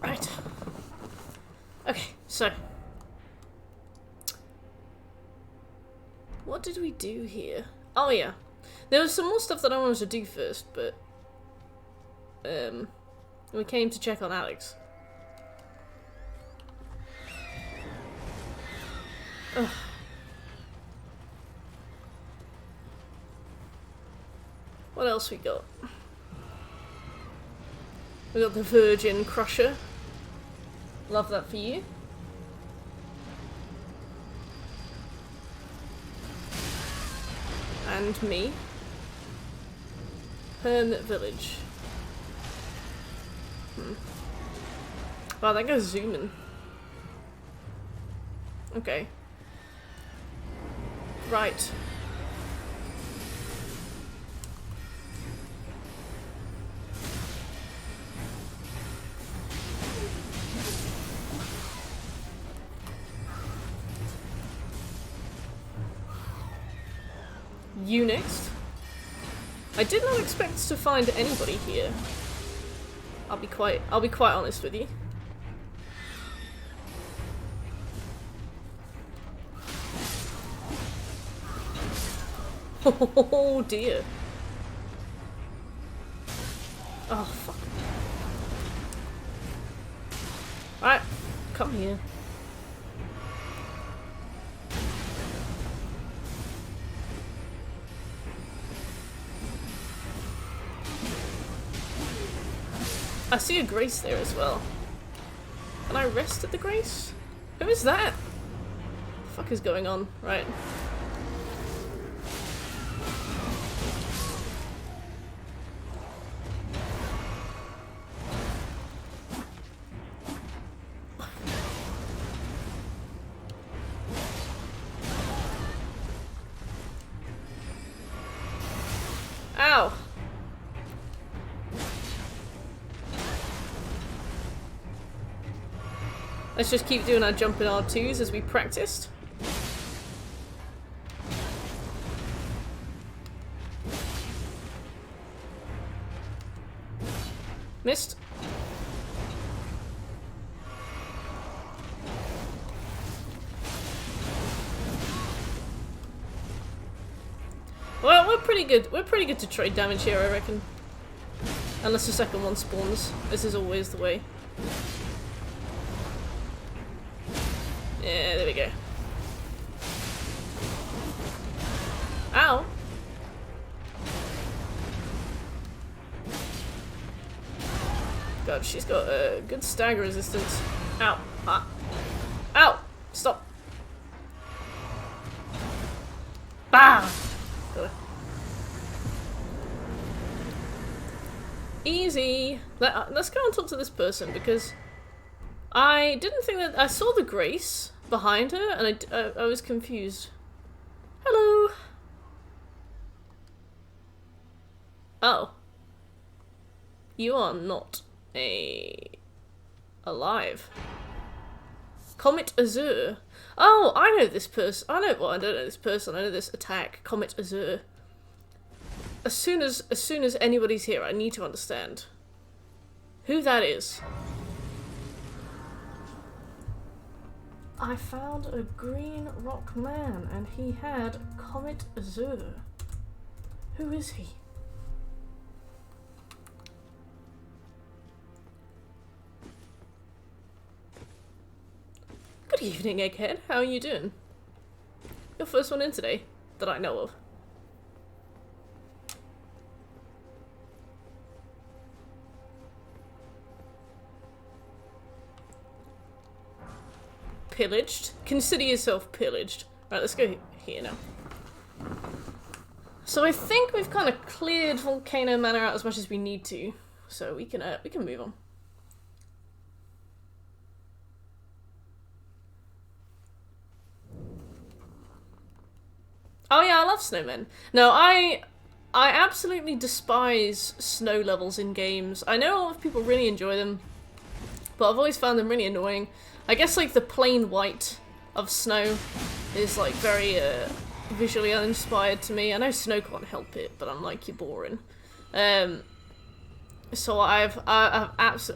Right. Okay, so. What did we do here? Oh yeah. There was some more stuff that I wanted to do first, but... we came to check on Alex. Ugh. What else we got? We got the Virgin Crusher. Love that for you. And me. Hermit Village. Wow, that guy's zooming. Okay. Right. You next. I did not expect to find anybody here. I'll be quite honest with you. Oh dear. Oh fuck. Alright, come here. I see a Grace there as well. Can I rest at the Grace? Who is that? What the fuck is going on? Right. Ow! Let's just keep doing our jumping R2s as we practiced. Missed. Well, we're pretty good. We're pretty good to trade damage here, I reckon. Unless the second one spawns. This is always the way. Yeah, there we go. Ow! God, she's got a good stagger resistance. Ow! Ah! Ow! Stop! Bam! Easy! Let's go and talk to this person because I didn't think that I saw the Grace behind her, and I was confused. Hello. Oh, you are not alive. Comet Azure. Oh, I know this person. I don't know this person. I know this attack. Comet Azure. As soon as anybody's here, I need to understand who that is. I found a green rock man, and he had Comet Azure. Who is he? Good evening, Egghead. How are you doing? Your first one in today, that I know of. Pillaged? Consider yourself pillaged. Right, let's go here now. So I think we've kind of cleared Volcano Manor out as much as we need to, so we can move on. Oh yeah, I love snowmen. No, I absolutely despise snow levels in games. I know a lot of people really enjoy them, but I've always found them really annoying. I guess like the plain white of snow is like very visually uninspired to me. I know snow can't help it, but I'm like, you're boring. So I've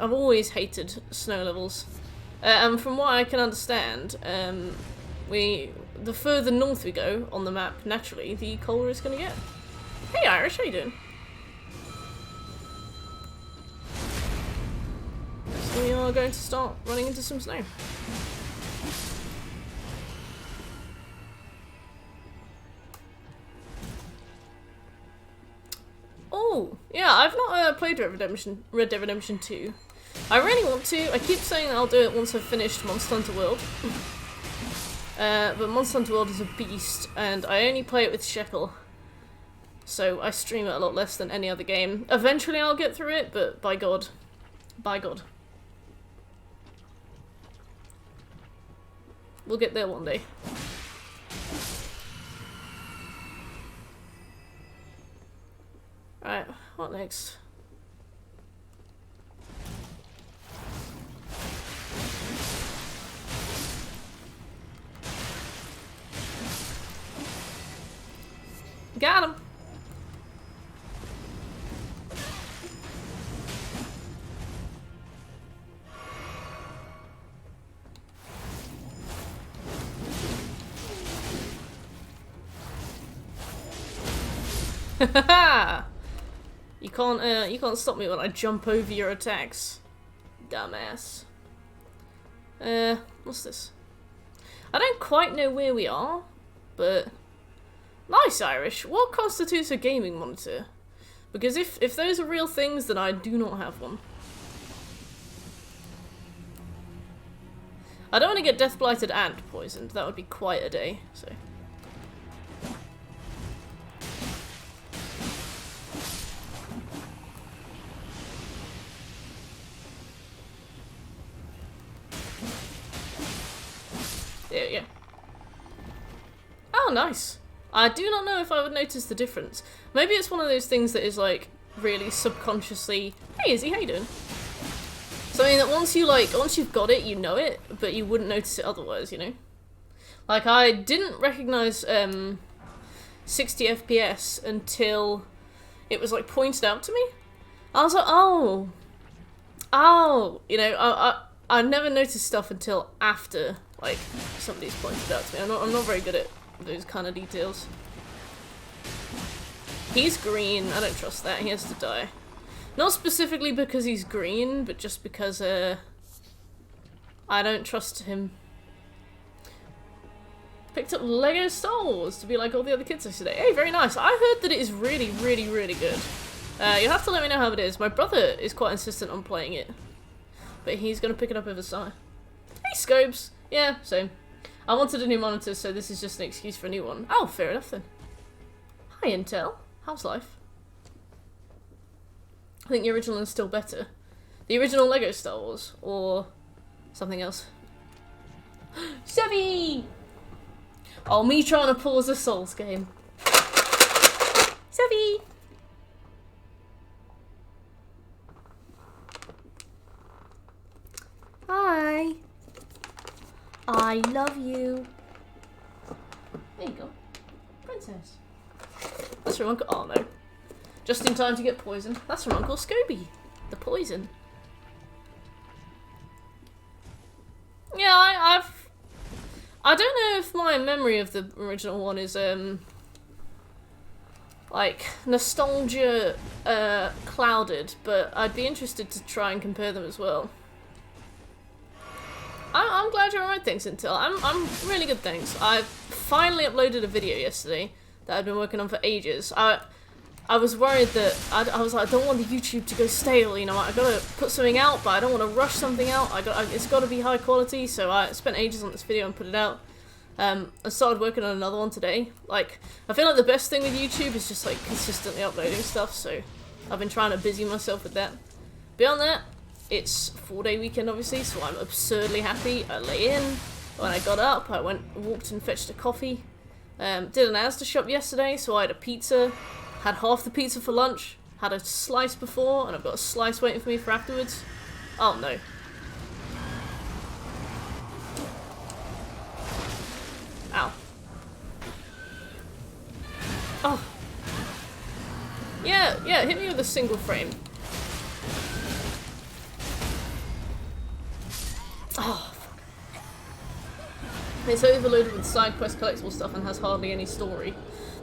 always hated snow levels, and from what I can understand, the further north we go on the map, naturally, the colder it's gonna get. Hey Irish, how you doing? So we are going to start running into some snow. Oh, yeah, I've not played Red Dead Redemption 2. I really want to. I keep saying that I'll do it once I've finished Monster Hunter World. But Monster Hunter World is a beast, and I only play it with Shekel. So I stream it a lot less than any other game. Eventually I'll get through it, but by God. By God. We'll get there one day. Alright, what next? Got him! Haha! You can't stop me when I jump over your attacks. Dumbass. What's this? I don't quite know where we are, but... Nice, Irish. What constitutes a gaming monitor? Because if those are real things, then I do not have one. I don't want to get death blighted and poisoned. That would be quite a day, so... There we go. Oh, nice. I do not know if I would notice the difference. Maybe it's one of those things that is, like, really subconsciously... Hey, Izzy, how you doing? Something that once you've got it, you know it, but you wouldn't notice it otherwise, you know? Like, I didn't recognise 60 FPS until it was, like, pointed out to me. I was like, oh, you know, I never noticed stuff until after, like, somebody's pointed out to me. I'm not very good at those kind of details. He's green. I don't trust that. He has to die. Not specifically because he's green, but just because, I don't trust him. Picked up Lego Star Wars to be like all the other kids yesterday. Hey, very nice. I heard that it is really, really, really good. You'll have to let me know how it is. My brother is quite insistent on playing it, but he's gonna pick it up over summer. Hey, Scobes. Yeah, same. I wanted a new monitor, so this is just an excuse for a new one. Oh, fair enough then. Hi, Intel. How's life? I think the original is still better. The original Lego Star Wars, or something else. Sevi! Oh, me trying to pause a Souls game. Sevi! Hi! I love you. There you go. Princess. That's from Uncle... Oh, no. Just in time to get poisoned. That's from Uncle Scooby. The poison. Yeah, I don't know if my memory of the original one is, like, nostalgia, clouded, but I'd be interested to try and compare them as well. I'm glad you're alright, thanks, Intel. I'm really good, thanks. I finally uploaded a video yesterday that I'd been working on for ages. I was worried that, I was like, I don't want the YouTube to go stale, you know, I gotta put something out, but I don't want to rush something out. It's gotta be high quality, so I spent ages on this video and put it out. I started working on another one today. Like, I feel like the best thing with YouTube is just, like, consistently uploading stuff, so I've been trying to busy myself with that. Beyond that, it's 4-day weekend, obviously, so I'm absurdly happy. I lay in. When I got up, I walked and fetched a coffee. Did an Asda shop yesterday, so I had a pizza. Had half the pizza for lunch. Had a slice before, and I've got a slice waiting for me for afterwards. Oh, no. Ow. Oh. Yeah, yeah, hit me with a single frame. Oh, fuck. It's overloaded with side quest collectible stuff and has hardly any story.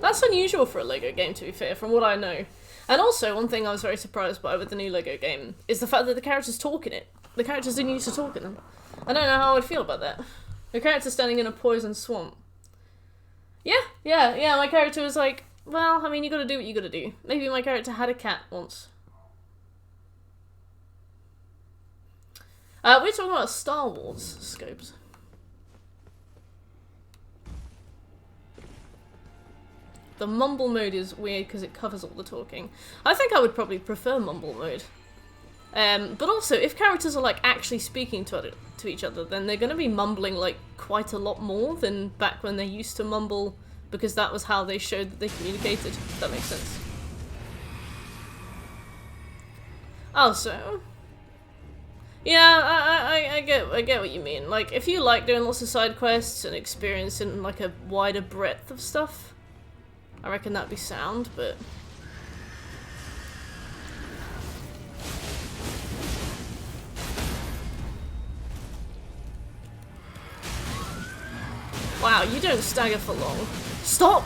That's unusual for a LEGO game, to be fair, from what I know. And also, one thing I was very surprised by with the new LEGO game is the fact that the characters talk in it. The characters didn't used to talk in them. I don't know how I would feel about that. The character standing in a poison swamp. Yeah, my character was like, well, I mean, you gotta do what you gotta do. Maybe my character had a cat once. We're talking about Star Wars scopes. The mumble mode is weird because it covers all the talking. I think I would probably prefer mumble mode. But also, if characters are like actually speaking to each other, then they're going to be mumbling like quite a lot more than back when they used to mumble, because that was how they showed that they communicated. If that makes sense. Also, yeah, I get what you mean. Like, if you like doing lots of side quests and experiencing like a wider breadth of stuff, I reckon that'd be sound, but... Wow, you don't stagger for long. Stop!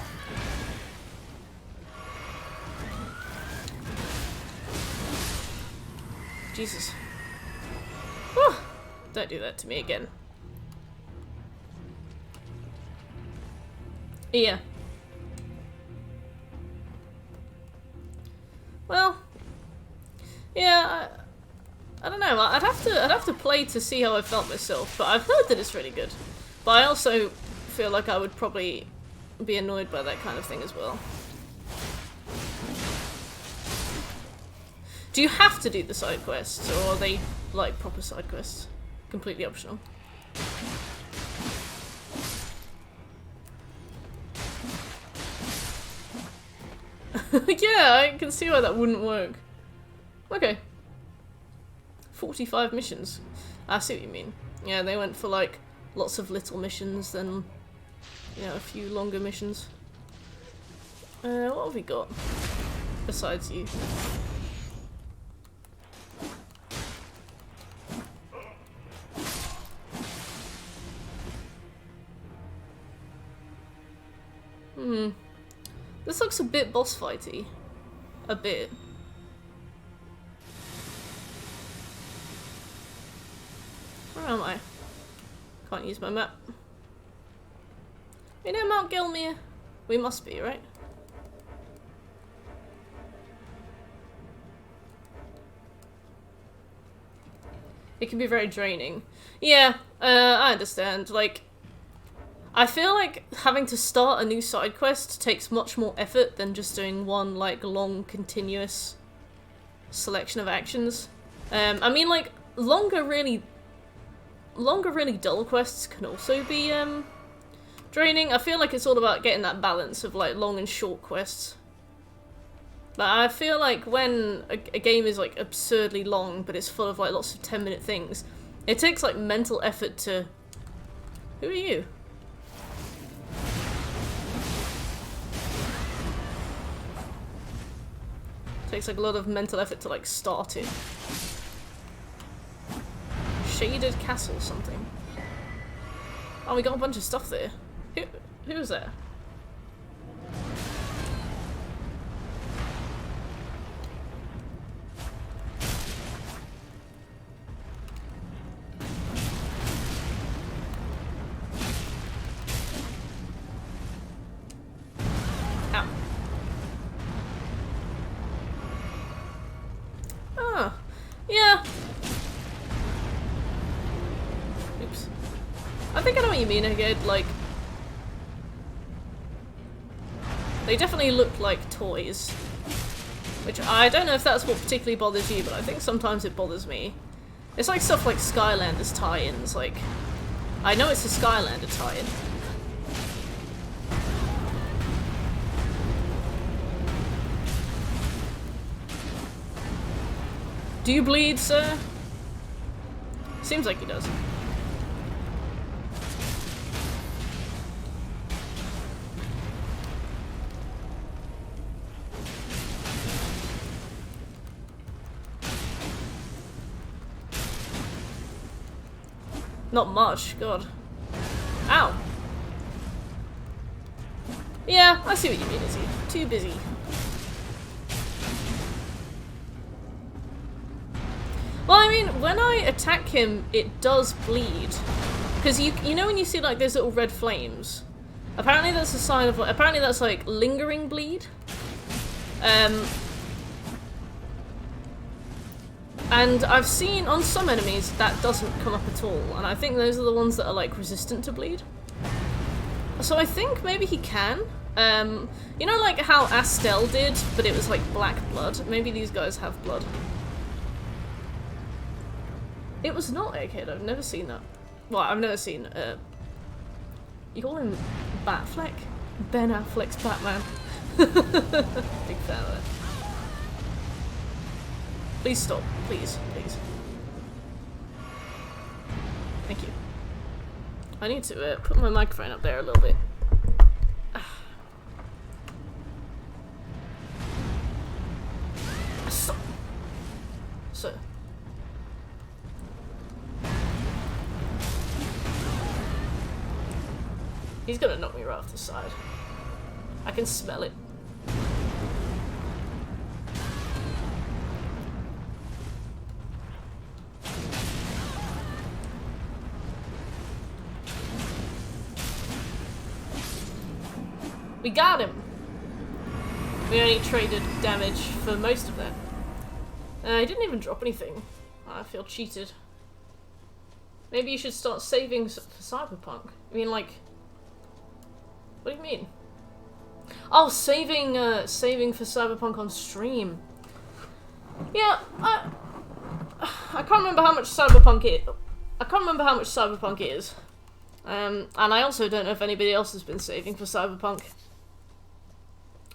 Jesus. Whew. Don't do that to me again. Yeah. Well, yeah, I don't know. I'd have to play to see how I felt myself, but I've heard that it's really good. But I also feel like I would probably be annoyed by that kind of thing as well. Do you have to do the side quests, or are they like proper side quests? Completely optional. Yeah, I can see why that wouldn't work. Okay. 45 missions. I see what you mean. Yeah, they went for like lots of little missions, then, you know, a few longer missions. What have we got besides you? This looks a bit boss fighty. A bit. Where am I? Can't use my map. You know Mount Gelmir? We must be, right? It can be very draining. Yeah, I understand. Like, I feel like having to start a new side quest takes much more effort than just doing one, like, long, continuous selection of actions. I mean, like, longer, really dull quests can also be, draining. I feel like it's all about getting that balance of, like, long and short quests. But I feel like when a game is, like, absurdly long, but it's full of, like, lots of 10-minute things, it takes, like, mental effort to... Who are you? Takes like a lot of mental effort to like start it. Shaded castle something. Oh, we got a bunch of stuff there. Who was there? Yeah. Oops. I think I know what you mean, again, like... They definitely look like toys. Which, I don't know if that's what particularly bothers you, but I think sometimes it bothers me. It's like stuff like Skylanders tie-ins, like... I know it's a Skylander tie-in. Do you bleed, sir? Seems like he does. Not much, god. Ow. Yeah, I see what you mean, Izzy. Too busy. Well, I mean, when I attack him, it does bleed. Because you know when you see, like, those little red flames? Apparently that's a sign of, apparently that's, like, lingering bleed. And I've seen on some enemies that doesn't come up at all, and I think those are the ones that are, like, resistant to bleed. So I think maybe he can. You know, like how Astel did, but it was, like, black blood? Maybe these guys have blood. It was not Egghead, I've never seen that. Well, I've never seen, you call him Batfleck? Ben Affleck's Batman. Big fan of it. Please stop. Please. Please. Thank you. I need to put my microphone up there a little bit. So. He's gonna knock me right off the side. I can smell it. We got him! We only traded damage for most of that. He didn't even drop anything. I feel cheated. Maybe you should start saving for Cyberpunk. I mean, like... What do you mean? Oh, saving for Cyberpunk on stream. Yeah, I can't remember how much Cyberpunk is. I can't remember how much Cyberpunk is. And I also don't know if anybody else has been saving for Cyberpunk.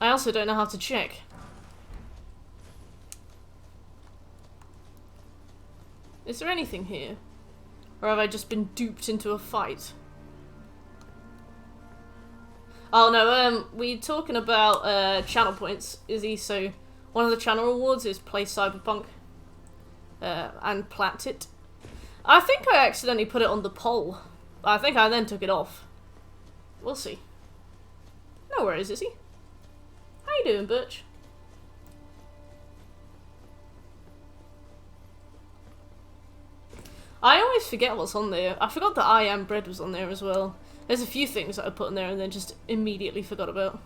I also don't know how to check. Is there anything here? Or have I just been duped into a fight? Oh no, we're talking about channel points, Izzy, so one of the channel rewards is play Cyberpunk. And plat it. I think I accidentally put it on the poll. I think I then took it off. We'll see. No worries, Izzy. How you doing, Birch? I always forget what's on there. I forgot that I Am Bread was on there as well. There's a few things that I put in there and then just immediately forgot about.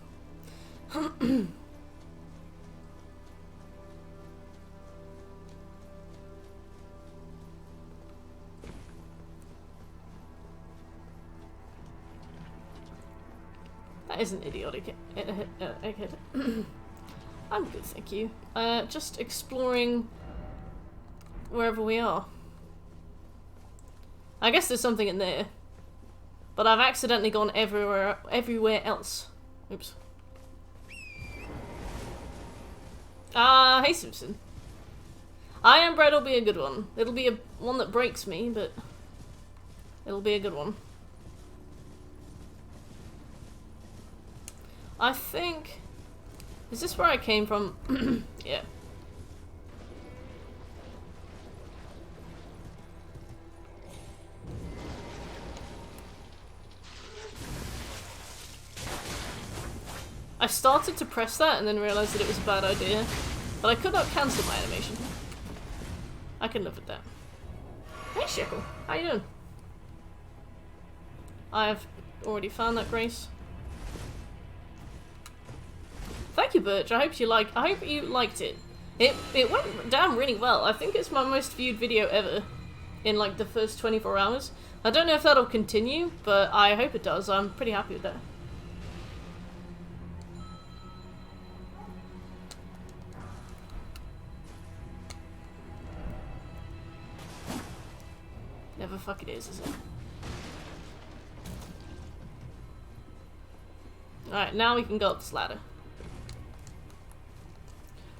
That isn't idiotic. I'm good, thank you. Just exploring wherever we are. I guess there's something in there. But I've accidentally gone everywhere else. Oops. Hey Simpson. I Am Bread will be a good one. It'll be one that breaks me, but it'll be a good one. I think... Is this where I came from? Yeah. I started to press that and then realised that it was a bad idea, but I could not cancel my animation. I can live with that. Hey Shekel, how you doing? I've already found that Grace. Thank you, Birch. I hope you liked it. It went down really well. I think it's my most viewed video ever in like the first 24 hours. I don't know if that'll continue, but I hope it does. I'm pretty happy with that. Never fuck it is it? Alright, now we can go up this ladder.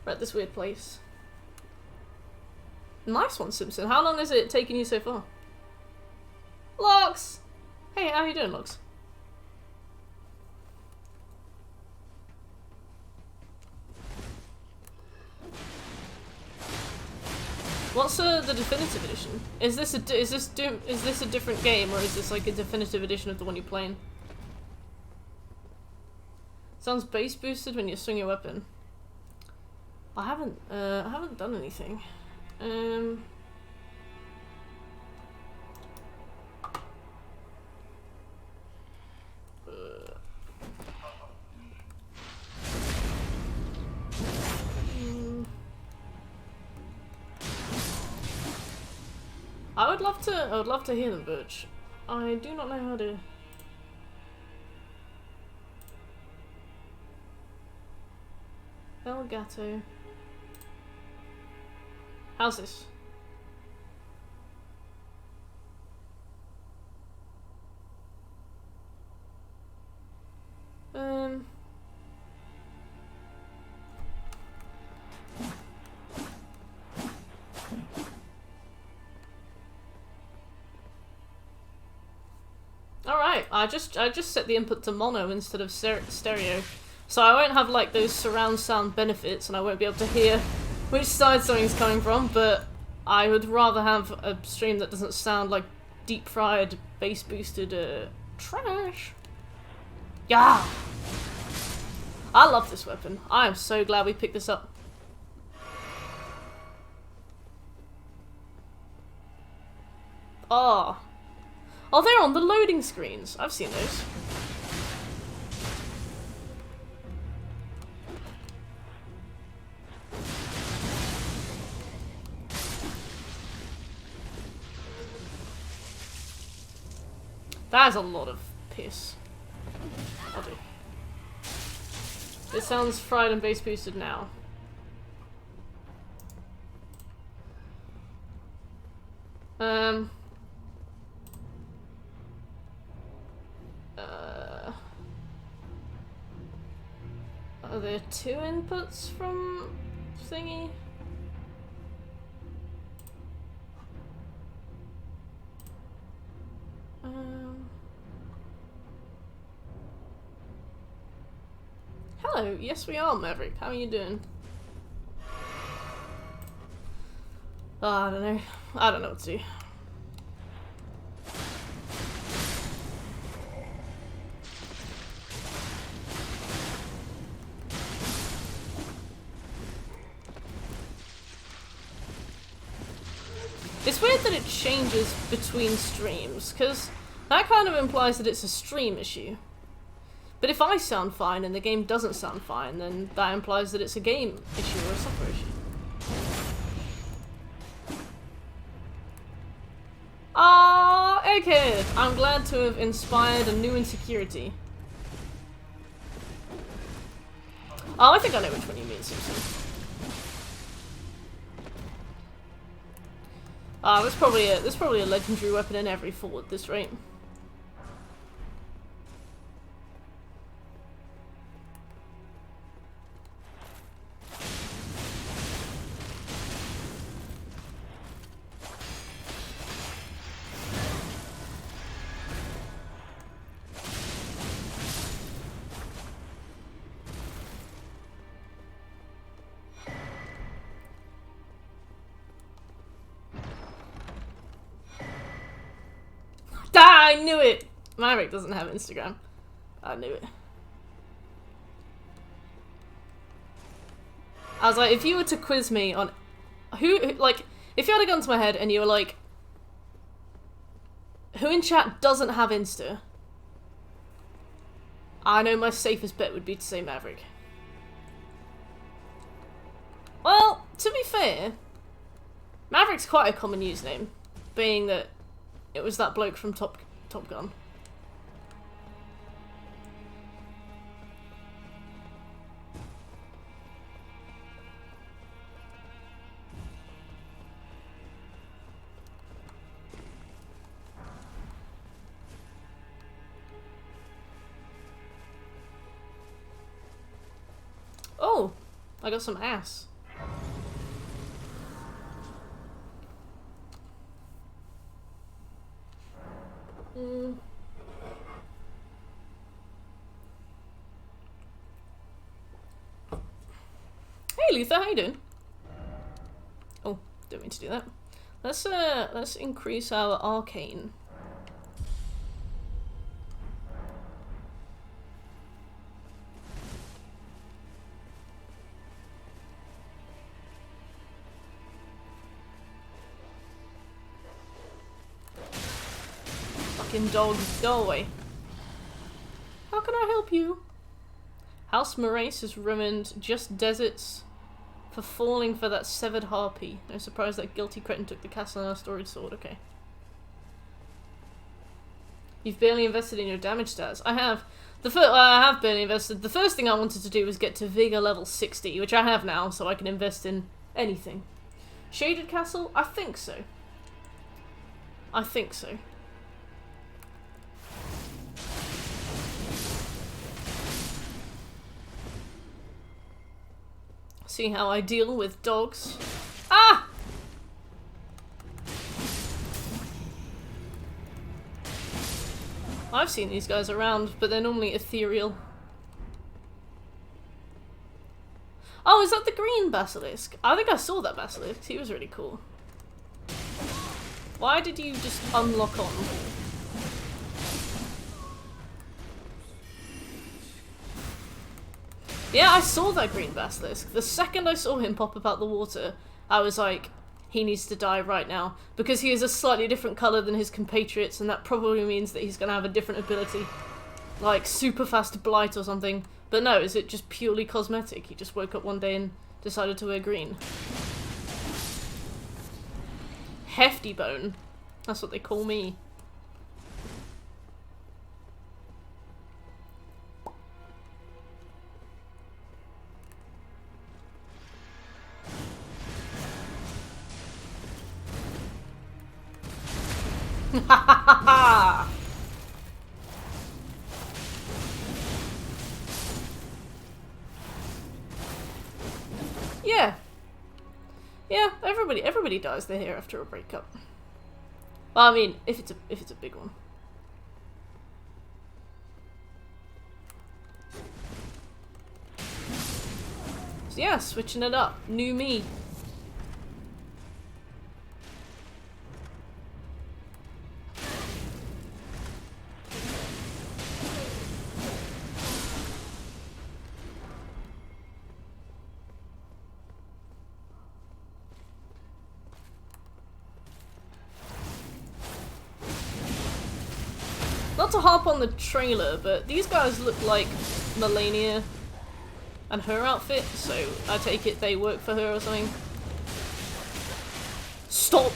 We're at this weird place. Nice one, Simpson. How long has it taken you so far? Lux! Hey, how you doing, Lux? What's the definitive edition? Is this a different game, or is this like a definitive edition of the one you're playing? Sounds base boosted when you swing your weapon. I haven't done anything. I would love to hear them, Birch. I do not know how to. Elgato. How's this? Alright, I just set the input to mono instead of stereo. So I won't have like those surround sound benefits and I won't be able to hear which side something's coming from, but I would rather have a stream that doesn't sound like deep fried, bass boosted trash. Yeah! I love this weapon. I am so glad we picked this up. Oh. Oh, they're on the loading screens. I've seen those. That is a lot of piss. I'll do. It sounds fried and bass boosted now. Are there two inputs from thingy? Hello, yes we are, Maverick. How are you doing? Oh, I don't know. I don't know what to do. It's weird that it changes between streams, because that kind of implies that it's a stream issue. But if I sound fine and the game doesn't sound fine, then that implies that it's a game issue or a software issue. Ah, okay. I'm glad to have inspired a new insecurity. Oh, I think I know which one you mean, Simpson. Ah, there's probably a legendary weapon in every fort at this rate. I knew it! Maverick doesn't have Instagram. I knew it. I was like, if you were to quiz me on who, like, if you had a gun to my head and you were like, who in chat doesn't have Insta? I know my safest bet would be to say Maverick. Well, to be fair, Maverick's quite a common username, being that it was that bloke from Top Gun. Oh, I got some ass. Hey Luther, how you doing? Oh, Don't mean to do that. Let's increase our arcane. Fucking dog, go away. How can I help you? House Morace has ruined just deserts for falling for that severed harpy. No surprise that guilty cretin took the castle and our storage sword. Okay. You've barely invested in your damage stats. I have. I have barely invested. The first thing I wanted to do was get to Vigor level 60, which I have now, so I can invest in anything. Shaded Castle? I think so. I think so. See how I deal with dogs. Ah! I've seen these guys around, but they're normally ethereal. Oh, is that the green basilisk? I think I saw that basilisk. He was really cool. Why did you just unlock on? Yeah, I saw that green basilisk. The second I saw him pop up out the water, I was like, he needs to die right now. Because he is a slightly different colour than his compatriots, and that probably means that he's going to have a different ability. Like, super fast blight or something. But no, is it just purely cosmetic? He just woke up one day and decided to wear green. Hefty bone. That's what they call me. Yeah. Yeah, everybody dies their hair after a breakup. Well, I mean, if it's a big one. So yeah, switching it up. New me. Not to harp on the trailer, but these guys look like Melania and her outfit, so I take it they work for her or something. Stop!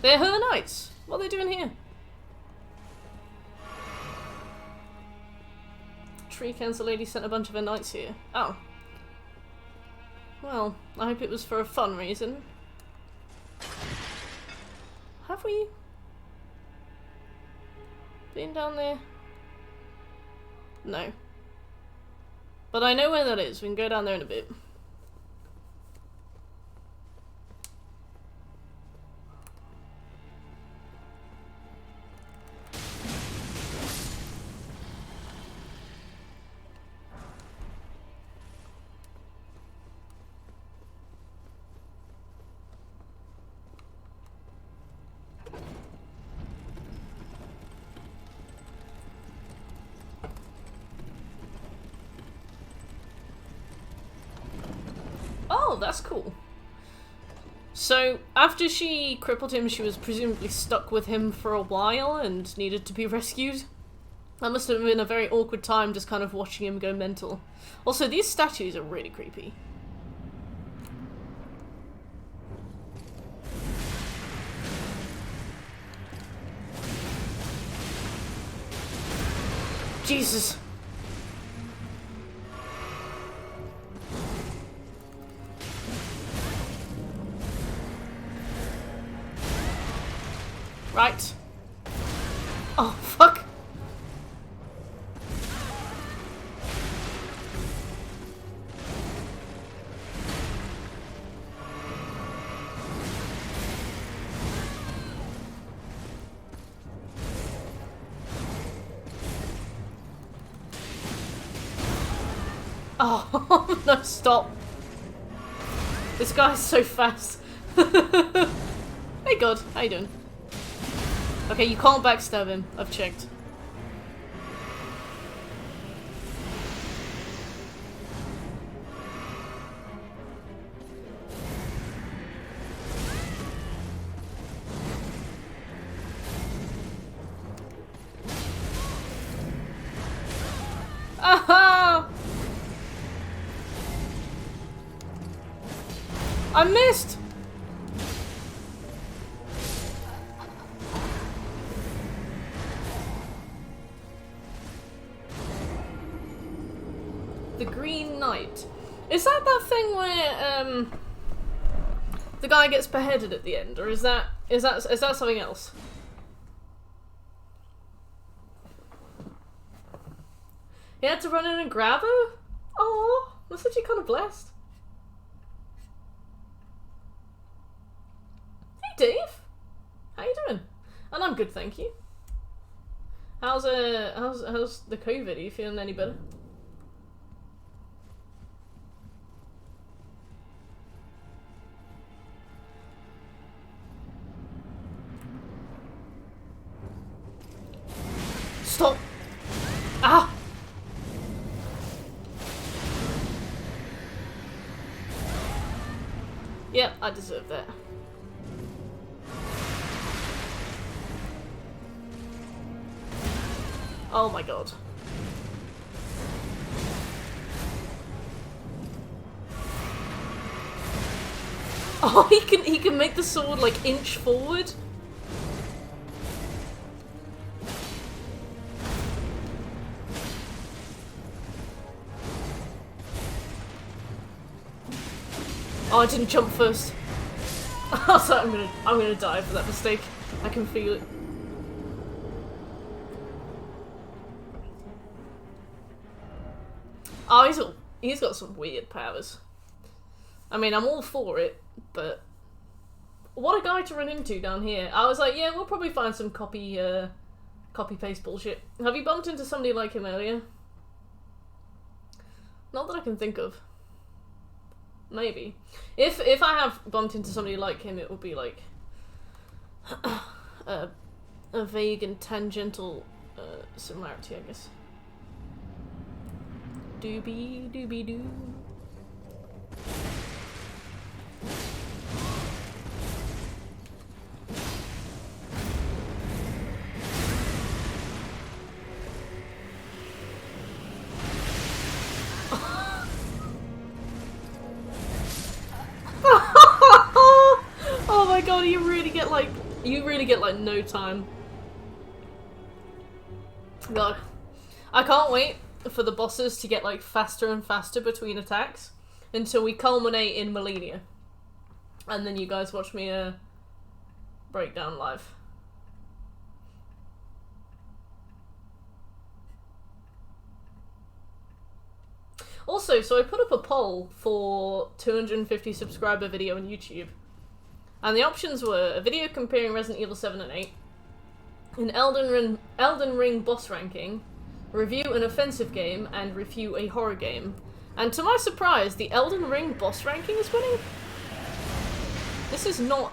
They're her knights! What are they doing here? Tree Council lady sent a bunch of her knights here. Oh. Well, I hope it was for a fun reason. Have we been down there? No. But I know where that is. We can go down there in a bit. Oh, that's cool. So, after she crippled him, she was presumably stuck with him for a while and needed to be rescued. That must have been a very awkward time just kind of watching him go mental. Also, these statues are really creepy. Jesus. Right. Oh, fuck. Oh, no, stop. This guy's so fast. Hey, God. How you doing? Okay, you can't backstab him. I've checked. Aha! I missed! The Green Knight. Is that thing where the guy gets beheaded at the end, or is that something else? He had to run in and grab her? Oh, that's actually kind of blessed. Hey Dave, how you doing? And I'm good, thank you. How's the COVID? Are you feeling any better? Stop! Ah! Yep, I deserve that. Oh my god. Oh, he can make the sword like inch forward. Oh, I didn't jump first. I was like, I'm gonna die for that mistake. I can feel it. Oh, he's got some weird powers. I mean, I'm all for it, but what a guy to run into down here. I was like, yeah, we'll probably find some copy paste bullshit. Have you bumped into somebody like him earlier? Not that I can think of. Maybe. If I have bumped into somebody like him, it would be like a vague and tangential similarity, I guess. Doobie doobie doo. Oh my god, you really get like no time. God. I can't wait for the bosses to get like faster and faster between attacks until we culminate in Millennia. And then you guys watch me break down live. Also, so I put up a poll for 250 subscriber video on YouTube. And the options were a video comparing Resident Evil 7 and 8, an Elden Ring boss ranking, review an offensive game, and review a horror game. And to my surprise, the Elden Ring boss ranking is winning. This is not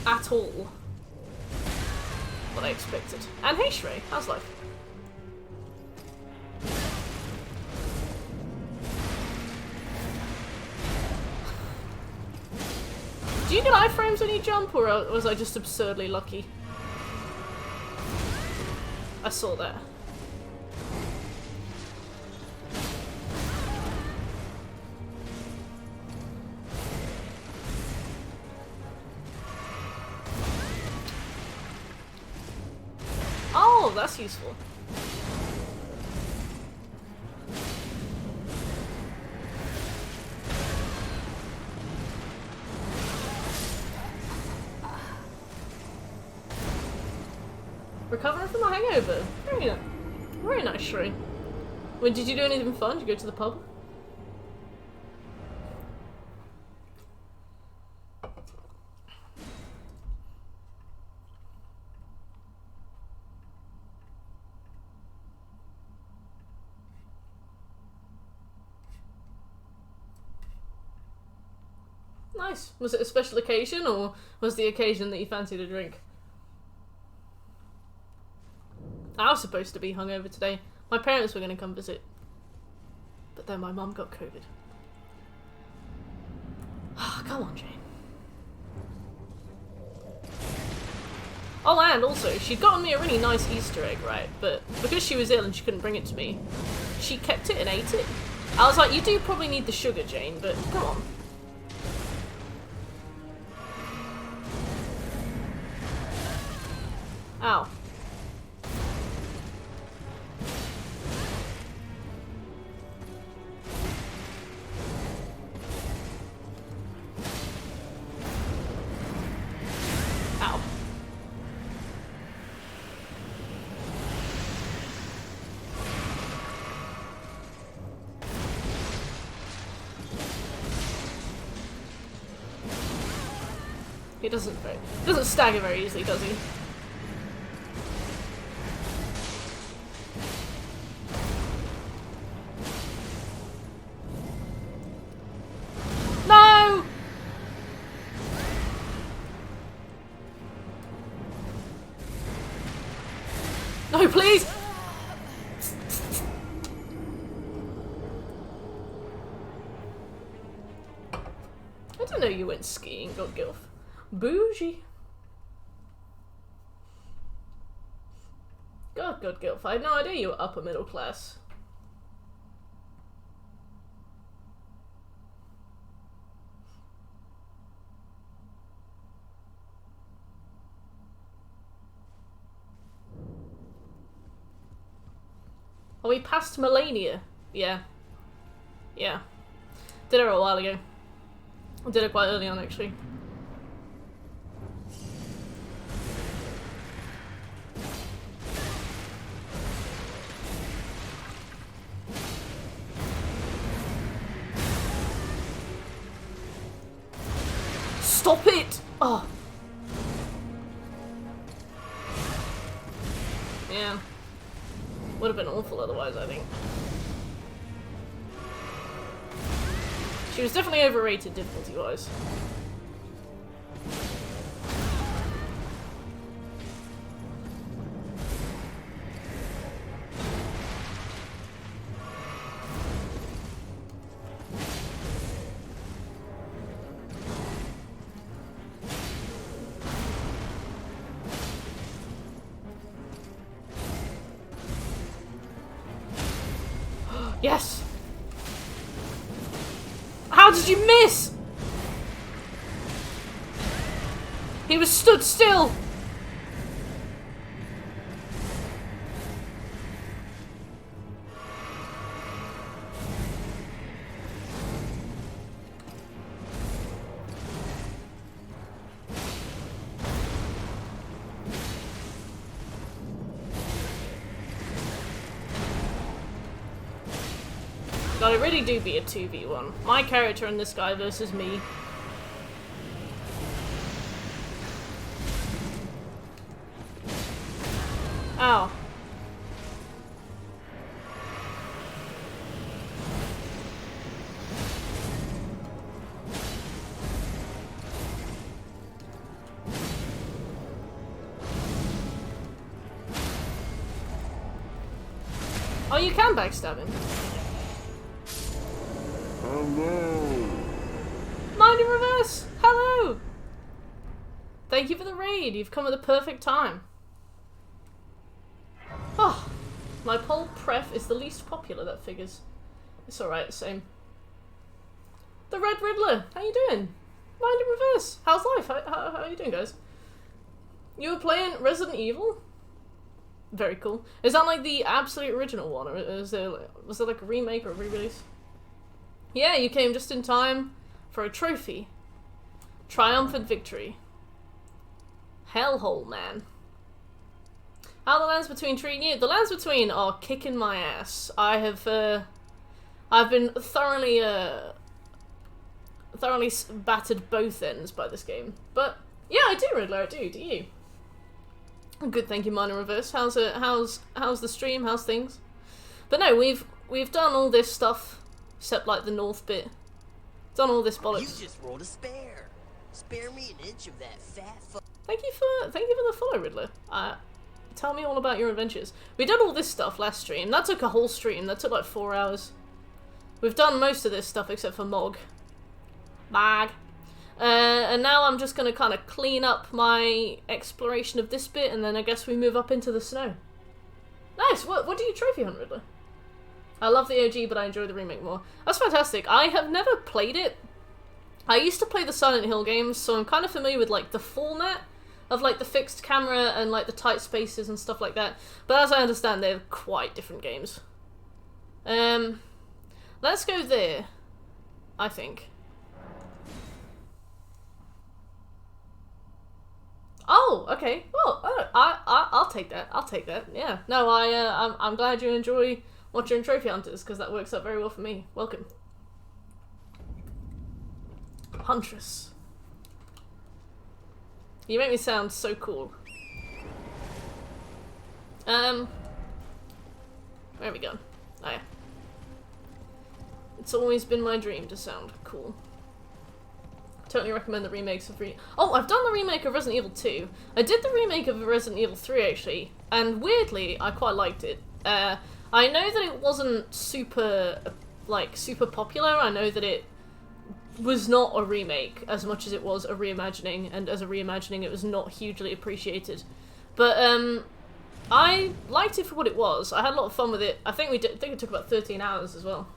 at all what I expected. And hey Shrey, how's life? Do you get iframes when you jump, or was I just absurdly lucky? I saw that. Oh, that's useful. Recovering from a hangover. Very nice, Shrey. When did you do anything fun? Did you go to the pub? Nice. Was it a special occasion, or was the occasion that you fancied a drink? I was supposed to be hungover today. My parents were going to come visit. But then my mum got COVID. Come on, Jane. Oh, and also, she'd gotten me a really nice Easter egg, right? But because she was ill and she couldn't bring it to me, she kept it and ate it. I was like, you do probably need the sugar, Jane, but come on. Ow. Ow. He doesn't stagger very easily, does he? No! No, please! I didn't know you went skiing, God Gilf. Bougie. God Gilf, I had no idea you were upper middle class. Are we past Melania? Yeah. Yeah. Did it a while ago. I did it quite early on, actually. Stop it! Oh. Yeah. Would have been awful otherwise, I think. She was definitely overrated difficulty-wise. Yes! How did you miss? He was stood still! God, it really do be a 2v1. My character and this guy versus me. Ow. Oh, you can backstab him. Hello. Mind in reverse! Hello! Thank you for the raid. You've come at the perfect time. Oh, my poll pref is the least popular, that figures. It's alright, same. The Red Riddler, how you doing? Mind in reverse. How's life? How are you doing, guys? You were playing Resident Evil? Very cool. Is that like the absolute original one, or was there like a remake or a re-release? Yeah, you came just in time for a trophy. Triumphant victory. Hellhole, man. How the lands between treating you? The lands between are kicking my ass. I've been thoroughly battered both ends by this game. But yeah, I do, Riddler. I do. Do you? Good, thank you, Minor Reverse. How's the stream? How's things? But no, we've done all this stuff except like the north bit. Done all this You bollocks. just rolled a spare. Spare me an inch of that fat Thank you for the follow, Riddler. Tell me all about your adventures. We did all this stuff last stream. That took a whole stream. That took like 4 hours. We've done most of this stuff except for Mog. And now I'm just gonna kind of clean up my exploration of this bit, and then I guess we move up into the snow. Nice. What do you trophy hunt, Riddler? I love the OG, but I enjoy the remake more. That's fantastic. I have never played it. I used to play the Silent Hill games, so I'm kind of familiar with like the format of like the fixed camera and like the tight spaces and stuff like that. But as I understand, they're quite different games. Let's go there, I think. Oh, okay. Well, I'll take that. I'll take that. Yeah. No, I'm glad you enjoy watching Trophy Hunters, because that works out very well for me. Welcome. Huntress. You make me sound so cool. Where are we going? Oh yeah. It's always been my dream to sound cool. Totally recommend the remakes of Oh, I've done the remake of Resident Evil 2. I did the remake of Resident Evil 3 actually, and weirdly, I quite liked it. I know that it wasn't super popular. I know that it was not a remake as much as it was a reimagining, and as a reimagining it was not hugely appreciated. But I liked it for what it was. I had a lot of fun with it. I think it took about 13 hours as well.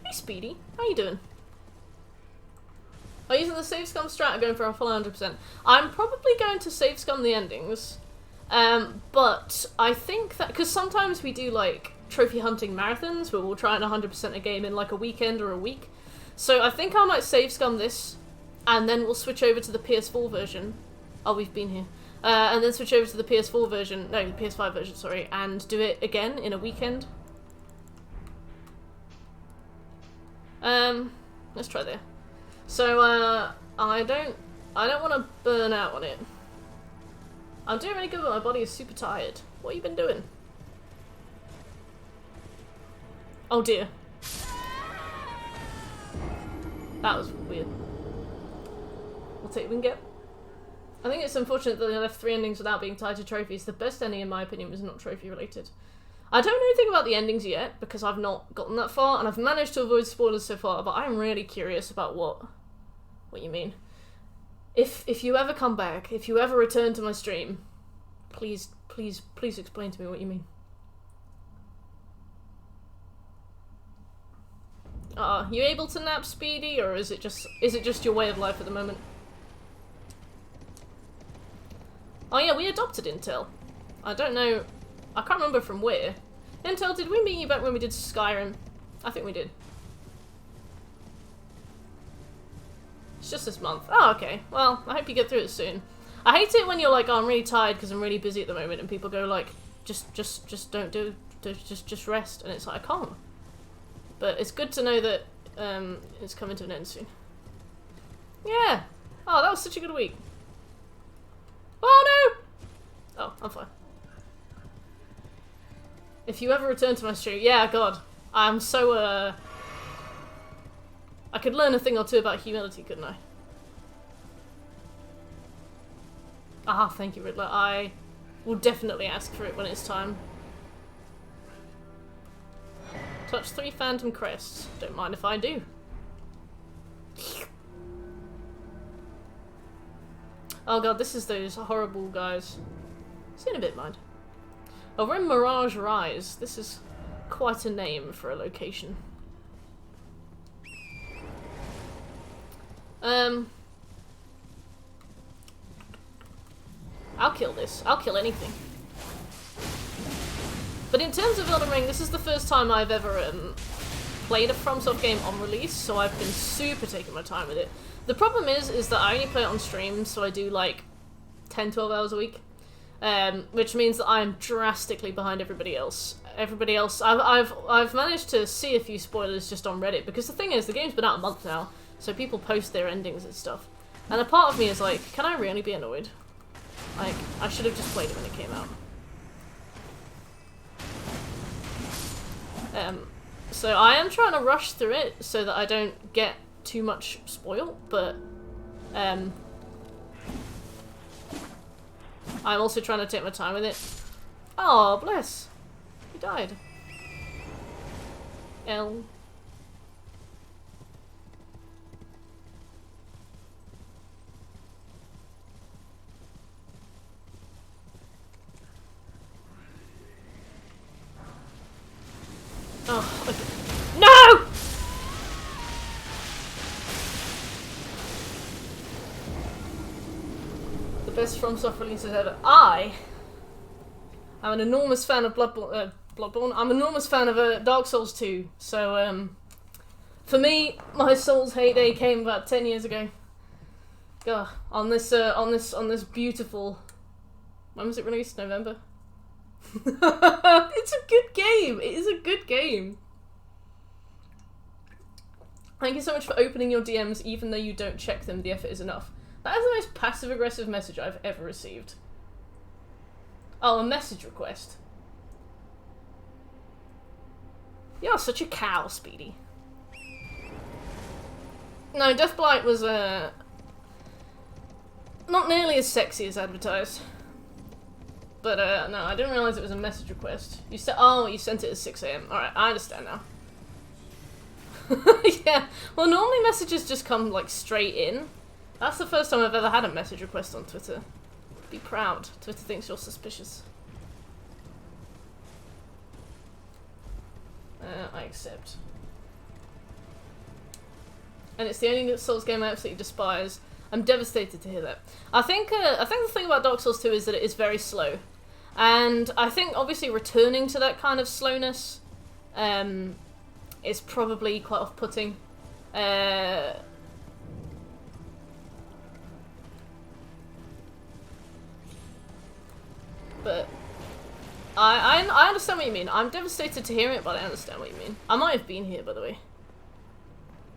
Hey Speedy, how you doing? Are you using the save scum strat or going for a full 100%? I'm probably going to save scum the endings. But I think that, because sometimes we do like trophy hunting marathons where we'll try and 100% a game in like a weekend or a week. So I think I might save scum this, and then we'll switch over to the PS4 version. Oh, we've been here. And then switch over to the PS4 version, no, the PS5 version, sorry, and do it again in a weekend. Let's try there. So, I don't want to burn out on it. I'm doing really good, but my body is super tired. What have you been doing? Oh dear. That was weird. We'll take what we can get. I think it's unfortunate that they left 3 endings without being tied to trophies. The best ending, in my opinion, was not trophy related. I don't know anything about the endings yet, because I've not gotten that far, and I've managed to avoid spoilers so far, but I'm really curious about what you mean. If you ever come back, if you ever return to my stream, please explain to me what you mean. You able to nap, Speedy, or is it just your way of life at the moment? Oh yeah, we adopted Intel. I don't know, I can't remember from where. Intel, did we meet you back when we did Skyrim? I think we did. It's just this month. Oh, okay. Well, I hope you get through it soon. I hate it when you're like, oh, I'm really tired because I'm really busy at the moment, and people go like, just don't do, just rest, and it's like, I can't. But it's good to know that it's coming to an end soon. Yeah. Oh, that was such a good week. Oh no! Oh, I'm fine. If you ever return to my stream, yeah, God, I'm so I could learn a thing or two about humility, couldn't I? Ah, thank you, Riddler. I will definitely ask for it when it's time. Touch 3 phantom crests. Don't mind if I do. Oh god, this is those horrible guys. See in a bit, mind. Oh, we're in Mirage Rise. This is quite a name for a location. I'll kill this. I'll kill anything. But in terms of Elden Ring, this is the first time I've ever played a FromSoft game on release, so I've been super taking my time with it. The problem is that I only play it on stream, so I do like 10-12 hours a week, which means that I'm drastically behind everybody else. I've managed to see a few spoilers just on Reddit, because the thing is, the game's been out a month now, so people post their endings and stuff. And a part of me is like, can I really be annoyed? Like, I should have just played it when it came out. So I am trying to rush through it so that I don't get too much spoil, but I'm also trying to take my time with it. Oh, bless. He died. L. Oh, okay. No! The best From Software releases ever. I'm an enormous fan of Bloodborne. I'm an enormous fan of Dark Souls 2. So, for me, my Souls heyday came about 10 years ago. God, on this beautiful. When was it released? November. It's a good game. It is a good game. Thank you so much for opening your DMs, even though you don't check them. The effort is enough. That is the most passive-aggressive message I've ever received. Oh, a message request. You're such a cow, Speedy. No, Deathblight was not nearly as sexy as advertised. But no, I didn't realise it was a message request. You said, oh, you sent it at 6 AM. Alright, I understand now. Yeah, well normally messages just come like straight in. That's the first time I've ever had a message request on Twitter. Be proud. Twitter thinks you're suspicious. I accept. And it's the only Souls game I absolutely despise. I'm devastated to hear that. I think the thing about Dark Souls 2 is that it is very slow. And I think obviously returning to that kind of slowness is probably quite off-putting. But I understand what you mean. I'm devastated to hear it, but I understand what you mean. I might have been here, by the way.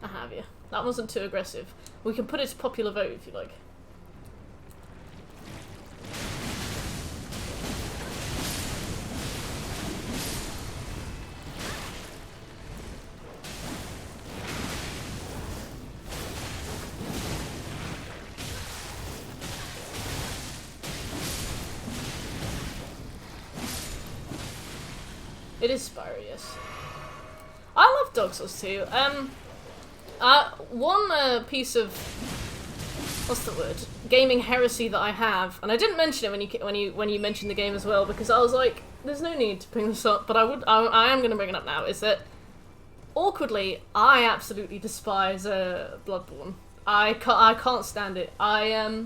I have, yeah. That wasn't too aggressive. We can put it to popular vote if you like. It is Spyro, yes. I love Dark Souls 2. One piece of what's the word? Gaming heresy that I have, and I didn't mention it when you mentioned the game as well, because I was like, there's no need to bring this up, but I am going to bring it up now. Is that awkwardly, I absolutely despise Bloodborne. I can't stand it. I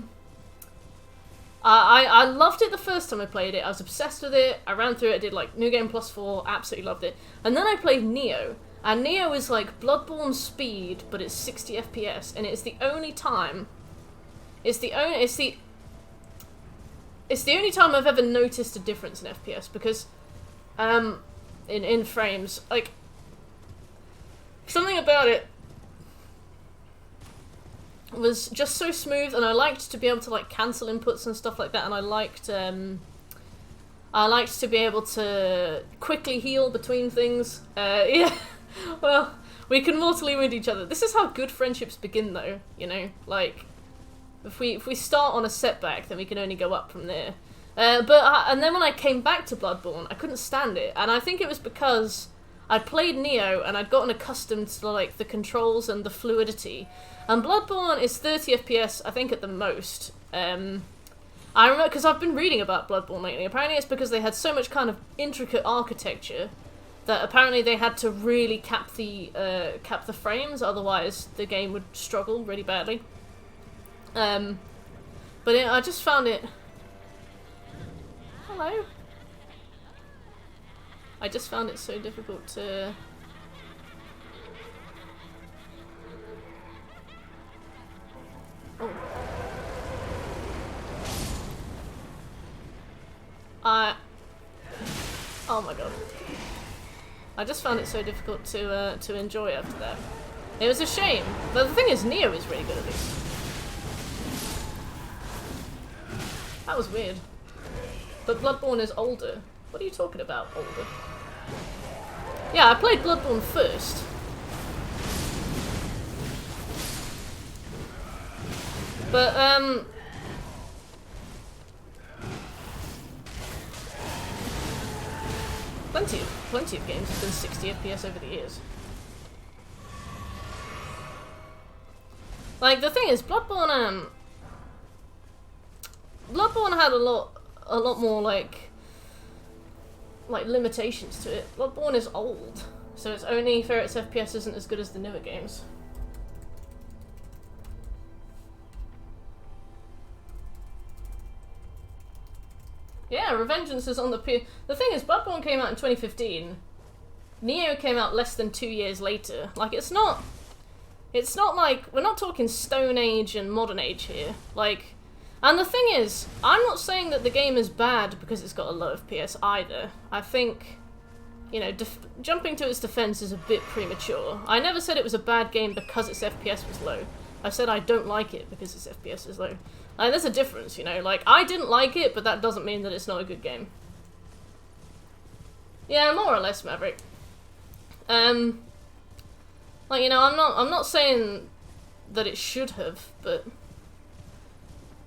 loved it the first time I played it. I was obsessed with it. I ran through it. I did like New Game Plus 4. Absolutely loved it. And then I played Neo. And Neo is like Bloodborne speed, but it's 60 FPS. And it's the only time... It's the only time I've ever noticed a difference in FPS. Because, in frames, like... Something about it was just so smooth, and I liked to be able to like cancel inputs and stuff like that, and I liked to be able to quickly heal between things. Yeah, well, we can mortally wound each other. This is how good friendships begin, though. You know, like if we start on a setback, then we can only go up from there. And then when I came back to Bloodborne, I couldn't stand it, and I think it was because I played Neo and I'd gotten accustomed to like the controls and the fluidity. And Bloodborne is 30 FPS, I think, at the most. I remember, because I've been reading about Bloodborne lately. Apparently it's because they had so much kind of intricate architecture that apparently they had to really cap the frames, otherwise the game would struggle really badly. But I just found it... Hello? I just found it so difficult to... Oh. Oh my god. I just found it so difficult to enjoy after that. It was a shame. But the thing is, Neo is really good at this. That was weird. But Bloodborne is older. What are you talking about, older? Yeah, I played Bloodborne first. But, plenty of games have been 60 FPS over the years. Like, the thing is, Bloodborne had a lot more, like limitations to it. Bloodborne is old, so it's only fair its FPS isn't as good as the newer games. Yeah, Revengeance is on the P. The thing is, Bloodborne came out in 2015. Neo came out less than 2 years later. Like, it's not like, we're not talking Stone Age and Modern Age here. Like, and the thing is, I'm not saying that the game is bad because it's got a low FPS either. I think, you know, jumping to its defense is a bit premature. I never said it was a bad game because its FPS was low. I said I don't like it because its FPS is low. Like, there's a difference, you know, like, I didn't like it, but that doesn't mean that it's not a good game. Yeah, more or less, Maverick. Like, you know, I'm not saying that it should have, but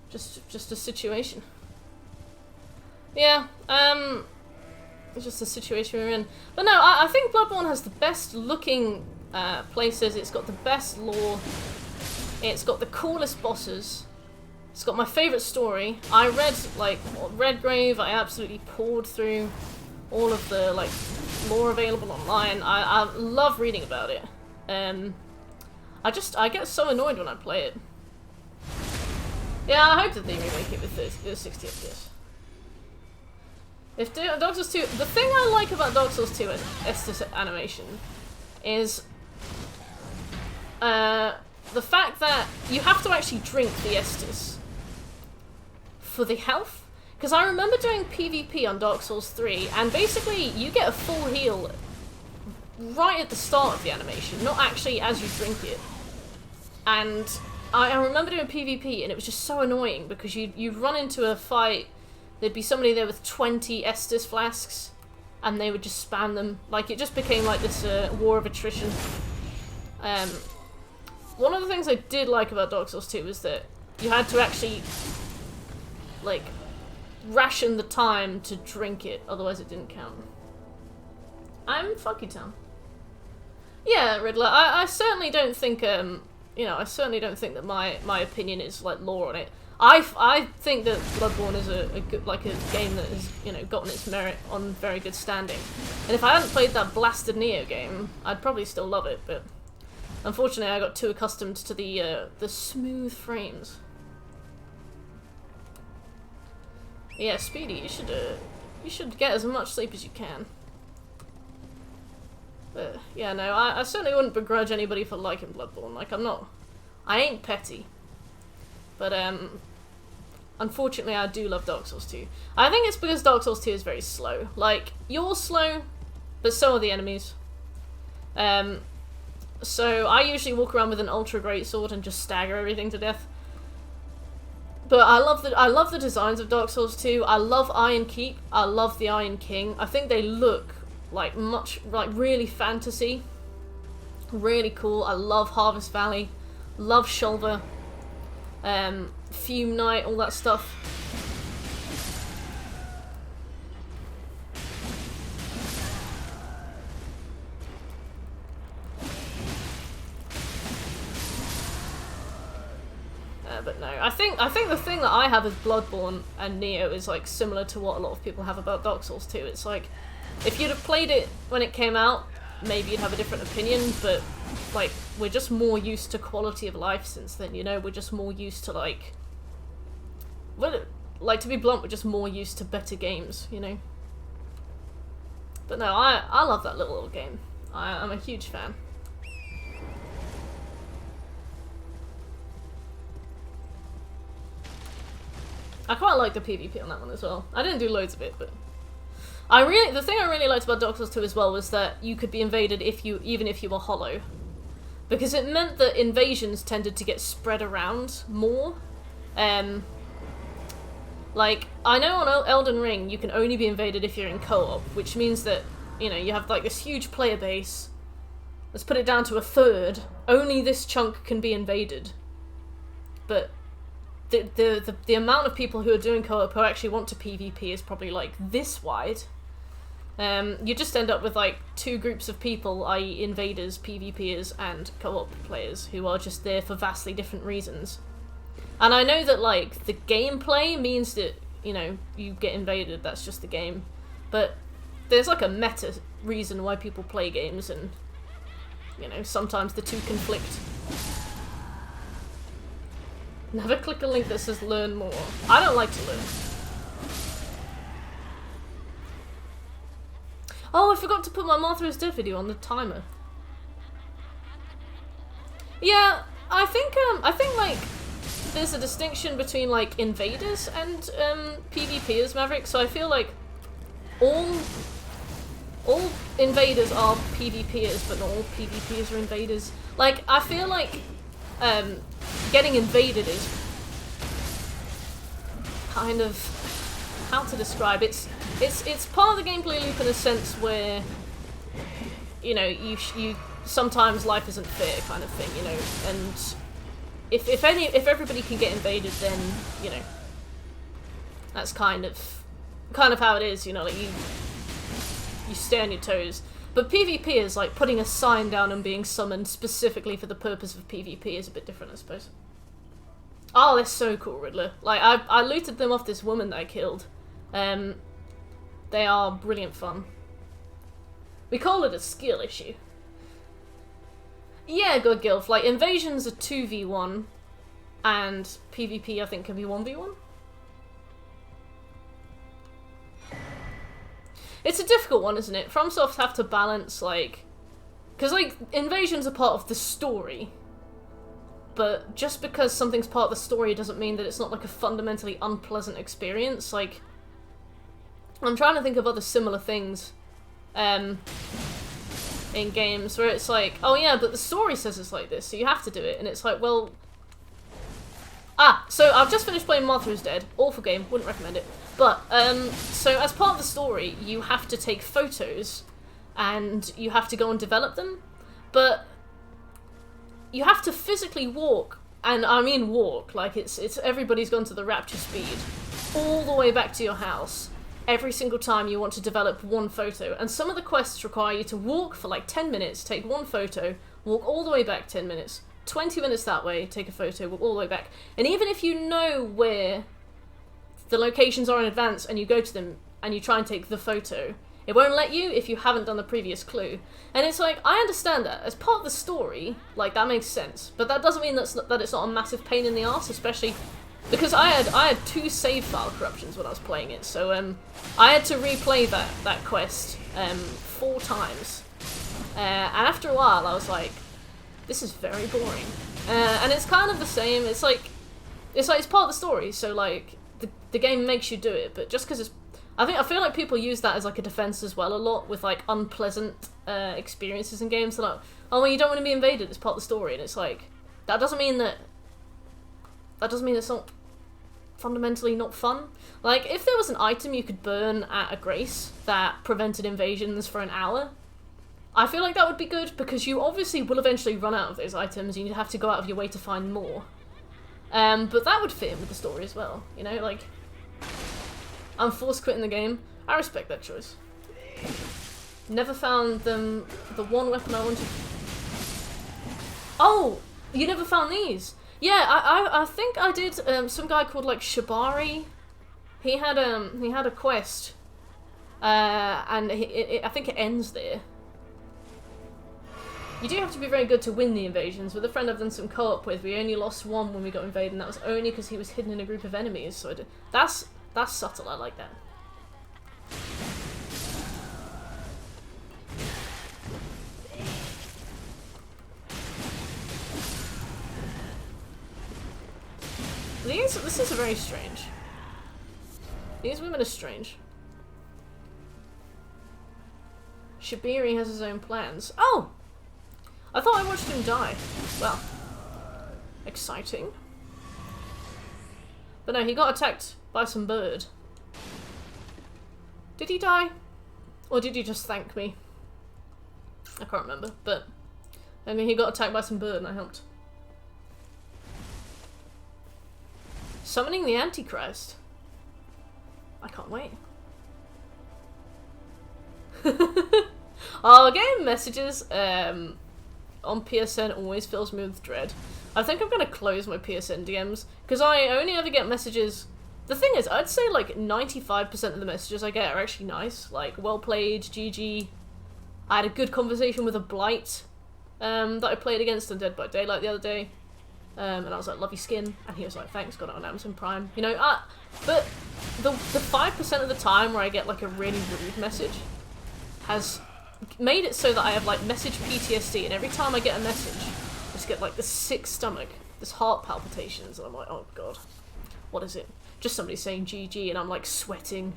just a situation. Yeah, it's just the situation we're in. But no, I think Bloodborne has the best looking places, it's got the best lore, it's got the coolest bosses, it's got my favourite story. I read, like, Redgrave, I absolutely poured through all of the, like, lore available online. I love reading about it. I get so annoyed when I play it. Yeah, I hope that they remake it with 60 FPS. If Dark Souls 2... The thing I like about Dark Souls 2 Estus animation is the fact that you have to actually drink the Estus for the health. Because I remember doing PvP on Dark Souls 3, and basically you get a full heal right at the start of the animation, not actually as you drink it. And I remember doing PvP, and it was just so annoying, because you'd run into a fight, there'd be somebody there with 20 Estus flasks, and they would just spam them. Like, it just became like this war of attrition. One of the things I did like about Dark Souls 2 was that you had to actually, like, ration the time to drink it, otherwise it didn't count. I'm Funky Town. Yeah, Riddler, I certainly don't think, you know, I certainly don't think that my opinion is, like, lore on it. I think that Bloodborne is a good, like, a game that has, you know, gotten its merit on very good standing. And if I hadn't played that blasted Neo game, I'd probably still love it, but unfortunately I got too accustomed to the smooth frames. Yeah, Speedy, you should get as much sleep as you can. But, yeah, no, I certainly wouldn't begrudge anybody for liking Bloodborne. Like, I ain't petty. But, unfortunately, I do love Dark Souls 2. I think it's because Dark Souls 2 is very slow. Like, you're slow, but so are the enemies. So I usually walk around with an ultra great sword and just stagger everything to death. But I love the designs of Dark Souls 2. I love Iron Keep. I love the Iron King. I think they look like really fantasy. Really cool. I love Harvest Valley. Love Shulver. Fume Knight, all that stuff. But no, I think the thing that I have with Bloodborne and Neo is, like, similar to what a lot of people have about Dark Souls 2. It's like, if you'd have played it when it came out, maybe you'd have a different opinion, but, like, we're just more used to quality of life since then, you know? We're just more used to, like... Well, like, to be blunt, we're just more used to better games, you know? But no, I love that little game. I'm a huge fan. I quite like the PvP on that one as well. I didn't do loads of it, but the thing I really liked about Dark Souls 2 as well was that you could be invaded even if you were hollow, because it meant that invasions tended to get spread around more. Like, I know on Elden Ring you can only be invaded if you're in co-op, which means that, you know, you have, like, this huge player base. Let's put it down to a third. Only this chunk can be invaded. But the amount of people who are doing co-op who actually want to PvP is probably like this wide. You just end up with like two groups of people, i.e. invaders, PvPers, and co-op players, who are just there for vastly different reasons. And I know that like the gameplay means that, you know, you get invaded, that's just the game. But there's like a meta reason why people play games, and, you know, sometimes the two conflict. Never click a link that says learn more. I don't like to learn. Oh, I forgot to put my Martha is Dead video on the timer. Yeah, I think like there's a distinction between like invaders and PvPers, Maverick. So I feel like all invaders are PvPers, but not all PvPers are invaders. Like, I feel like getting invaded is kind of, how to describe it? It's part of the gameplay loop in a sense where, you know, you sometimes life isn't fair kind of thing, you know, and if everybody can get invaded, then, you know, that's kind of how it is, you know, like you stay on your toes. But PvP is like putting a sign down and being summoned specifically for the purpose of PvP is a bit different, I suppose. Oh, they're so cool, Riddler. Like, I looted them off this woman that I killed. They are brilliant fun. We call it a skill issue. Yeah, good Gilf. Like, invasions are 2v1, and PvP I think can be 1v1. It's a difficult one, isn't it? FromSoft have to balance, like... Because, like, invasions are part of the story. But just because something's part of the story doesn't mean that it's not, like, a fundamentally unpleasant experience. Like, I'm trying to think of other similar things in games where it's like, oh yeah, but the story says it's like this, so you have to do it. And it's like, well... so I've just finished playing Martha is Dead. Awful game, wouldn't recommend it. But, so as part of the story, you have to take photos, and you have to go and develop them, but you have to physically walk, and I mean walk, like it's everybody's gone to the rapture speed, all the way back to your house, every single time you want to develop one photo. And some of the quests require you to walk for like 10 minutes, take one photo, walk all the way back 10 minutes, 20 minutes that way, take a photo, walk all the way back. And even if you know where the locations are in advance and you go to them and you try and take the photo, it won't let you if you haven't done the previous clue. And it's like, I understand that. As part of the story, like, that makes sense. But that doesn't mean that it's not a massive pain in the arse, especially because I had 2 save file corruptions when I was playing it. So I had to replay that quest 4 times. And after a while I was like, this is very boring. And it's kind of the same. It's like it's part of the story, so like the game makes you do it, but just because it's... I feel like people use that as like a defense as well a lot with like unpleasant experiences in games. They're like, oh, well, you don't want to be invaded, it's part of the story. And it's like, that doesn't mean it's not fundamentally not fun. Like, if there was an item you could burn at a grace that prevented invasions for an hour, I feel like that would be good, because you obviously will eventually run out of those items and you'd have to go out of your way to find more. But that would fit in with the story as well, you know, like... I'm forced quitting the game. I respect that choice. Never found the one weapon I wanted. Oh! You never found these? Yeah, I think I did. Some guy called like Shibari. He had a quest. And I think it ends there. You do have to be very good to win the invasions. With a friend I've done some co-op with, we only lost one when we got invaded, and that was only because he was hidden in a group of enemies. So that's subtle, I like that. This is very strange. These women are strange. Shibiri has his own plans. Oh! I thought I watched him die. Well, exciting. But no, he got attacked by some bird. Did he die? Or did he just thank me? I can't remember, but I mean, he got attacked by some bird and I helped. Summoning the Antichrist. I can't wait. Oh, getting messages on PSN always fills me with dread. I think I'm gonna close my PSN DMs, because I only ever get messages... The thing is, I'd say like 95% of the messages I get are actually nice. Like, well played, GG. I had a good conversation with a Blight that I played against on Dead by Daylight the other day. And I was like, love your skin. And he was like, thanks, got it on Amazon Prime. You know, but the 5% of the time where I get like a really rude message has made it so that I have like message PTSD, and every time I get a message, I just get like this sick stomach, this heart palpitations, and I'm like, oh god, what is it? Just somebody saying GG, and I'm like sweating,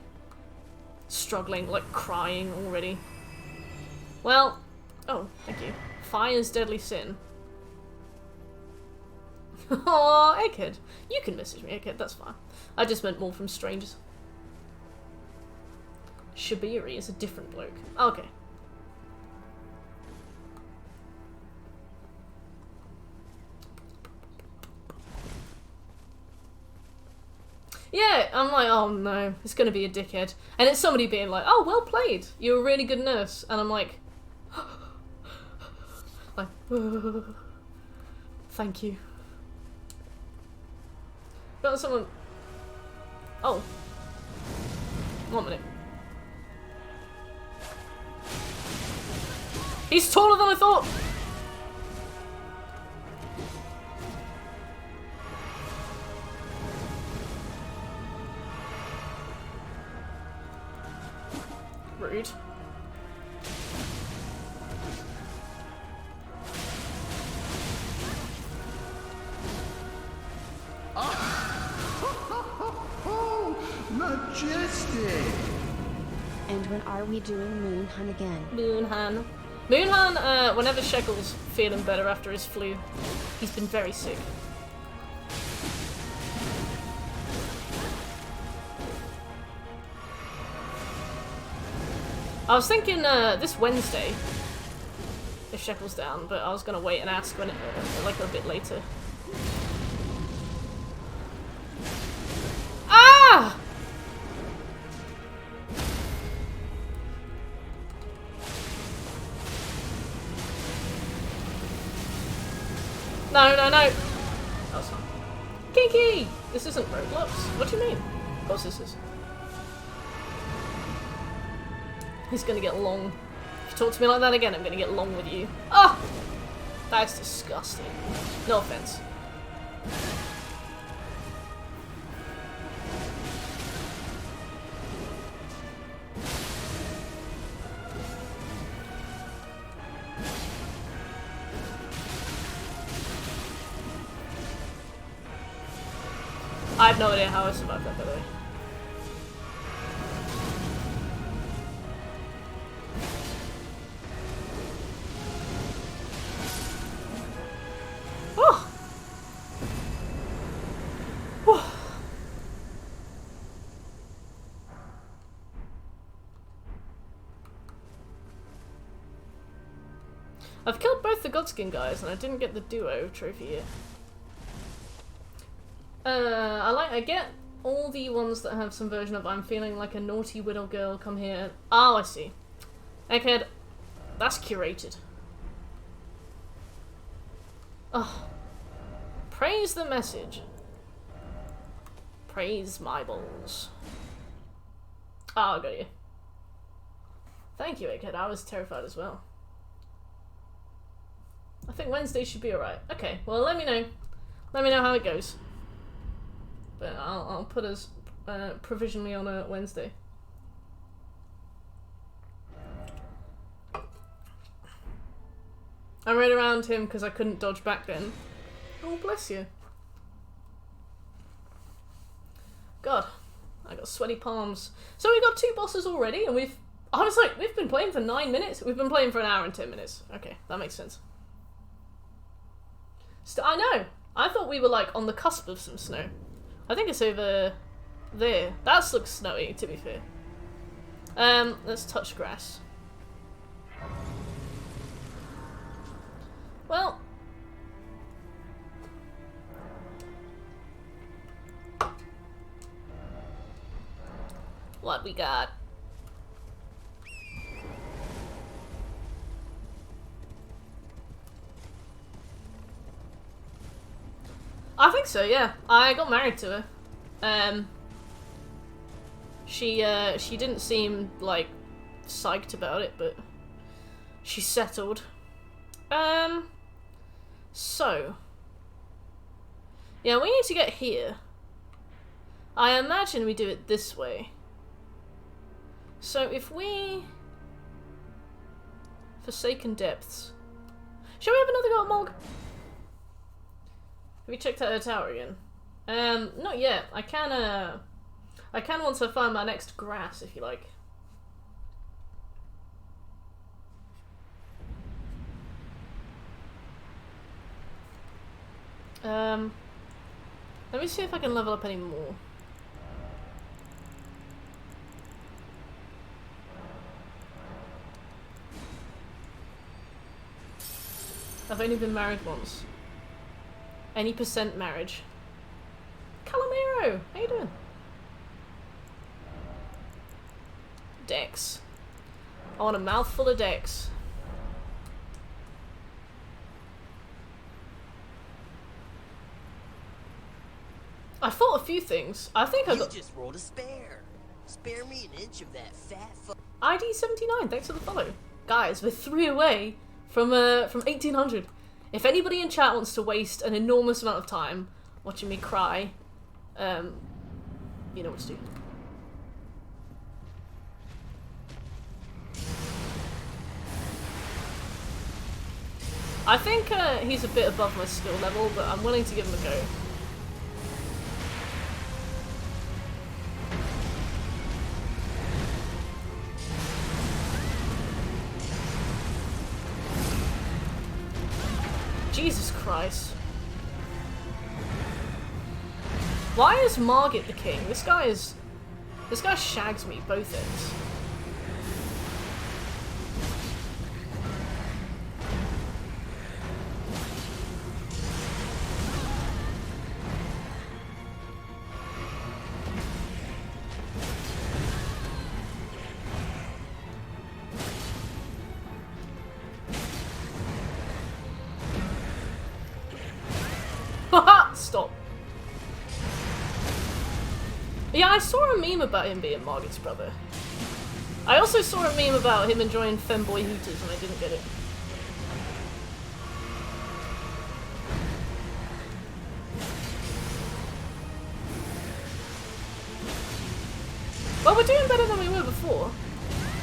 struggling, like crying already. Well, oh, thank you. Fire's deadly sin. Oh, Egghead. You can message me, Egghead, that's fine. I just meant more from strangers. Shabiri is a different bloke. Okay. Yeah, I'm like, oh no, it's gonna be a dickhead. And it's somebody being like, oh, well played, you're a really good nurse. And I'm like, like, thank you. Got someone... Oh. 1 minute. He's taller than I thought! Rude. Majestic! And when are we doing Moonhun again? Moonhan. Moonhan, whenever Shekel's feeling better after his flu. He's been very sick. I was thinking this Wednesday, if Shekel's down, but I was gonna wait and ask when it, like a bit later. Ah! No, no, no! Oh, it's not. Kiki! This isn't Roblox. What do you mean? Of course this is. He's gonna get long. If you talk to me like that again, I'm gonna get long with you. Ah! That's disgusting. No offense. I have no idea how I survived that, by the way. Oh! Oh. I've killed both the Godskin guys, and I didn't get the duo trophy yet. I get all the ones that have some version of I'm feeling like a naughty widow girl, come here. Oh, I see. Egghead, that's curated. Oh. Praise the message. Praise my balls. Oh, I got you. Thank you, Egghead. I was terrified as well. I think Wednesday should be alright. Okay, well, let me know. Let me know how it goes. But I'll put us provisionally on a Wednesday. I ran around him because I couldn't dodge back then. Oh, bless you. God, I got sweaty palms. So we got 2 bosses already, and I was like, we've been playing for 9 minutes? We've been playing for an hour and 10 minutes. Okay, that makes sense. I know! I thought we were like on the cusp of some snow. I think it's over there. That looks snowy, to be fair. Let's touch grass. Well. What we got? I think so, yeah. I got married to her. She didn't seem, like, psyched about it, but she's settled. So. Yeah, we need to get here. I imagine we do it this way. So if we... Forsaken Depths. Shall we have another go at Mog? Have you checked out her tower again? Not yet. I can once I find my next grass, if you like. Let me see if I can level up any more. I've only been married once. Any percent marriage. Calamero! How you doing? Dex. I want a mouthful of Dex. I thought a few things. I think I You got... just rolled a spare. Spare me an inch of that fat ID 79, thanks for the follow. Guys, we're 3 away from 1800. If anybody in chat wants to waste an enormous amount of time watching me cry, you know what to do. I think he's a bit above my skill level, but I'm willing to give him a go. Jesus Christ. Why is Margit the king? This guy shags me both ends. Stop. Yeah, I saw a meme about him being Margit's brother. I also saw a meme about him enjoying femboy hooters and I didn't get it. Well, we're doing better than we were before.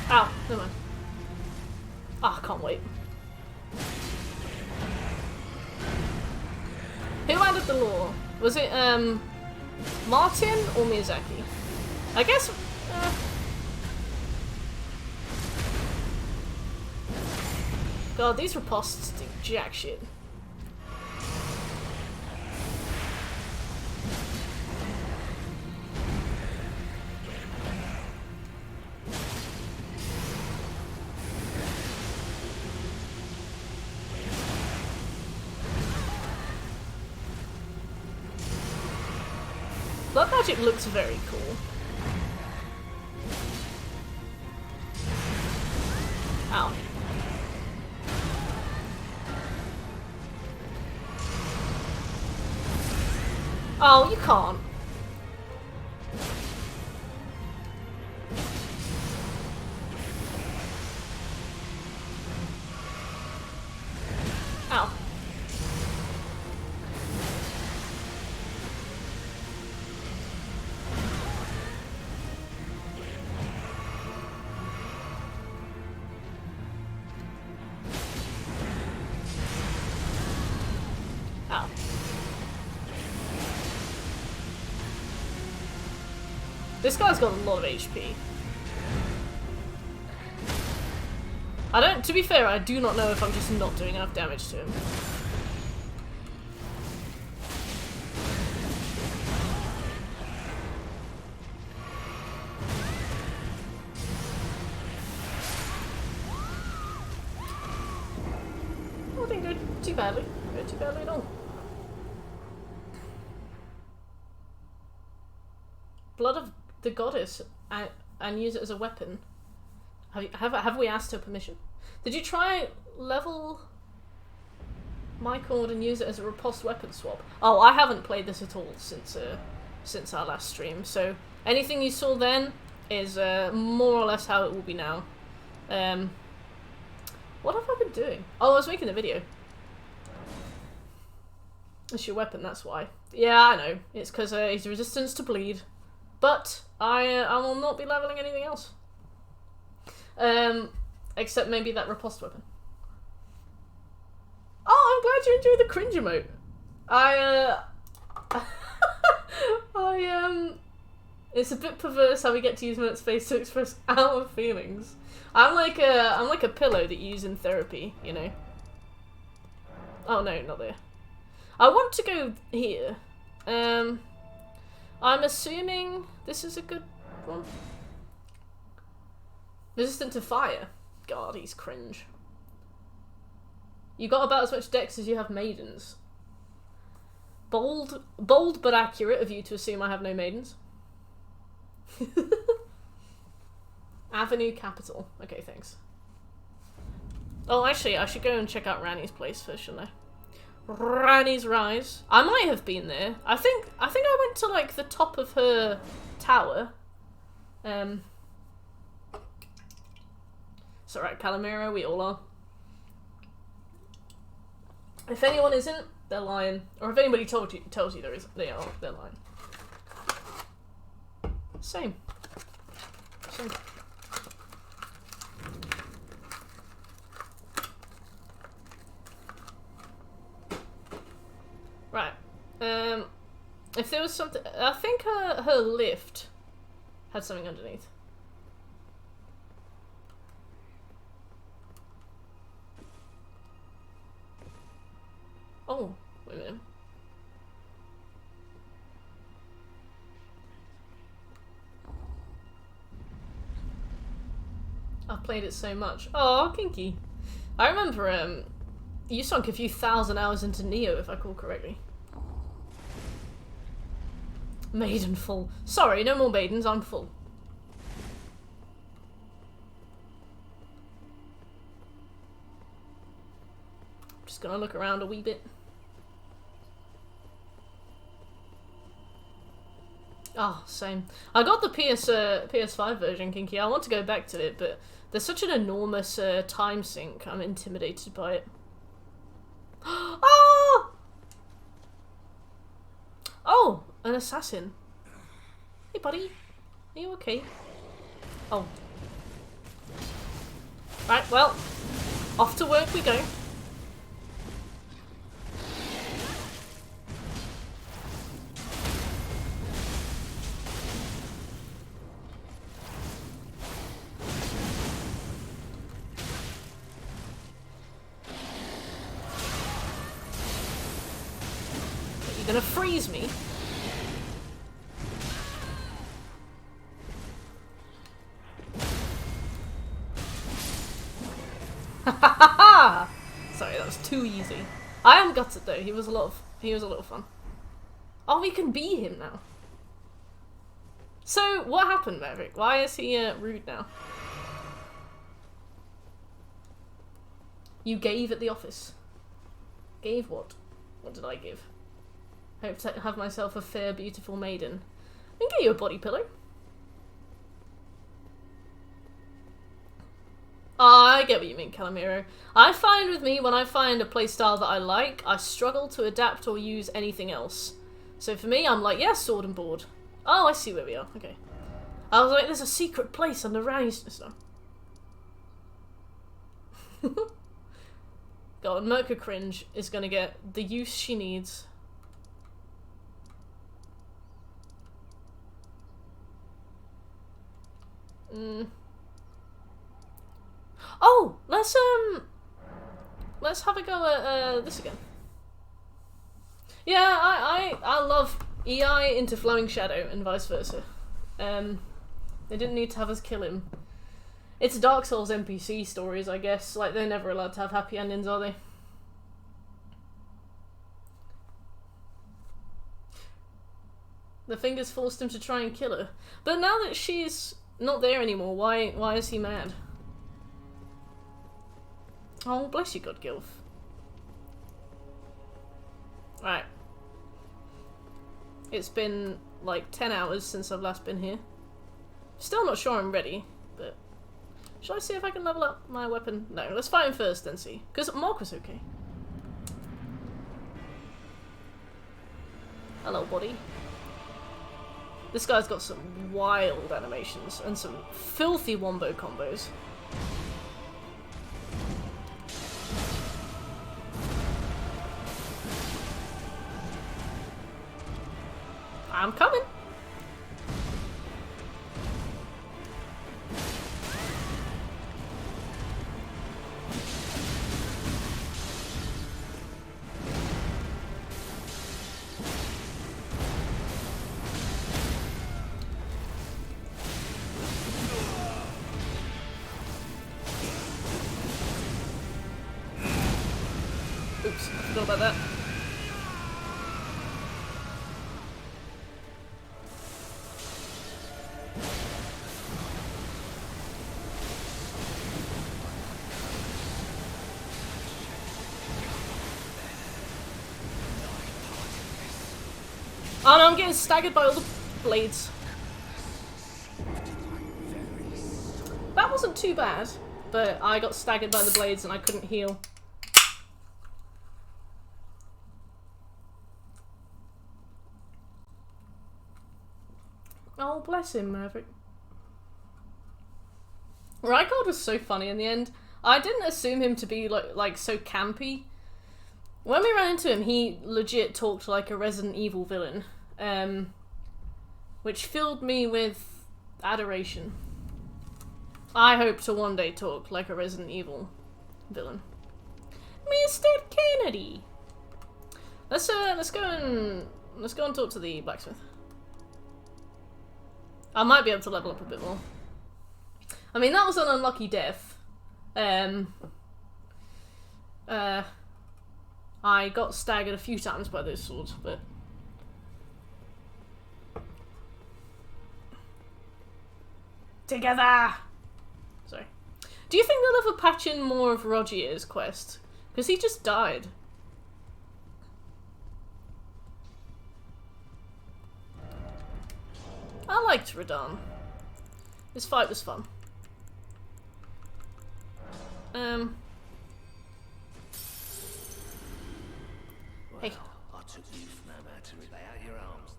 Ow, never mind. Ah, I can't wait. Who added the law? Was it, Martin or Miyazaki? I guess, God, these riposts do jack shit. Blood magic looks very cool. Ow. Oh, you can't. Ow. Ow. This guy's got a lot of HP. To be fair, I do not know if I'm just not doing enough damage to him. I didn't go too badly. Didn't go too badly at all. Blood of the goddess. and use it as a weapon. Have we asked her permission? Did you try level my cord and use it as a riposte weapon swap? Oh, I haven't played this at all since our last stream, so anything you saw then is more or less how it will be now. What have I been doing? Oh, I was making a video. It's your weapon, that's why. Yeah, I know. It's because he's resistance to bleed. But I will not be leveling anything else. Except maybe that riposte weapon. Oh, I'm glad you enjoyed the cringe emote. It's a bit perverse how we get to use Mert's face to express our feelings. I'm like a pillow that you use in therapy, you know. Oh no, not there. I want to go here. I'm assuming this is a good one. Resistant to fire. God, he's cringe. You got about as much dex as you have maidens. Bold but accurate of you to assume I have no maidens. Avenue Capital. Okay, thanks. Oh, actually, I should go and check out Rani's place first, shouldn't I? Rani's Rise. I might have been there. I think I went to like the top of her tower. It's alright, Calamero, we all are. If anyone isn't, they're lying. Or if anybody tells you they're lying. Same. Right. If there was something, I think her lift had something underneath. Oh, wait a minute. I've played it so much. Oh, kinky. I remember, you sunk a few thousand hours into Neo, if I recall correctly. Maiden full. Sorry, no more maidens, I'm full. Just gonna look around a wee bit. Oh, same. I got the PS5 version, kinky. I want to go back to it, but there's such an enormous time sink. I'm intimidated by it. Oh! Oh, an assassin. Hey, buddy. Are you okay? Oh. Right, well, off to work we go. Gonna freeze me. Sorry, that was too easy. I am gutted though. He was a lot of fun. Oh, we can be him now. So what happened, Maverick? Why is he rude now? You gave at the office. Gave what? What did I give? Hope to have myself a fair, beautiful maiden. I can get you a body pillow. Oh, I get what you mean, Calamero. I find with me, when I find a playstyle that I like, I struggle to adapt or use anything else. So for me, I'm like, yeah, sword and board. Oh, I see where we are. Okay. I was like, there's a secret place under Rani's stuff. God, Merca Cringe is gonna get the use she needs. Oh, let's have a go at this again. Yeah, I love EI into Flowing Shadow and vice versa. They didn't need to have us kill him. It's Dark Souls NPC stories, I guess. Like, they're never allowed to have happy endings, are they? The fingers forced him to try and kill her. But now that she's not there anymore. Why is he mad? Oh, bless you, God Gilf. Right. It's been like 10 hours since I've last been here. Still not sure I'm ready, but shall I see if I can level up my weapon? No, let's fight him first, then see. Because Mark was okay. Hello, buddy. This guy's got some wild animations and some filthy wombo combos. I'm coming. Oops, I forgot about that. Oh no, I'm getting staggered by all the blades. That wasn't too bad, but I got staggered by the blades and I couldn't heal. Oh, bless him, Maverick. Rykard was so funny in the end. I didn't assume him to be like so campy. When we ran into him, he legit talked like a Resident Evil villain, which filled me with adoration. I hope to one day talk like a Resident Evil villain. Mr. Kennedy. Let's go and talk to the blacksmith. I might be able to level up a bit more. I mean, that was an unlucky death. I got staggered a few times by those swords, but... Together! Sorry. Do you think they'll ever patch in more of Rogier's quest? Because he just died. I liked Radahn. This fight was fun. Hey. I took you from Hammer to lay out your arms.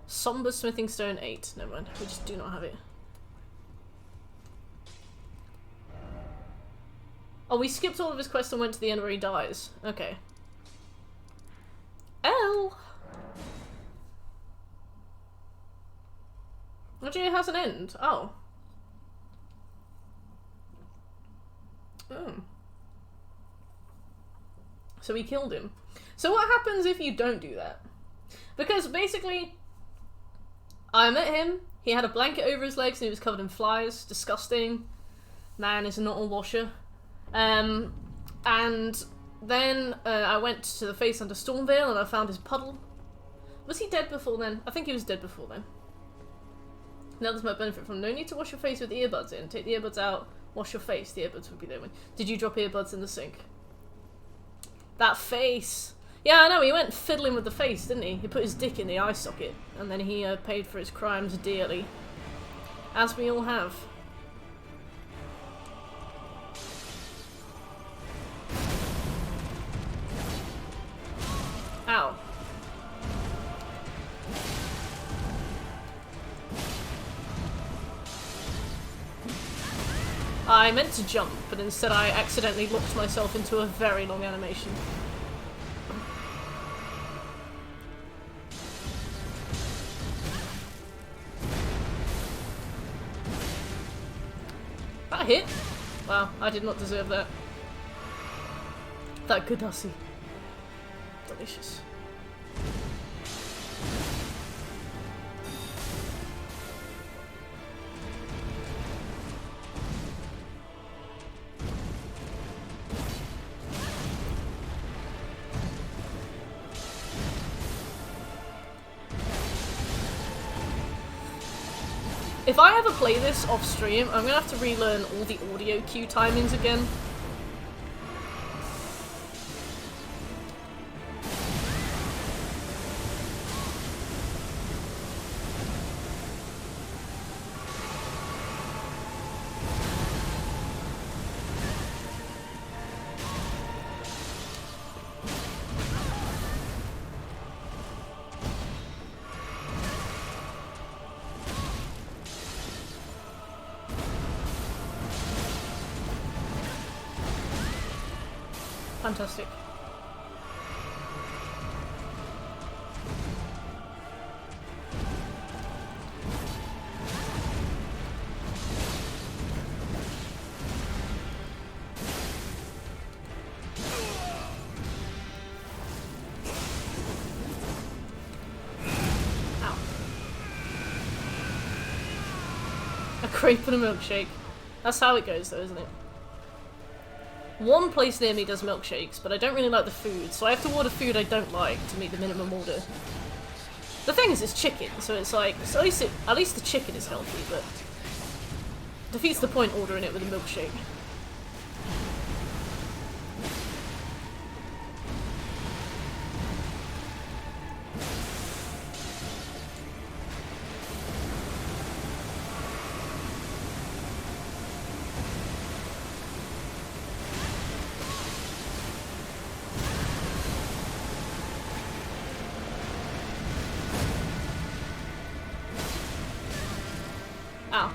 Somber Smithing Stone 8. Never mind. We just do not have it. Oh, we skipped all of his quests and went to the end where he dies. Okay. L. Roger has an end. Oh. Oh. So we killed him. So what happens if you don't do that? Because basically, I met him, he had a blanket over his legs and he was covered in flies. Disgusting. Man is not a washer. And then I went to the face under Stormvale and I found his puddle. Was he dead before then? I think he was dead before then. Now there's my benefit from no need to wash your face with earbuds in. Take the earbuds out, wash your face. The earbuds would be there when... Did you drop earbuds in the sink? That face! Yeah, I know, he went fiddling with the face, didn't he? He put his dick in the eye socket, and then he paid for his crimes dearly. As we all have. Ow. I meant to jump, but instead I accidentally locked myself into a very long animation. That hit? Wow, I did not deserve that. That Gadassi. Delicious. If I ever play this off stream, I'm gonna have to relearn all the audio cue timings again. Fantastic. Ow. A crepe and a milkshake. That's how it goes though, isn't it? One place near me does milkshakes, but I don't really like the food, so I have to order food I don't like to meet the minimum order. The thing is, it's chicken, so it's like, so at least the chicken is healthy, but defeats the point ordering it with a milkshake. Ow.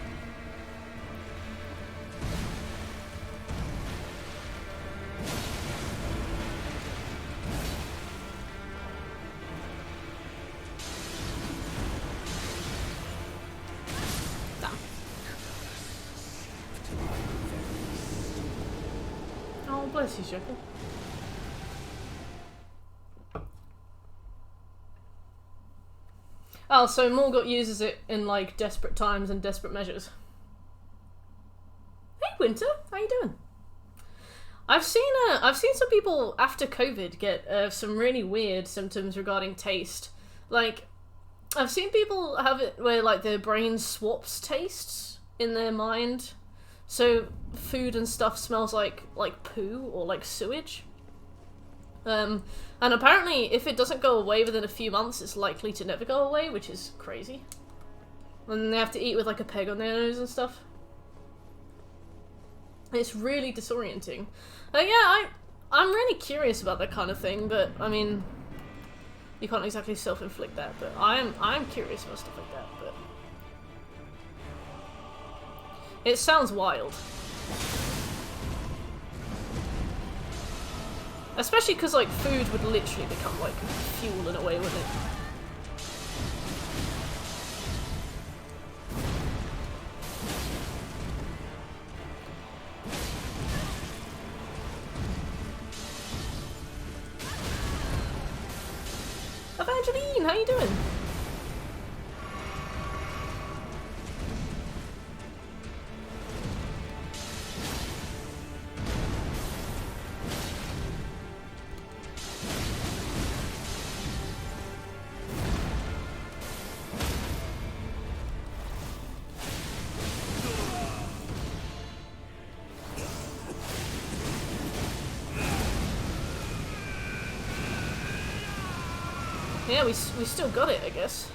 Damn. Oh, bless you, Joker. Oh, so Morgott uses it in, like, desperate times and desperate measures. Hey, Winter, how you doing? I've seen some people after COVID get some really weird symptoms regarding taste. Like, I've seen people have it where, like, their brain swaps tastes in their mind. So food and stuff smells like poo or like sewage. And apparently, if it doesn't go away within a few months, it's likely to never go away, which is crazy. And they have to eat with, like, a peg on their nose and stuff. It's really disorienting. Yeah, I'm really curious about that kind of thing, but, I mean, you can't exactly self-inflict that, but I'm curious about stuff like that, but... It sounds wild. Especially because, like, food would literally become, like, fuel in a way, wouldn't it? Evangeline, how you doing? Yeah, we still got it, I guess.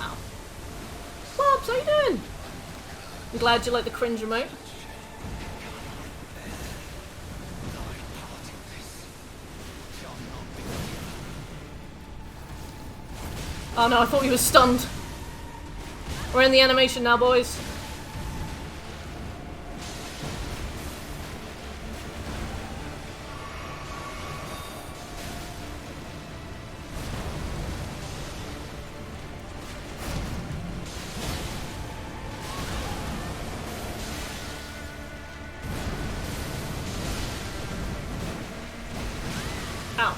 Ow. Bobs, how you doing? I'm glad you like the cringe remote. Oh no, I thought he was stunned. We're in the animation now, boys. Ow.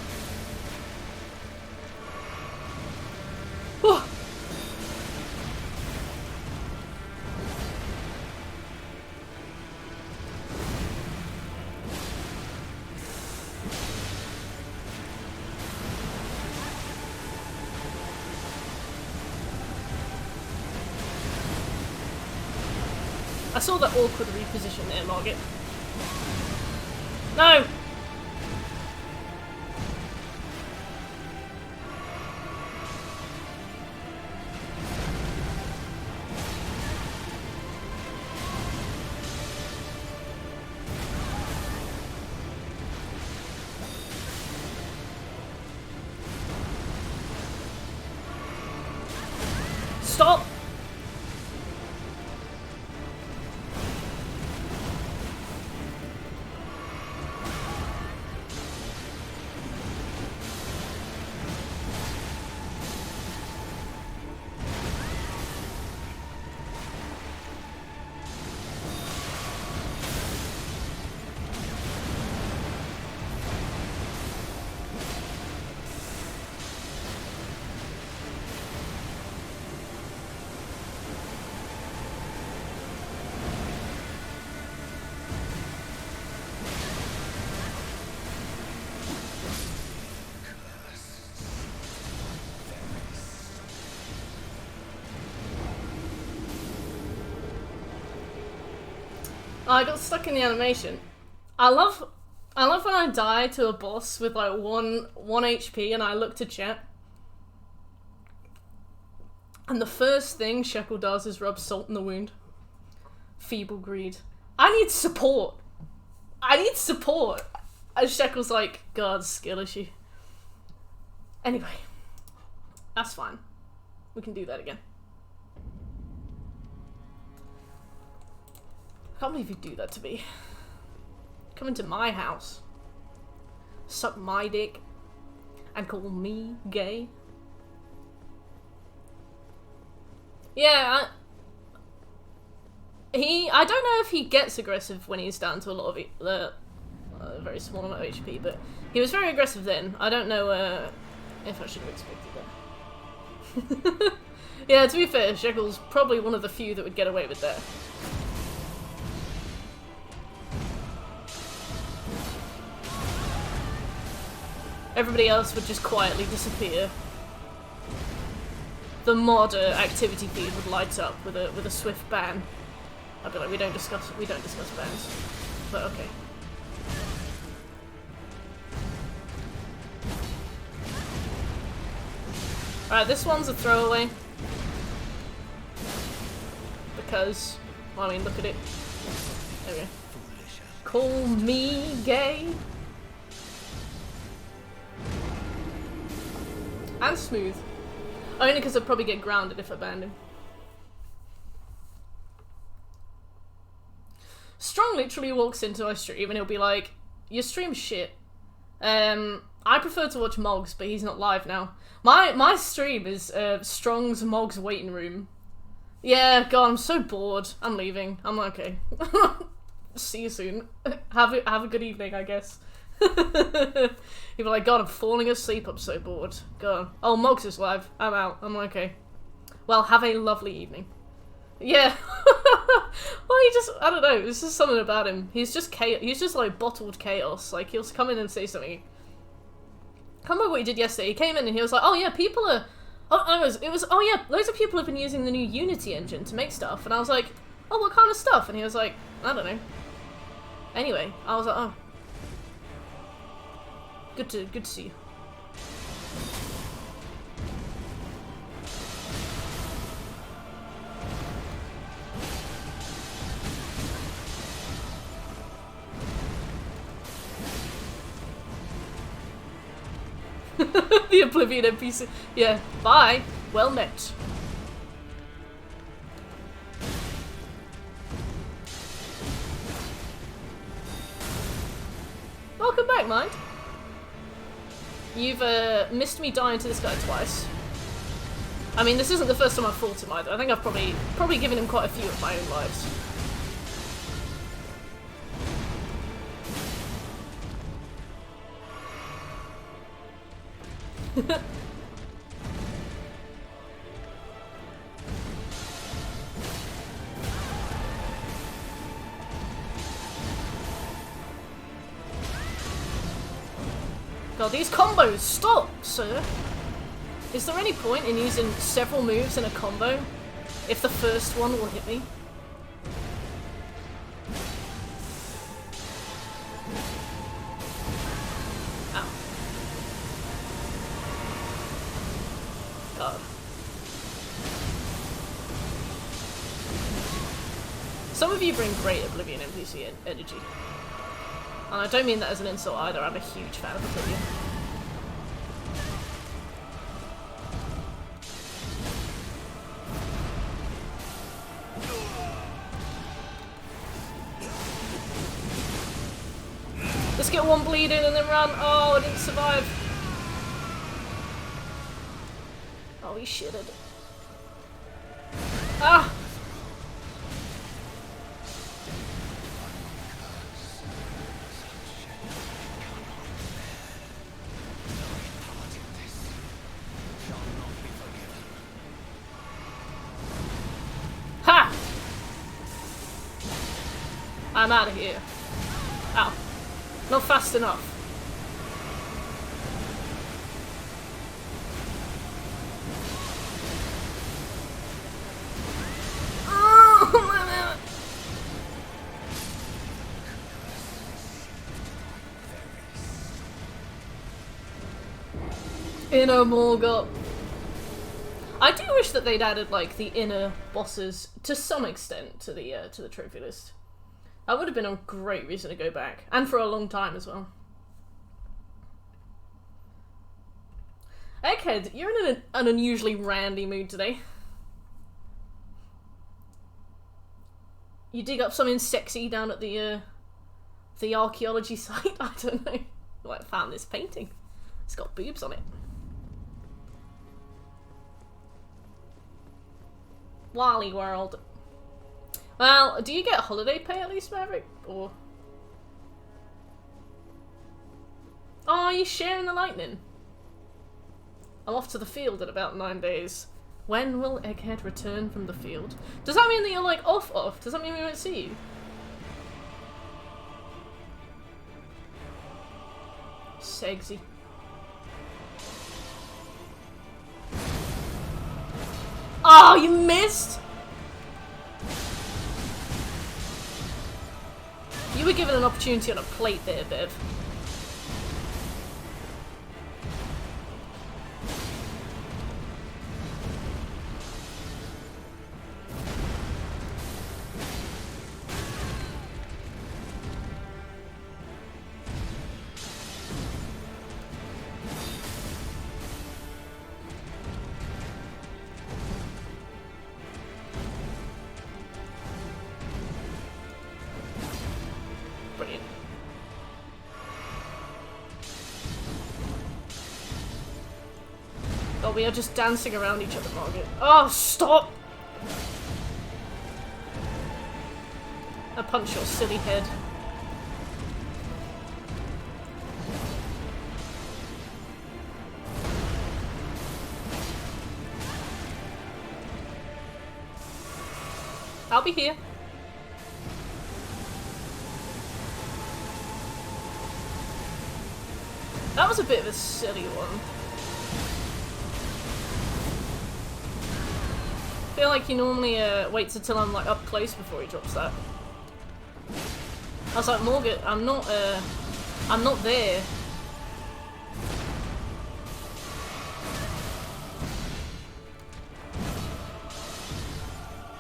Whew. I saw that awkward reposition there, Margit. No! Stop! Oh, I got stuck in the animation. I love when I die to a boss with like one HP and I look to chat. And the first thing Shekel does is rub salt in the wound. Feeble greed. I need support. I need support. And Shekel's like, God, skill issue. Anyway. That's fine. We can do that again. I can't believe you do that to me. Come into my house. Suck my dick. And call me gay. Yeah, I don't know if he gets aggressive when he's down to a lot of a very small amount of HP, but he was very aggressive then. I don't know if I should have expected that. Yeah, to be fair, Shekel's probably one of the few that would get away with that. Everybody else would just quietly disappear. The mod activity feed would light up with a swift ban. I'd be like, we don't discuss bans, but okay. Alright, this one's a throwaway. Because, well, I mean, look at it. There we go. Call me gay. And smooth. Only because I'd probably get grounded if I banned him. Strong literally walks into my stream and he'll be like, your stream's shit. I prefer to watch Mogs, but he's not live now. My stream is Strong's Mogs waiting room. Yeah, God, I'm so bored. I'm leaving. I'm okay. See you soon. Have a good evening, I guess. You'd be like, God, I'm falling asleep, I'm so bored. God. Oh, Mogs is live. I'm out. I'm okay. Well, have a lovely evening. Yeah. Well, he just, I don't know, there's just something about him. He's just he's just like bottled chaos. Like, he'll come in and say something. I can't remember what he did yesterday. He came in and he was like, oh yeah, people are, oh yeah, loads of people have been using the new Unity engine to make stuff. And I was like, oh, what kind of stuff? And he was like, I don't know. Anyway, I was like, oh. Good to see you. The Oblivion NPC. Yeah, bye. Well met. Welcome back, Mind. You've missed me dying to this guy twice. I mean, this isn't the first time I've fought him either. I think I've probably given him quite a few of my own lives. God, these combos, stop, sir! Is there any point in using several moves in a combo if the first one will hit me? Some of you bring great Oblivion NPC energy. And I don't mean that as an insult either, I'm a huge fan of Oblivion. Let's get one bleed in and then run. Oh, I didn't survive. Oh, he shitted. Ah! Ha! I'm out of here. Ow. Not fast enough. Inner Morgott. I do wish that they'd added like the inner bosses to some extent to the trophy list. That would have been a great reason to go back, and for a long time as well. Egghead, you're in an unusually randy mood today. You dig up something sexy down at the archaeology site. I don't know. Like, found this painting. It's got boobs on it. Wally World. Well, do you get holiday pay at least, Maverick? Or... Oh, are you sharing the lightning? I'm off to the field in about 9 days. When will Egghead return from the field? Does that mean that you're like off? Does that mean we won't see you? Sexy. Oh, you missed! You were given an opportunity on a plate there, Bev. Brilliant. Oh, we are just dancing around each other, Margaret. Oh, stop! I punch your silly head. I'll be here. That was a bit of a silly one. I feel like he normally waits until I'm like up close before he drops that. I was like, Morgan, I'm not there.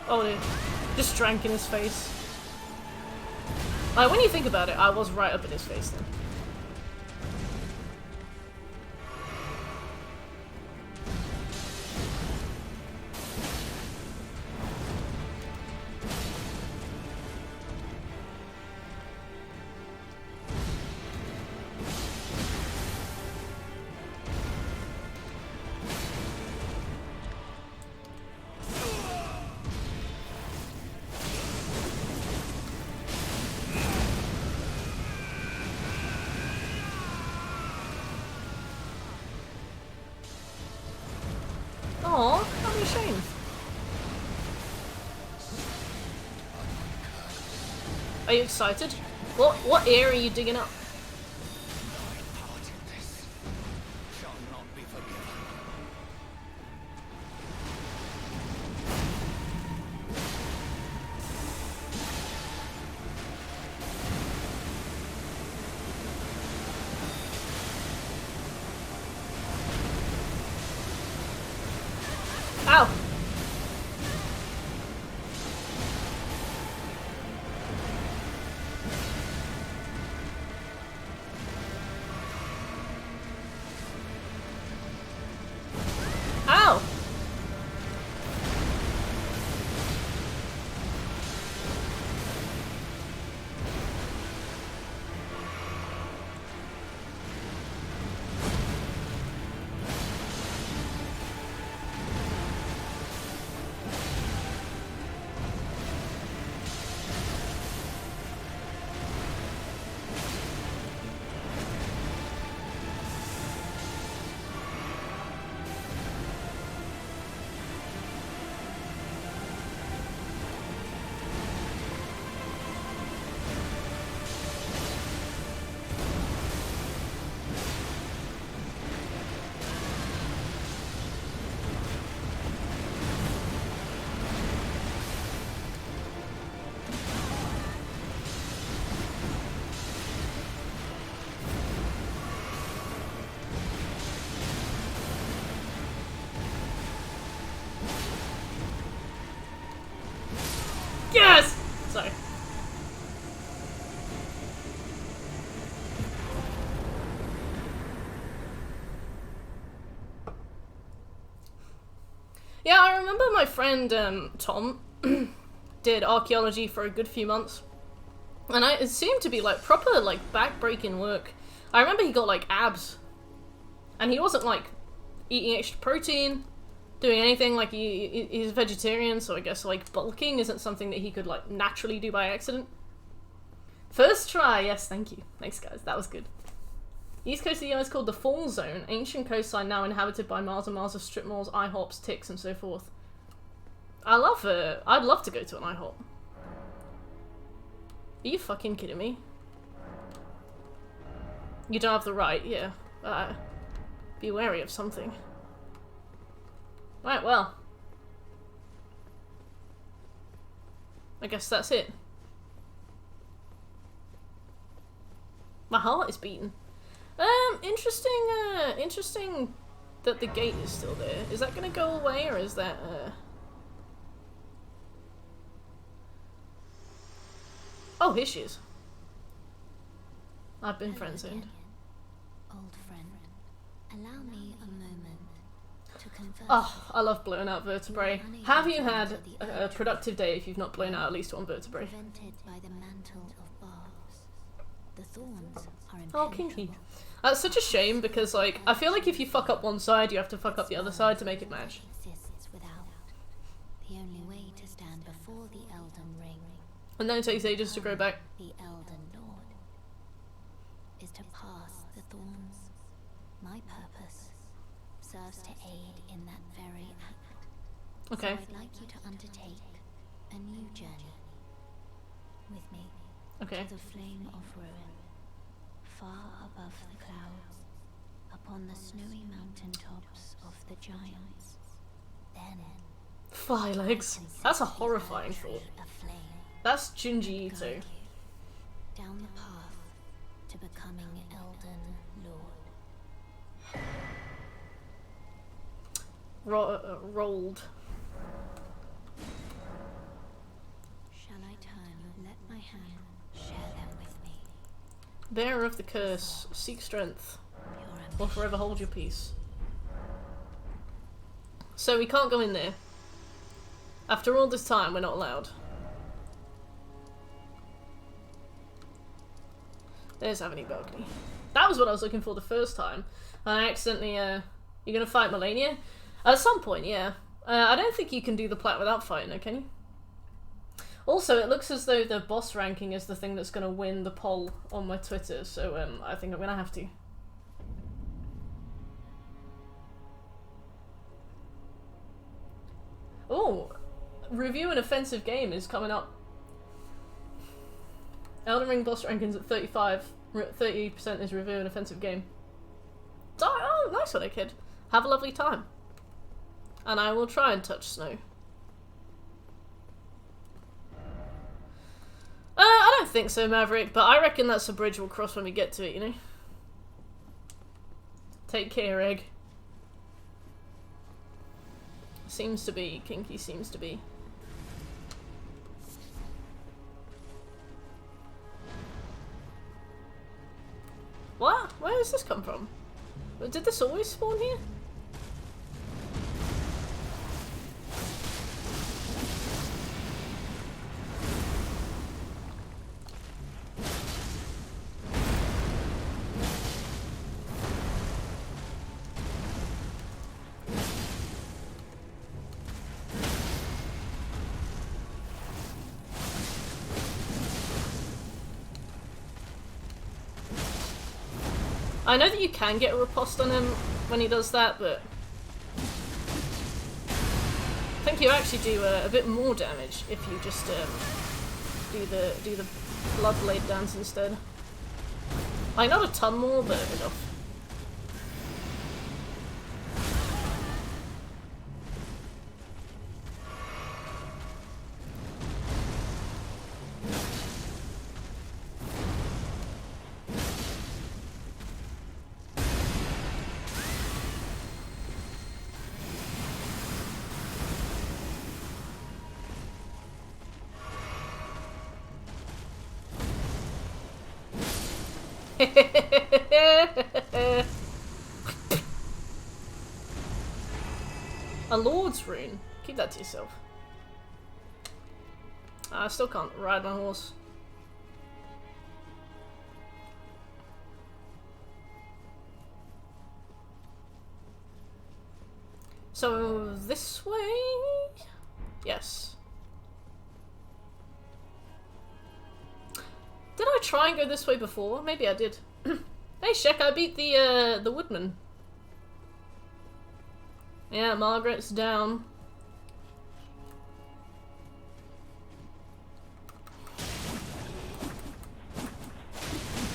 Oh dude, just drank in his face. Like, when you think about it, I was right up in his face then. Aw, that'd be a shame. Are you excited? What area are you digging up? Ow! friend Tom did archaeology for a good few months, and it seemed to be like proper like back-breaking work. I remember he got like abs, and he wasn't like eating extra protein, doing anything. Like he's vegetarian, so I guess like bulking isn't something that he could like naturally do by accident. First try, yes, thank you. Thanks guys, that was good. East coast of the US called the Fall Zone, ancient coastline now inhabited by miles and miles of strip malls, IHOPs, ticks, and so forth. I love it. I'd love to go to an IHOP. Are you fucking kidding me? You don't have the right, yeah. Be wary of something. Right, well. I guess that's it. My heart is beating. Interesting that the gate is still there. Is that gonna go away, or is that, Oh, here she is. I've been friend-zoned. Old friend, allow me a moment to converse. Oh, I love blowing out vertebrae. Have you had a productive day if you've not blown out at least one vertebrae? Prevented by the mantle of barbs. The thorns are Oh, kinky. That's such a shame because, like, I feel like if you fuck up one side, you have to fuck up the other side to make it match. Exists without. The only way to stand before the Elden Ring, And then it takes ages to grow back. the Elden Lord, is to pass the thorns. My purpose serves to aid in that very act. Okay. So I'd like you to undertake a new journey with me Okay. to the flame of ruin, far above the clouds, upon the snowy mountain tops of the giants. Then Fly legs. That's a horrifying thought. a flame That's Junji Ito. guide you down the path to becoming Elden Lord. Rolled. Shall I turn? Let my hand share them with me. Bearer of the curse. Seek strength. Your Or forever hold your peace. So we can't go in there. After all this time, we're not allowed. There's Avenue Balcony. That was what I was looking for the first time. I accidentally, you're gonna fight Melania? At some point, yeah. I don't think you can do the plat without fighting her, can you? Also, it looks as though the boss ranking is the thing that's gonna win the poll on my Twitter, so I think I'm gonna have to. Oh, review an offensive game is coming up. Elden Ring boss rankings at 35. 30% is review an offensive game. Oh, nice one, kid. Have a lovely time. And I will try and touch snow. I don't think so, Maverick, but I reckon that's a bridge we'll cross when we get to it, you know? Take care, Egg. Seems to be. Kinky seems to be. What? Where does this come from? Did this always spawn here? I know that you can get a riposte on him when he does that, but I think you actually do a bit more damage if you just do the Bloodblade dance instead. Like, not a ton more, but enough. A Lord's Rune. Keep that to yourself. I still can't ride my horse. So, this way? Yes. Did I try and go this way before? Maybe I did. Hey, Shek, I beat the woodman. Yeah, Margaret's down.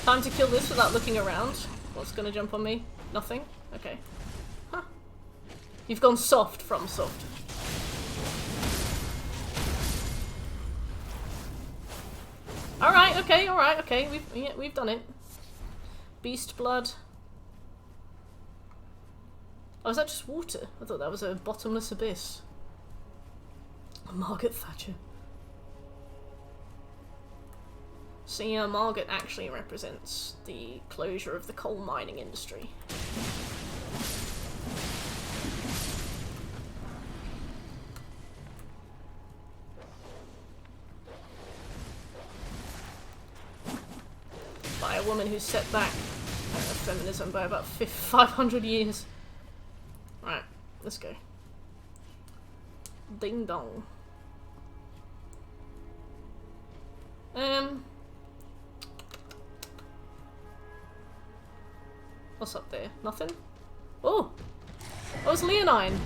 Time to kill this without looking around. What's gonna jump on me? Nothing? Okay. Huh. You've gone soft from soft. Alright, okay, we've done it. Beast blood. Oh, is that just water? I thought that was a bottomless abyss. Margaret Thatcher. So yeah, Margaret actually represents the closure of the coal mining industry. By a woman who set back feminism by about 500 years. Right, let's go. Ding dong. What's up there? Nothing? Oh! Oh, it's Leonine!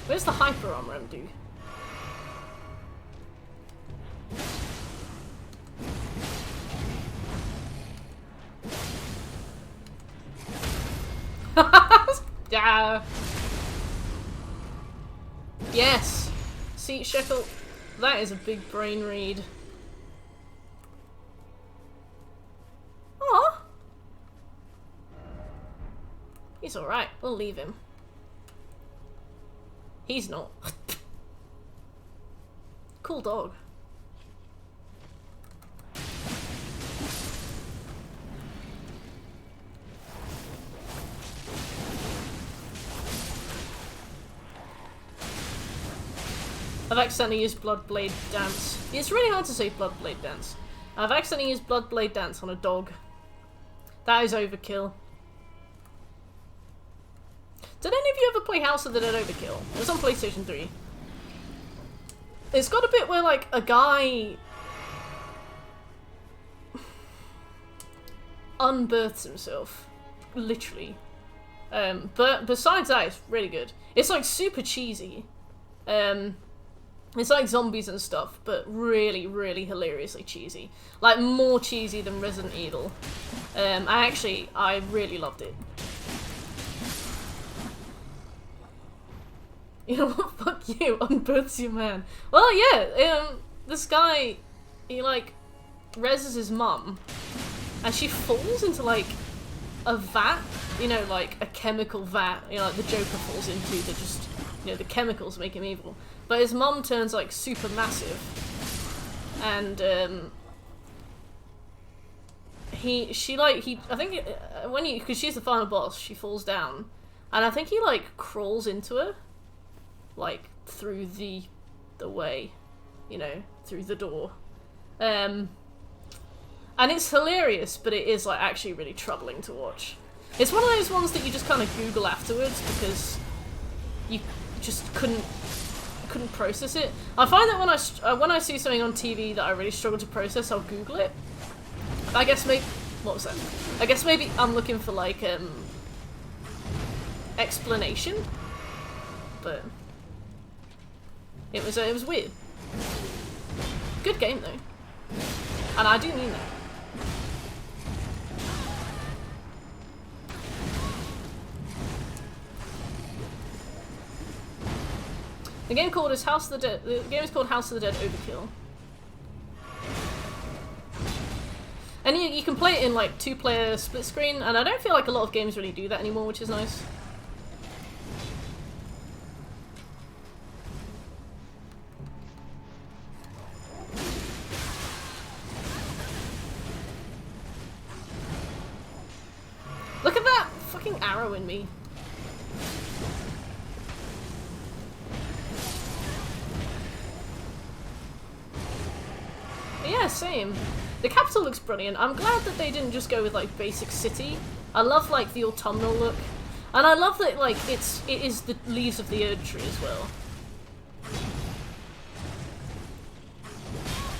Where's the hyper armor do? Yeah. Yes. See, Shekel, that is a big brain read. Aw. He's alright. We'll leave him. He's not. Cool dog. I've accidentally used Bloodblade Dance. It's really hard to say Bloodblade Dance. I've accidentally used Bloodblade Dance on a dog. That is overkill. Did any of you ever play House of the Dead Overkill? It was on PlayStation 3. It's got a bit where, like, a guy unbirths himself. Literally. But besides that, it's really good. It's, like, super cheesy. It's like zombies and stuff, but really, really hilariously cheesy. Like, more cheesy than Resident Evil. I really loved it. You know what? Fuck you. Unbirths your man. Well, yeah. This guy, he like reses his mum, and she falls into like a vat. You know, like a chemical vat. You know, like the Joker falls into. That just, you know, the chemicals make him evil. But his mum turns like super massive, and I think because she's the final boss, she falls down, and I think he like crawls into her. Like, through the way, you know, through the door. And it's hilarious, but it is, like, actually really troubling to watch. It's one of those ones that you just kind of Google afterwards, because you just couldn't process it. I find that when I see something on TV that I really struggle to process, I'll Google it. I guess maybe... What was that? I guess maybe I'm looking for, like, explanation. But... It was weird. Good game though. And I do mean that. The game is called House of the Dead Overkill. And you can play it in like 2-player split screen, and I don't feel like a lot of games really do that anymore, which is nice. arrowing me. But yeah, same. The capital looks brilliant. I'm glad that they didn't just go with like basic city. I love like the autumnal look. And I love that like it is the leaves of the Erd tree as well.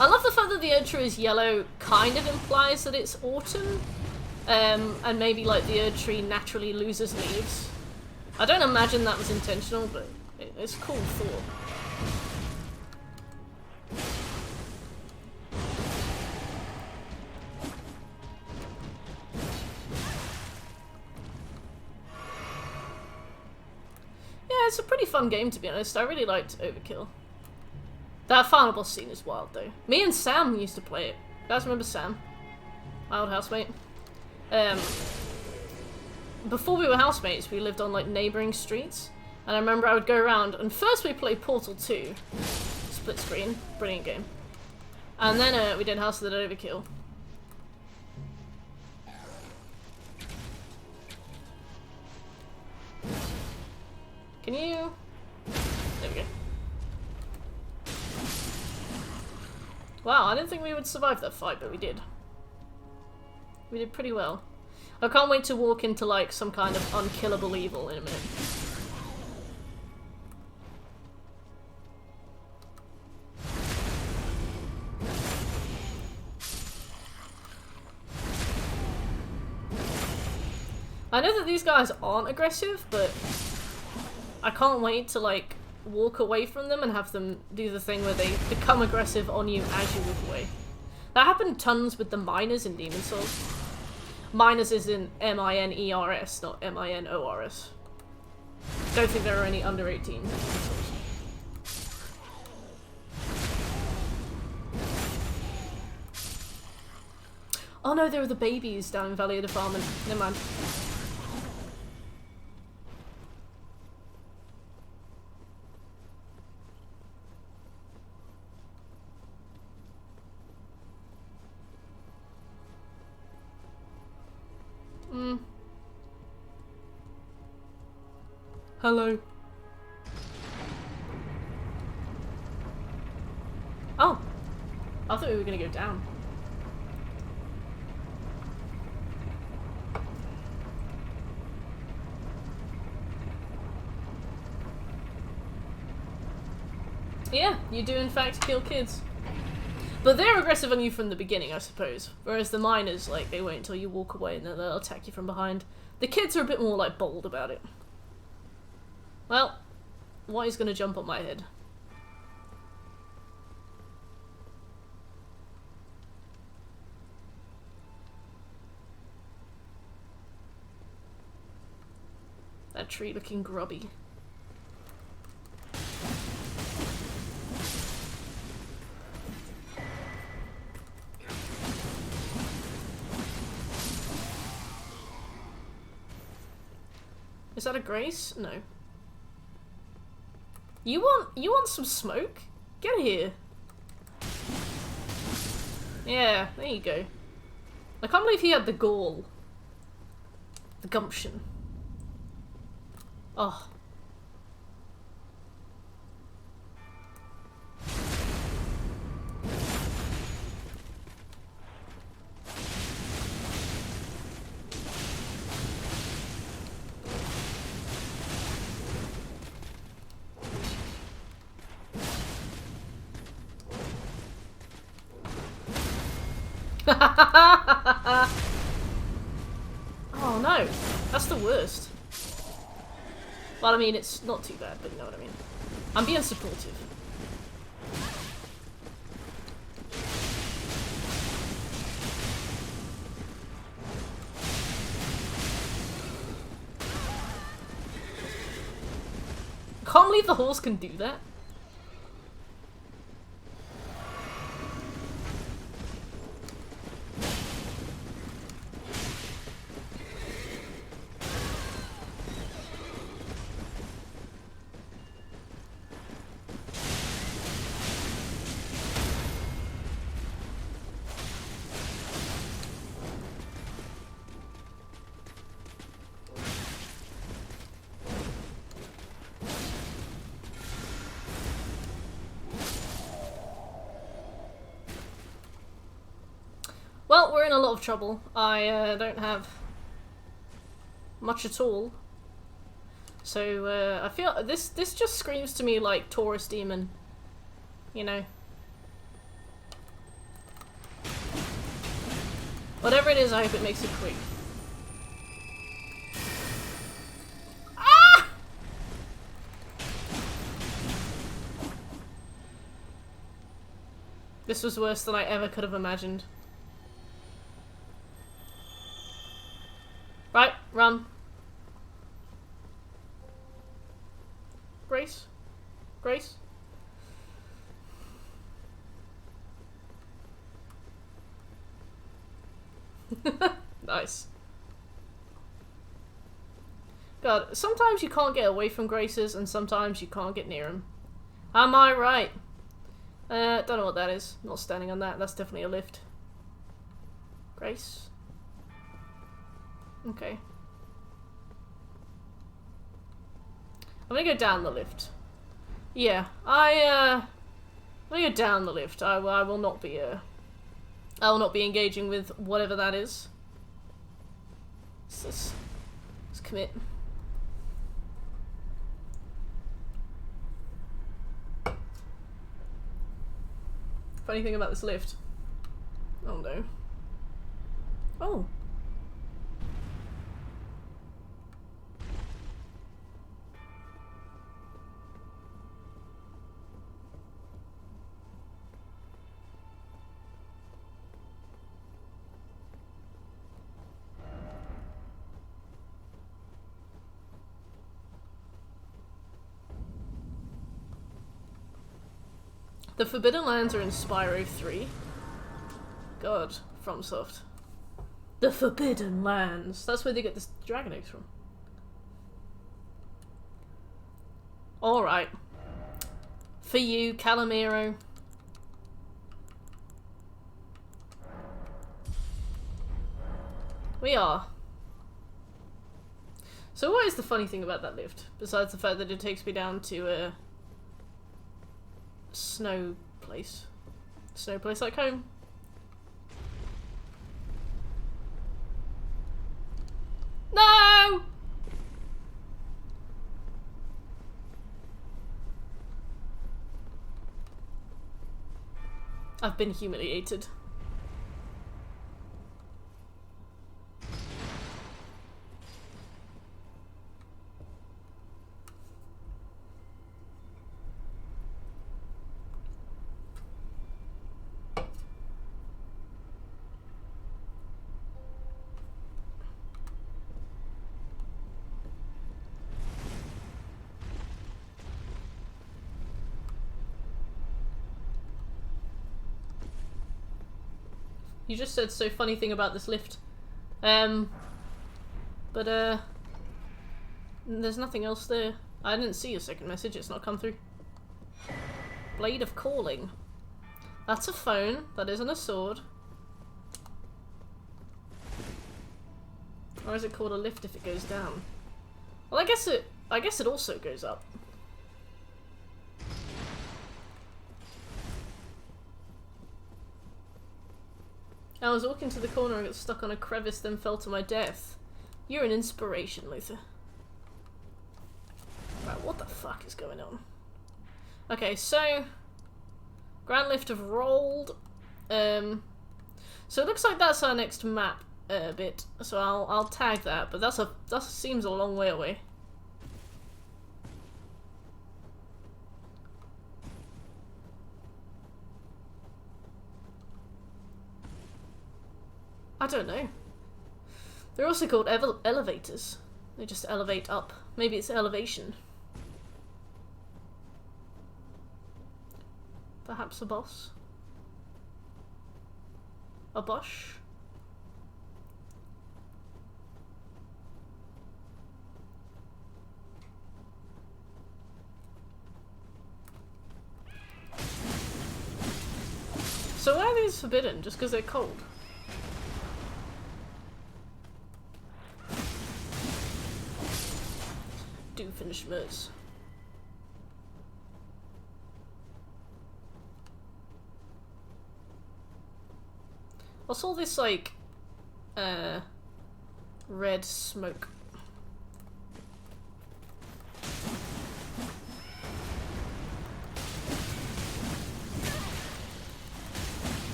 I love the fact that the Erd tree is yellow kind of implies that it's autumn. And maybe like the Erd tree naturally loses leaves. I don't imagine that was intentional, but it's a cool thought. Yeah, it's a pretty fun game to be honest. I really liked Overkill. That final boss scene is wild though. Me and Sam used to play it. You guys remember Sam? My old housemate. Before we were housemates, we lived on like neighbouring streets. And I remember I would go around and first we played Portal 2. Split screen. Brilliant game. And then we did House of the Dead Overkill. Can you... There we go. Wow, I didn't think we would survive that fight, but we did. We did pretty well. I can't wait to walk into like some kind of unkillable evil in a minute. I know that these guys aren't aggressive, but I can't wait to like walk away from them and have them do the thing where they become aggressive on you as you walk away. That happened tons with the miners in Demon's Souls. Miners is in M-I-N-E-R-S, not M-I-N-O-R-S. Don't think there are any under 18s in Demon's Souls. Oh no, there are the babies down in Valley of Defilement. Never mind. Hello. Oh. I thought we were gonna go down. Yeah, you do in fact kill kids. But they're aggressive on you from the beginning, I suppose. Whereas the miners, like, they wait until you walk away and then they'll attack you from behind. The kids are a bit more, like, bold about it. Well, what is gonna jump on my head? That tree looking grubby. Is that a grace? No. You want some smoke? Get here. Yeah, there you go. I can't believe he had the gall. The gumption. Oh. Oh no, that's the worst. Well, I mean, it's not too bad, but you know what I mean. I'm being supportive. Can't believe the horse can do that. we're in a lot of trouble. I don't have much at all. So I feel this just screams to me like Taurus Demon. You know. Whatever it is, I hope it makes it quick. Ah! This was worse than I ever could have imagined. Right, run. Grace? Grace? Nice. God, sometimes you can't get away from Graces and sometimes you can't get near them. Am I right? Don't know what that is. Not standing on that. That's definitely a lift. Grace? Okay. I'm gonna go down the lift. Yeah, I'm gonna go down the lift. I will not be, I will not be engaging with whatever that is. Let's commit. Funny thing about this lift. Oh no. Oh. The Forbidden Lands are in Spyro 3. God, FromSoft. The Forbidden Lands. That's where they get this dragon eggs from. Alright. For you, Calamero. We are. So what is the funny thing about that lift? Besides the fact that it takes me down to a snow place. Snow place like home. No! I've been humiliated. You just said so funny thing about this lift. But there's nothing else there. I didn't see a second message, it's not come through. Blade of Calling. That's a phone, that isn't a sword. Or is it called a lift if it goes down? Well, I guess it also goes up. I was walking to the corner and got stuck on a crevice, then fell to my death. You're an inspiration, Luther. Right, what the fuck is going on? Okay, so Grand Lift of Rolled. So it looks like that's our next map bit. So I'll tag that, but that seems a long way away. I don't know. They're also called elevators. They just elevate up. Maybe it's elevation. Perhaps a boss? A bosh? So why are these forbidden? Just because they're cold? Doofenshmirtz. What's all this, like, red smoke?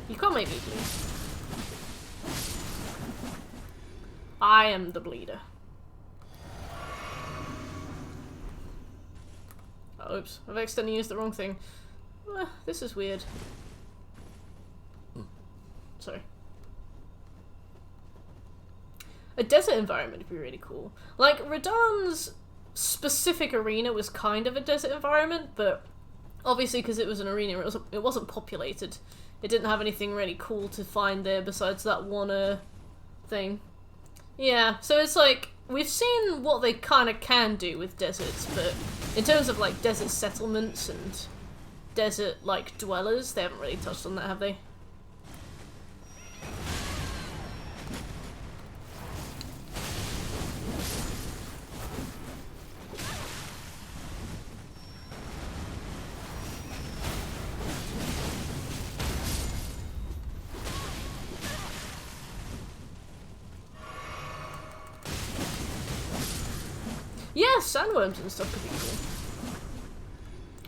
You can't make me bleed. I am the bleeder. Oh, oops, I've accidentally used the wrong thing. This is weird. Sorry. A desert environment would be really cool. Like, Radahn's specific arena was kind of a desert environment, but obviously because it was an arena, it wasn't populated. It didn't have anything really cool to find there besides that one thing. Yeah, so it's like, we've seen what they kind of can do with deserts, but in terms of like desert settlements and desert like dwellers, they haven't really touched on that, have they? Yeah, sandworms and stuff could be cool.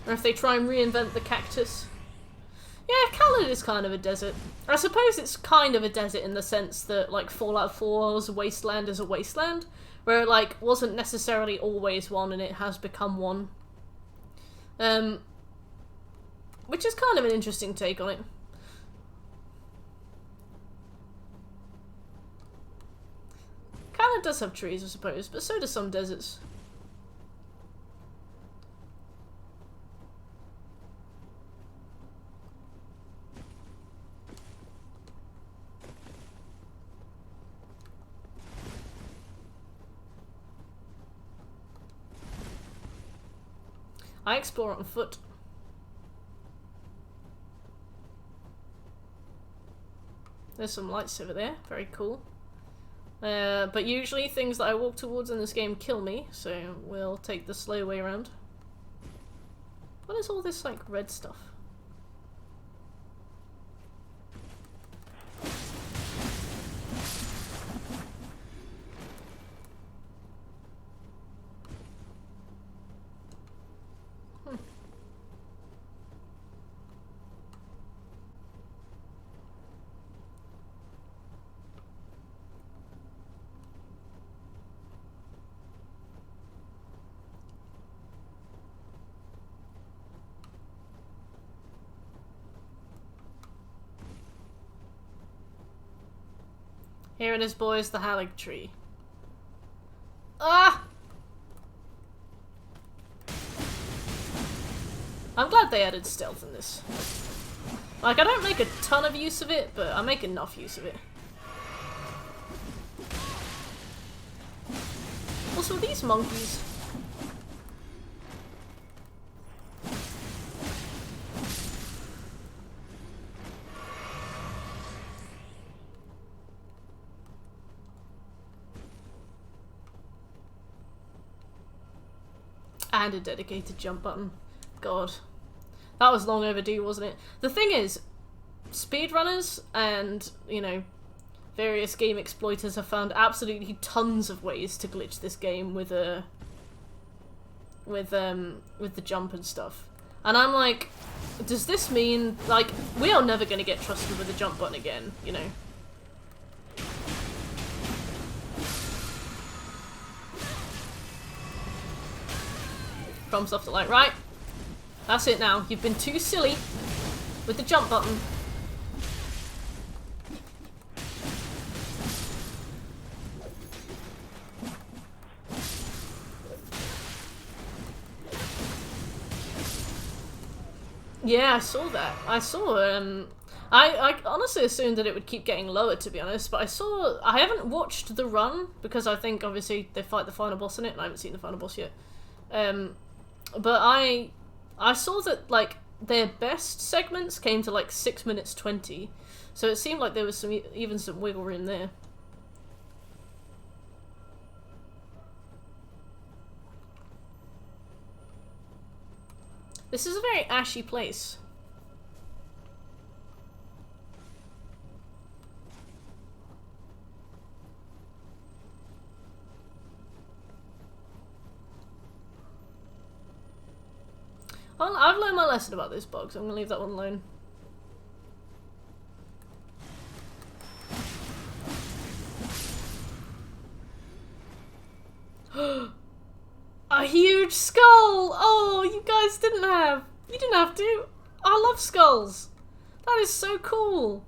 Or if they try and reinvent the cactus. Yeah, Khalid is kind of a desert. I suppose it's kind of a desert in the sense that, like, Fallout 4's wasteland is a wasteland, where it, like, wasn't necessarily always one and it has become one. Which is kind of an interesting take on it. Khalid does have trees, I suppose, but so do some deserts. I explore on foot. There's some lights over there, very cool. But usually things that I walk towards in this game kill me, so we'll take the slow way around. What is all this, like, red stuff? Here it is, boys, the Halig tree. Ah! I'm glad they added stealth in this. Like, I don't make a ton of use of it, but I make enough use of it. Also, these monkeys. And a dedicated jump button. God. That was long overdue, wasn't it? The thing is, speedrunners and, you know, various game exploiters have found absolutely tons of ways to glitch this game with the jump and stuff. And I'm like, does this mean, like, we are never gonna get trusted with the jump button again, you know? FromSoft are like, right, that's it now. You've been too silly with the jump button. Yeah, I saw that. I honestly assumed that it would keep getting lower, to be honest, but I haven't watched the run, because I think, obviously, they fight the final boss in it, and I haven't seen the final boss yet. But I saw that, like, their best segments came to, like, 6 minutes 20, so it seemed like there was even some wiggle room there. This is a very ashy place. I've learned my lesson about this bug, so I'm gonna leave that one alone. A huge skull! Oh, you guys didn't have. You didn't have to. I love skulls. That is so cool.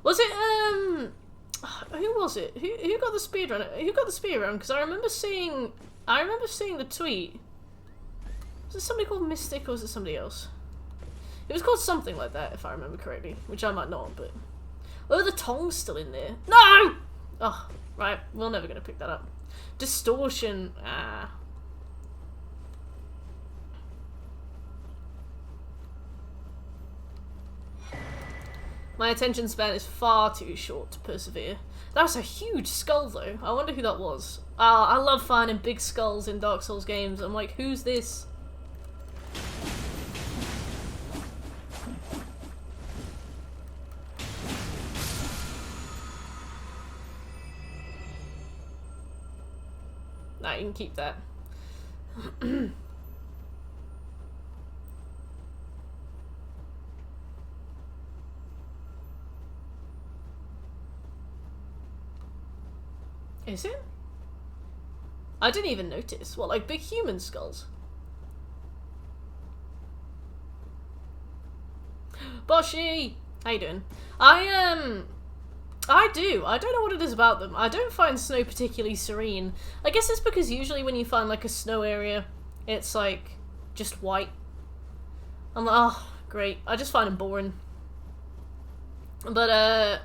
Was it who was it? Who got the speedrun? Who got the speedrun? Because I remember seeing the tweet. Was it somebody called Mystic or was it somebody else? It was called something like that, if I remember correctly, which I might not, but oh, the tongue's still in there. No! Oh, right, we're never gonna pick that up. Distortion. Ah. My attention span is far too short to persevere. That's a huge skull, though. I wonder who that was. I love finding big skulls in Dark Souls games. I'm like, who's this? Nah, you can keep that. Is it? I didn't even notice. What, like big human skulls? Boshi! How you doing? I do. I don't know what it is about them. I don't find snow particularly serene. I guess it's because usually when you find like a snow area, it's like just white. I'm like, oh, great. I just find them boring. But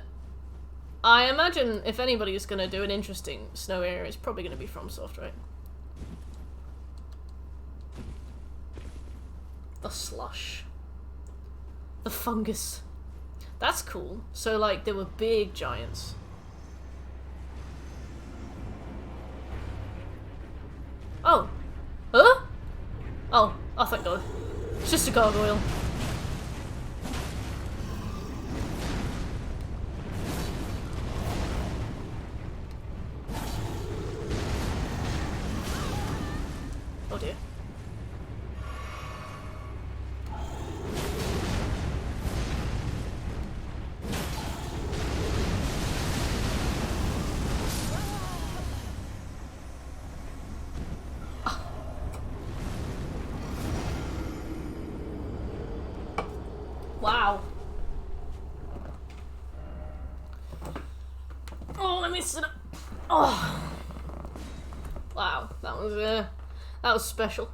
I imagine if anybody is going to do an interesting snow area, it's probably going to be FromSoft, right? The slush. The fungus. That's cool. So, like, there were big giants. Oh. Huh? Oh, thank God. It's just a gargoyle. Oh dear. Wow. Oh, let me sit up. Oh. Wow, that was special.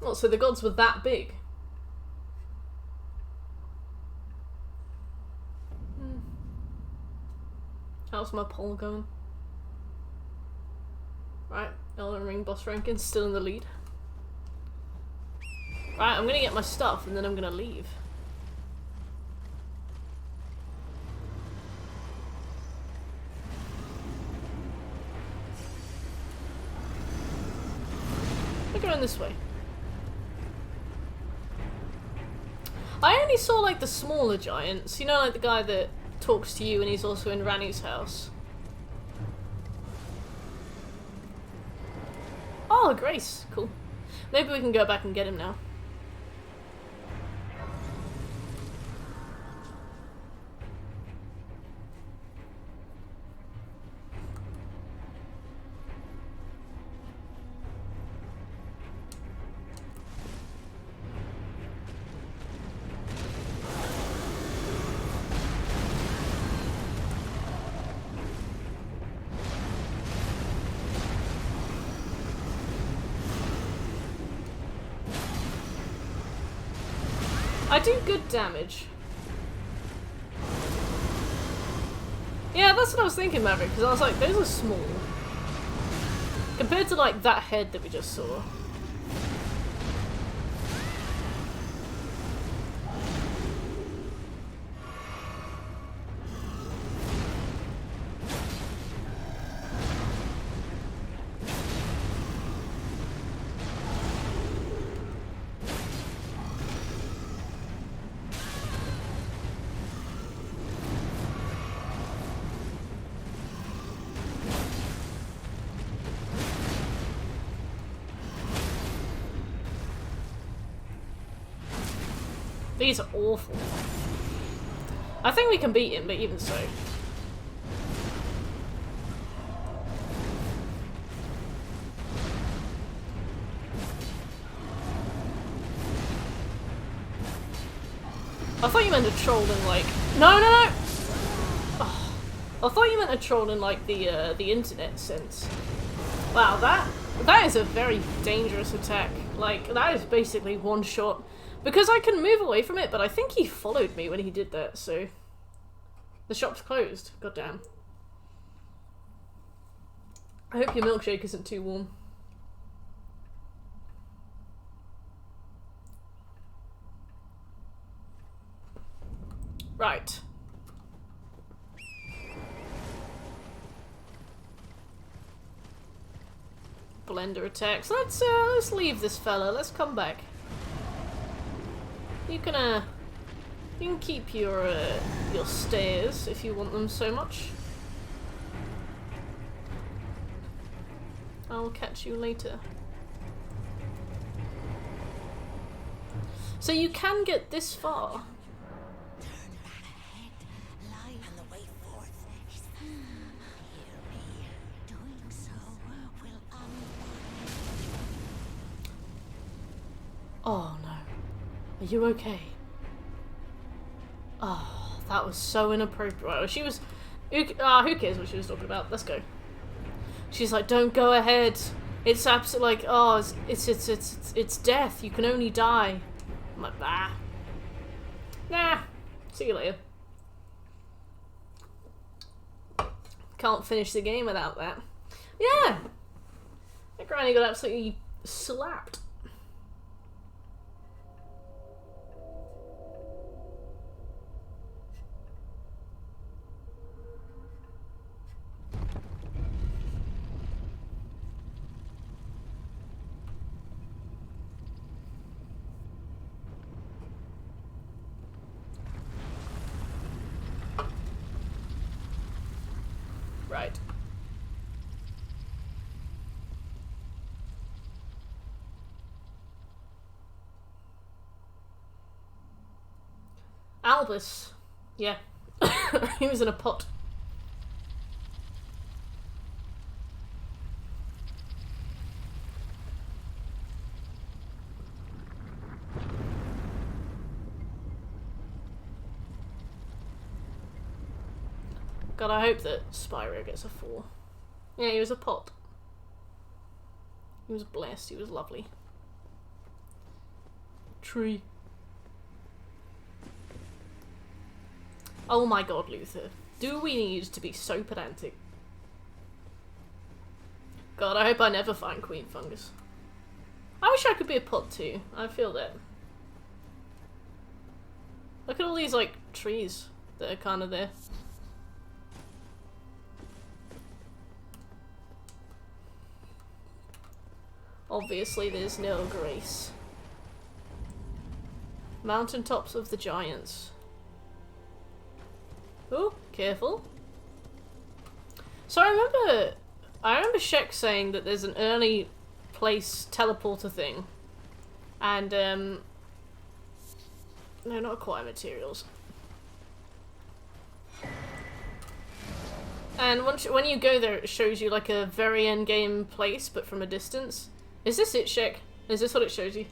Oh, so the gods were that big. How's my poll going? Right, Elden Ring boss ranking still in the lead. Right, I'm gonna get my stuff and then I'm gonna leave. We're going this way. I only saw like the smaller giants, you know, like the guy that talks to you and he's also in Ranni's house. Oh, Grace, cool. Maybe we can go back and get him now. I do good damage. Yeah, that's what I was thinking, Maverick, because I was like, those are small. Compared to, like, that head that we just saw. These are awful. I think we can beat him, but even so. I thought you meant a troll in like... No, no, no! Oh. I thought you meant a troll in like the internet sense. Wow, that is a very dangerous attack. Like, that is basically one shot. Because I can move away from it, but I think he followed me when he did that, so... The shop's closed. Goddamn. I hope your milkshake isn't too warm. Right. Blender attacks. Let's leave this fella. Let's come back. You can keep your stairs if you want them so much. I'll catch you later. So you can get this far. Turn back ahead, lie on the way forth. Hear me. Doing so will Oh no. Are you okay? Oh, that was so inappropriate. Well, she was... who cares what she was talking about? Let's go. She's like, don't go ahead. It's absolutely like, oh, it's death. You can only die. I'm like, bah. Nah. See you later. Can't finish the game without that. Yeah. That granny got absolutely slapped. Right. Albus. Yeah. He was in a pot. God, I hope that Spyro gets a 4. Yeah, he was a pot. He was blessed, he was lovely. Tree. Oh my god, Luther. Do we need to be so pedantic? God, I hope I never find Queen Fungus. I wish I could be a pot too. I feel that. Look at all these, like, trees that are kind of there. Obviously, there's no grace. Mountaintops of the Giants. Oh, careful. So I remember Shek saying that there's an early place teleporter thing. And, no, not acquire materials. And when you go there, it shows you like a very end game place, but from a distance. Is this it, Shek? Is this what it shows you?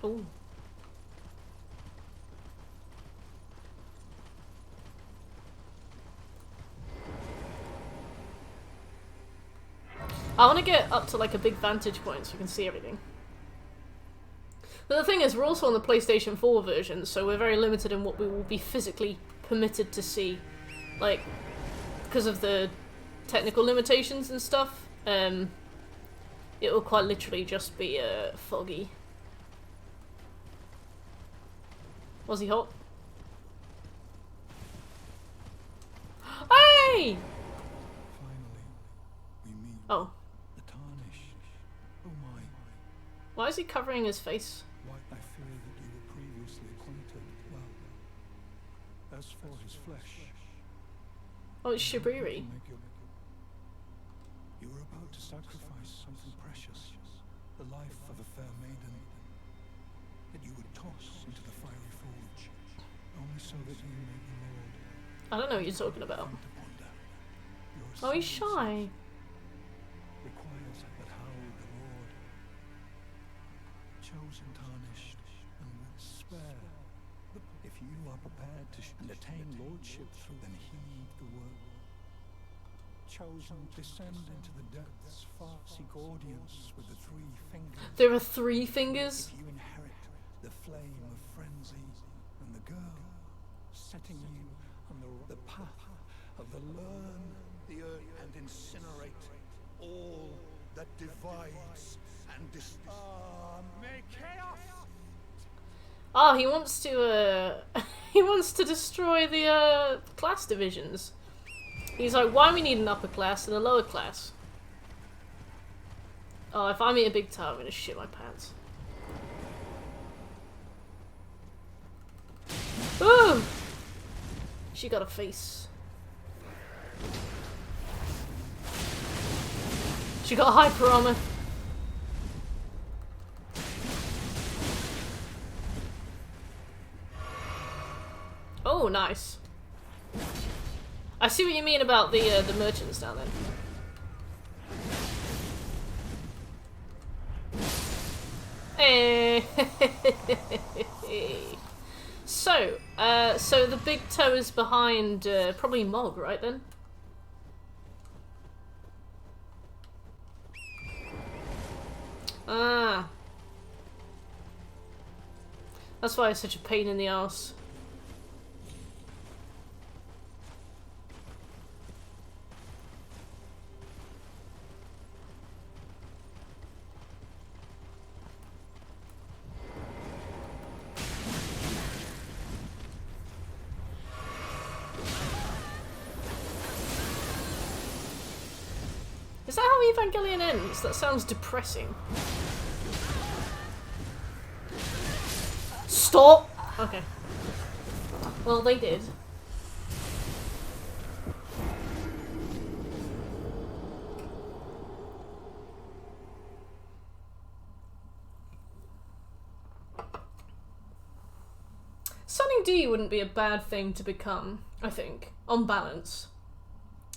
Ooh. I want to get up to like a big vantage point so we can see everything. But the thing is, we're also on the PlayStation 4 version, so we're very limited in what we will be physically permitted to see. Like, because of the technical limitations and stuff, it will quite literally just be foggy. Was he hot? Hey! Finally, we meet. Oh. The tarnish. Oh my. Why is he covering his face? Why I fear that you were previously acquainted. Well, as for his flesh. Oh, it's Shibiri. Make your... You were about to sacrifice something precious, the life of a fair maiden, that you would toss into the fiery forge, only so that you may be lord. I don't know what you're talking about. Think to ponder. Your Oh, he's ascendancy shy. requires but how the Lord, chosen, tarnished, and would spare. But if you are prepared to attain lordship through, then heed the word. Chosen, descend into the depths, far seek audience with the 3 fingers. There are 3 fingers? If you inherit the flame of frenzy, and the girl, setting you on the path of the learn the earth and incinerate all that divides and make chaos. Oh, he wants to, he wants to destroy the, class divisions. He's like, why we need an upper class and a lower class? Oh, if I meet a big tower, I'm gonna shit my pants. Ooh! She got a face. She got hyper armor. Oh, nice. I see what you mean about the merchants down there. Hey. So the big toe is behind probably Mog, right then? Ah. That's why it's such a pain in the ass. Is that how Evangelion ends? That sounds depressing. Stop! Okay. Well, they did. Sunny D wouldn't be a bad thing to become, I think, on balance.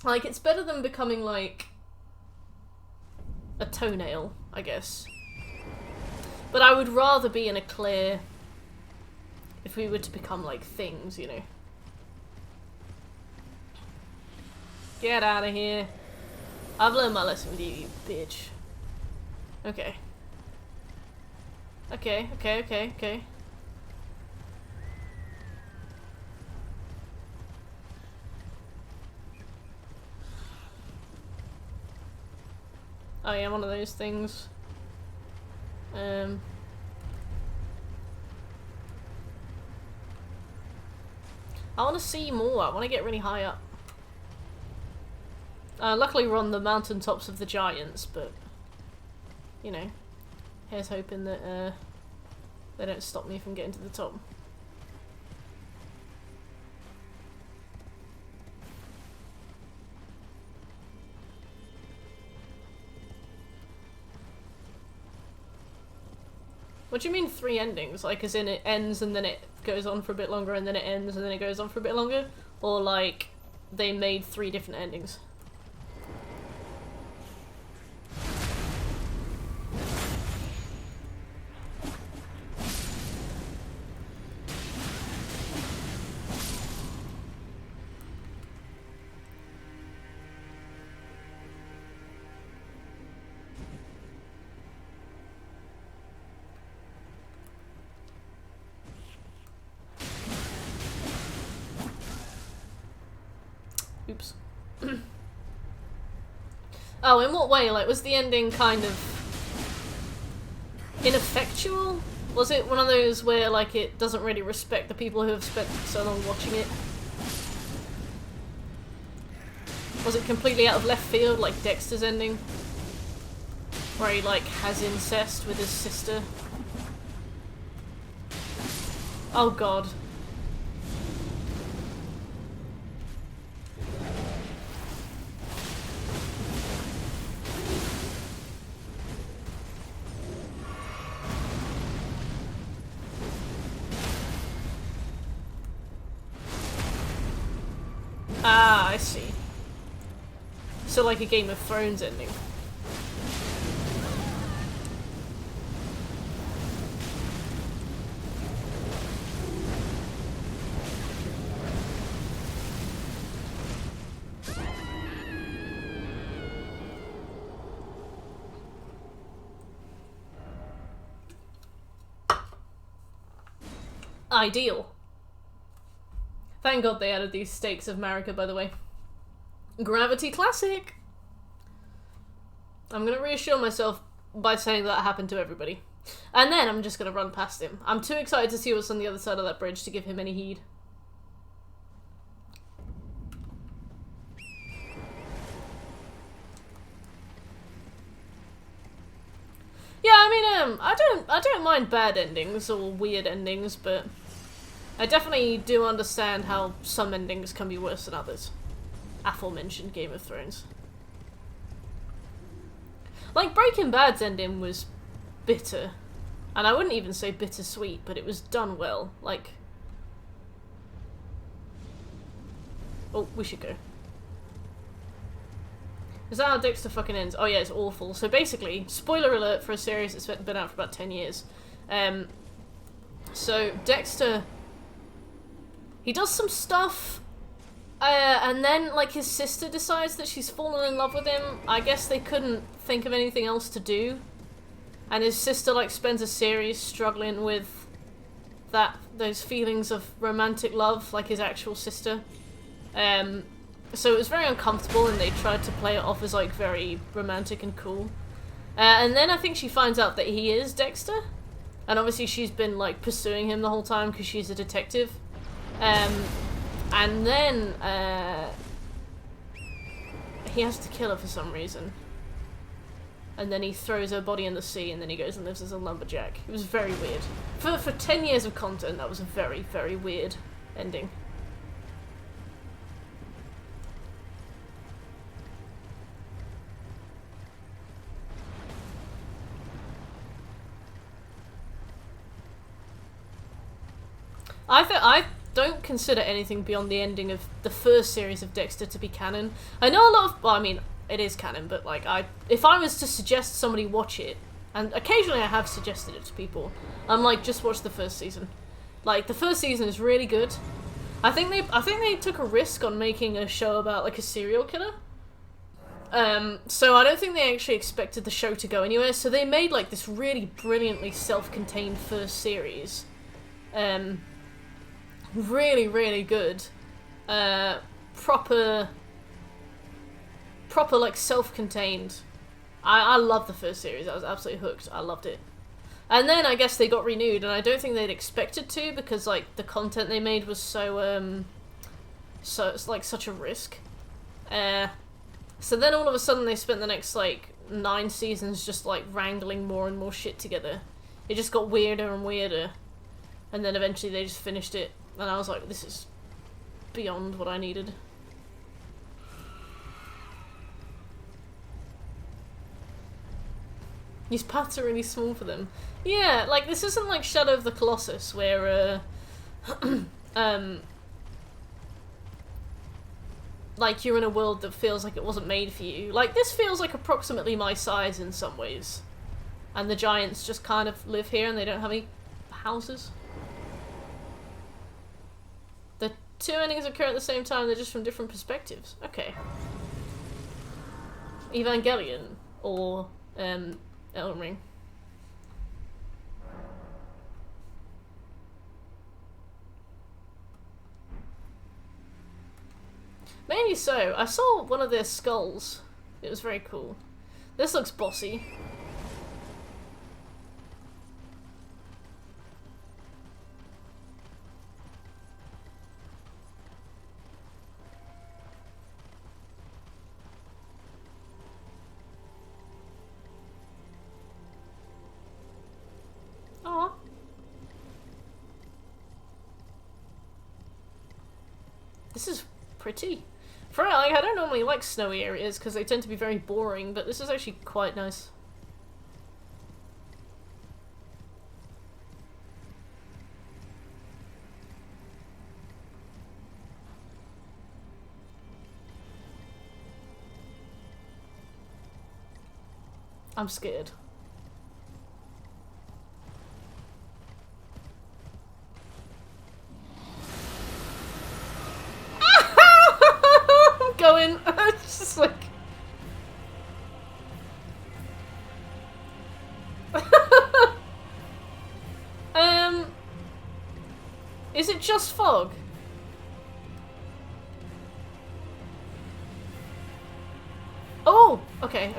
Like, it's better than becoming, like, a toenail, I guess. But I would rather be in a clear if we were to become, like, things, you know. Get out of here. I've learned my lesson with you, you bitch. Okay. Okay. Oh yeah, one of those things. I want to see more. I want to get really high up. Luckily we're on the mountaintops of the giants, but you know, here's hoping that they don't stop me from getting to the top. What do you mean 3 endings? Like, as in it ends and then it goes on for a bit longer and then it ends and then it goes on for a bit longer? Or like, they made 3 different endings? Oops. Oh, in what way? Like, was the ending kind of ineffectual? Was it one of those where, like, it doesn't really respect the people who have spent so long watching it? Was it completely out of left field, like Dexter's ending? Where he, like, has incest with his sister? Oh god. Ah, I see. So like a Game of Thrones ending. Ideal. Thank God they added these stakes of Marika, by the way. Gravity Classic! I'm gonna reassure myself by saying that happened to everybody. And then I'm just gonna run past him. I'm too excited to see what's on the other side of that bridge to give him any heed. Yeah, I mean, I don't mind bad endings or weird endings, but I definitely do understand how some endings can be worse than others. Aforementioned Game of Thrones. Like, Breaking Bad's ending was bitter. And I wouldn't even say bittersweet, but it was done well. Like... Oh, we should go. Is that how Dexter fucking ends? Oh yeah, it's awful. So basically, spoiler alert for a series that's been out for about 10 years. So Dexter... He does some stuff... and then, like, his sister decides that she's fallen in love with him. I guess they couldn't think of anything else to do. And his sister, like, spends a series struggling with those feelings of romantic love, like his actual sister. So it was very uncomfortable, and they tried to play it off as, like, very romantic and cool. And then I think she finds out that he is Dexter. And obviously she's been, like, pursuing him the whole time because she's a detective. And then, he has to kill her for some reason. And then he throws her body in the sea, and then he goes and lives as a lumberjack. It was very weird. For 10 years of content, that was a very, very weird ending. I don't consider anything beyond the ending of the first series of Dexter to be canon. I know a lot of... Well, I mean, it is canon, but, like, if I was to suggest somebody watch it, and occasionally I have suggested it to people, I'm like, just watch the first season. Like, the first season is really good. I think they took a risk on making a show about, like, a serial killer. So I don't think they actually expected the show to go anywhere, so they made, like, this really brilliantly self-contained first series. Really, really good. Proper, like, self-contained. I love the first series. I was absolutely hooked. I loved it. And then I guess they got renewed, and I don't think they'd expected to, because, like, the content they made was so it's like such a risk. So then all of a sudden they spent the next, like, 9 seasons just, like, wrangling more and more shit together. It just got weirder and weirder. And then eventually they just finished it. And I was like, this is beyond what I needed. These paths are really small for them. Yeah, like, this isn't like Shadow of the Colossus, where, like, you're in a world that feels like it wasn't made for you. Like, this feels like approximately my size in some ways. And the giants just kind of live here and they don't have any houses. The two endings occur at the same time, they're just from different perspectives. Okay. Evangelion, or, Elden Ring. Maybe so. I saw one of their skulls. It was very cool. This looks bossy. Aw. This is pretty. For like, I don't normally like snowy areas because they tend to be very boring, but this is actually quite nice. I'm scared. I'm going. It's just like. Is it just fog? Oh! Okay.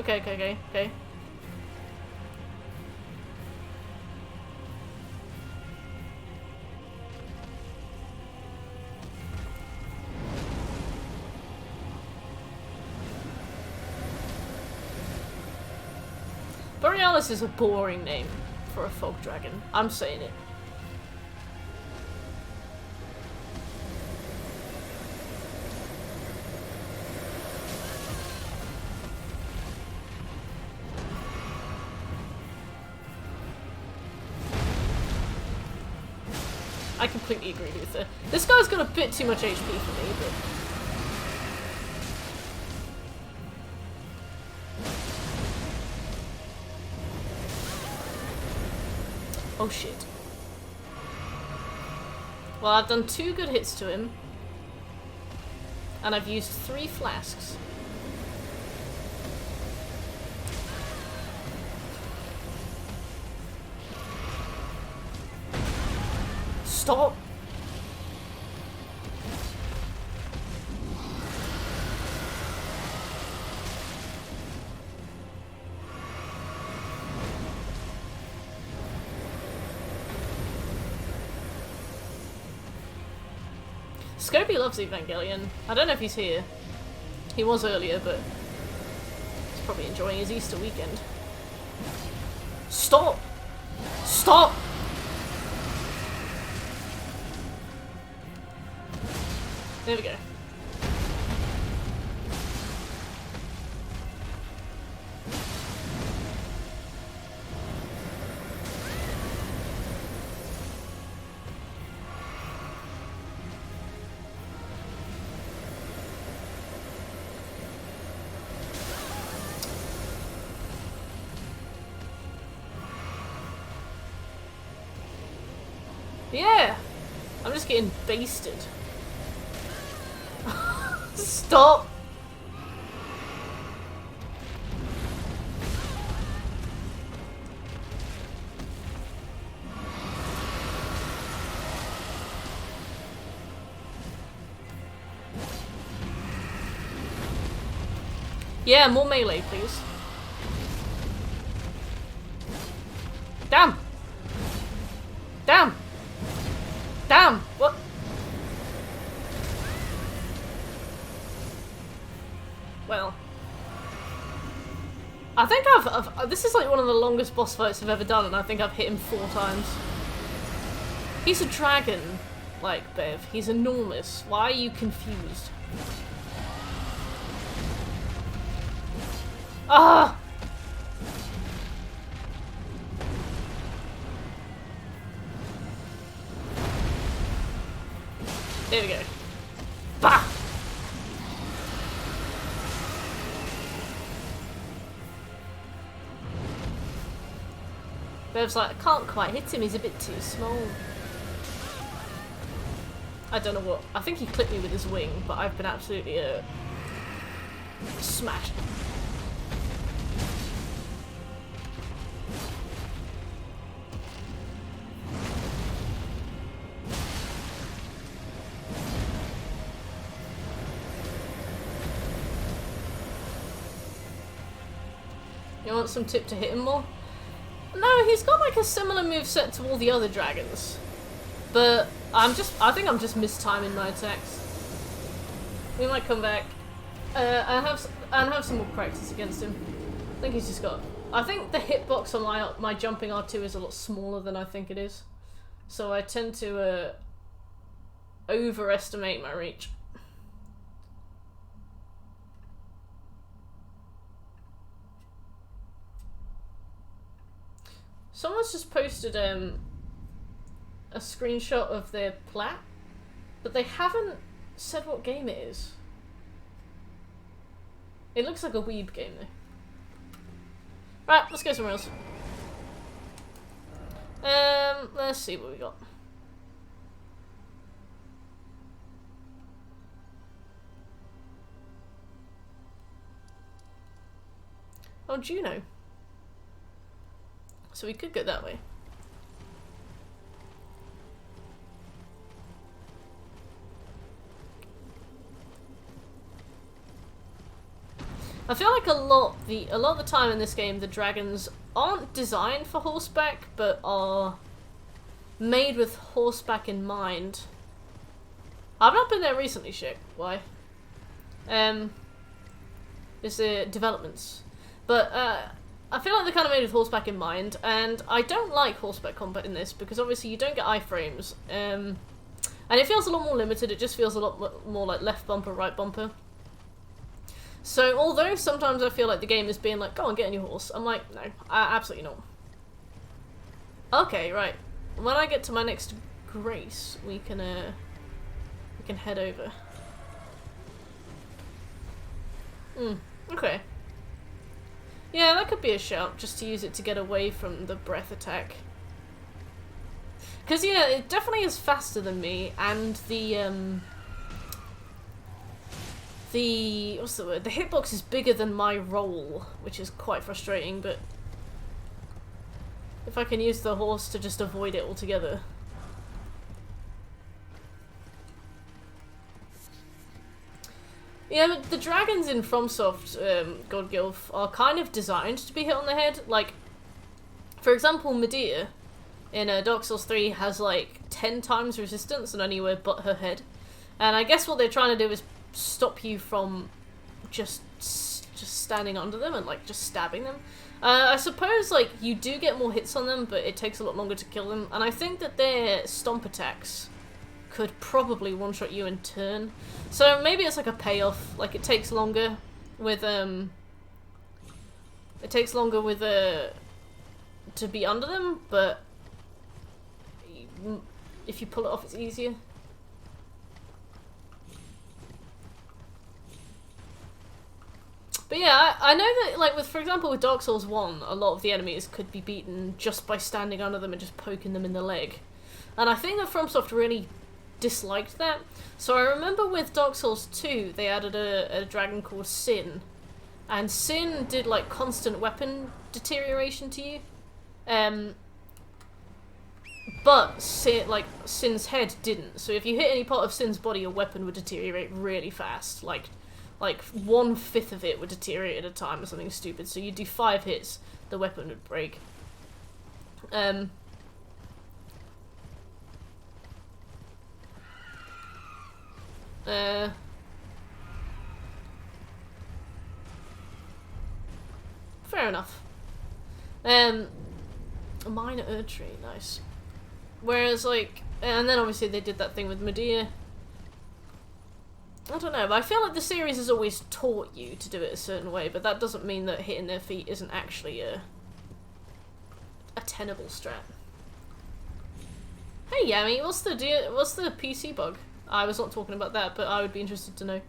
Borealis is a boring name for a fog dragon. I'm saying it. I completely agree with her. This guy's got a bit too much HP for me, but... Oh shit. Well, I've done 2 good hits to him. And I've used 3 flasks. Stop! Scobie loves Evangelion. I don't know if he's here. He was earlier, but he's probably enjoying his Easter weekend. Stop! Stop! There we go. Yeah! I'm just getting basted. Stop! Yeah, more melee, please. Damn! Damn! Damn! What? Well. I think I've this is like one of the longest boss fights I've ever done, and I think I've hit him 4 times. He's a dragon, like, Bev. He's enormous. Why are you confused? Ah! There we go. Bah! Bev's like, I can't quite hit him, he's a bit too small. I don't know what. I think he clipped me with his wing, but I've been absolutely smashed. You want some tip to hit him more? No, he's got like a similar moveset to all the other dragons. But I think I'm just mistiming my attacks. We might come back and have some more practice against him. I think he's just got... I think the hitbox on my jumping R2 is a lot smaller than I think it is. So I tend to overestimate my reach. Someone's just posted a screenshot of their plat, but they haven't said what game it is. It looks like a weeb game though. Right, let's go somewhere else. Let's see what we got. Oh, Juno. So we could go that way. I feel like a lot of the time in this game the dragons aren't designed for horseback, but are made with horseback in mind. I've not been there recently, shit. Why? It's the developments. But I feel like they're kind of made with horseback in mind, and I don't like horseback combat in this because obviously you don't get iframes. And it feels a lot more limited, it just feels a lot more like left bumper, right bumper. So, although sometimes I feel like the game is being like, go on, get on your horse, I'm like, no, absolutely not. Okay, right. When I get to my next grace, we can head over. Okay. Yeah, that could be a shout, just to use it to get away from the breath attack. Because, yeah, it definitely is faster than me, and what's the word? The hitbox is bigger than my roll, which is quite frustrating, but if I can use the horse to just avoid it altogether. Yeah, but the dragons in FromSoft, God Gilf, are kind of designed to be hit on the head. Like, for example, Medea in Dark Souls 3 has like 10 times resistance and anywhere but her head. And I guess what they're trying to do is stop you from just standing under them and like just stabbing them. I suppose like you do get more hits on them, but it takes a lot longer to kill them. And I think that their stomp attacks could probably one-shot you in turn. So maybe it's like a payoff. Like it takes longer with to be under them, but if you pull it off, it's easier. But yeah, I know that, like, for example, with Dark Souls 1, a lot of the enemies could be beaten just by standing under them and just poking them in the leg. And I think that FromSoft really disliked that. So I remember with Dark Souls 2, they added a dragon called Sin. And Sin did, like, constant weapon deterioration to you. But Sin's head didn't. So if you hit any part of Sin's body, your weapon would deteriorate really fast. Like 1/5 of it would deteriorate at a time or something stupid. So you do 5 hits, the weapon would break. Fair enough. A minor Erdtree, nice. Whereas, like, and then obviously they did that thing with Medea. I don't know, but I feel like the series has always taught you to do it a certain way, but that doesn't mean that hitting their feet isn't actually a tenable strat. Hey Yami, what's the PC bug? I was not talking about that, but I would be interested to know.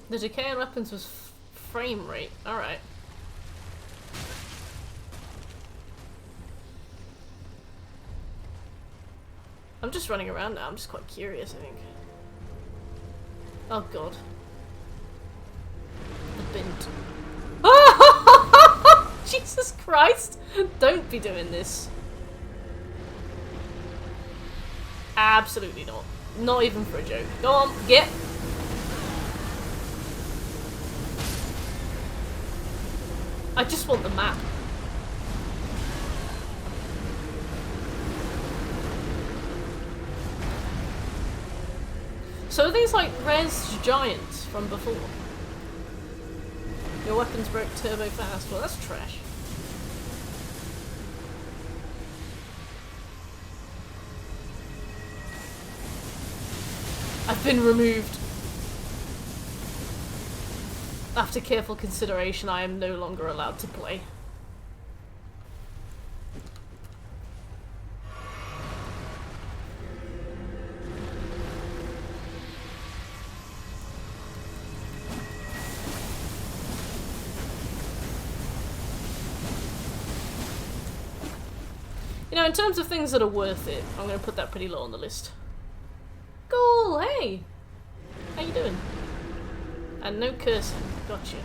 The decay on weapons was frame rate. Alright. I'm just running around now. I'm just quite curious, I think. Oh god. The bint. Oh! Jesus Christ! Don't be doing this. Absolutely not. Not even for a joke. Go on, get. I just want the map. So are these like res giants from before? Your weapons broke turbo fast. Well, that's trash. I've been removed. After careful consideration, I am no longer allowed to play. You know, in terms of things that are worth it, I'm going to put that pretty low on the list. Cool, hey! How you doing? And no cursing. Gotcha.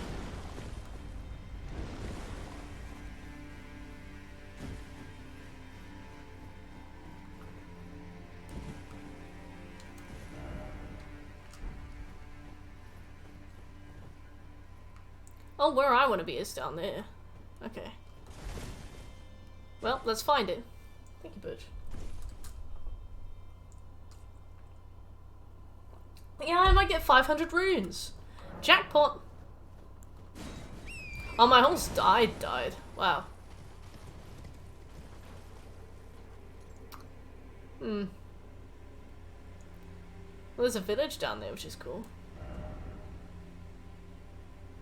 Oh, where I want to be is down there. Okay. Well, let's find it. Thank you, Butch. Yeah, I might get 500 runes. Jackpot. Oh, my whole died. Wow. Well, there's a village down there, which is cool.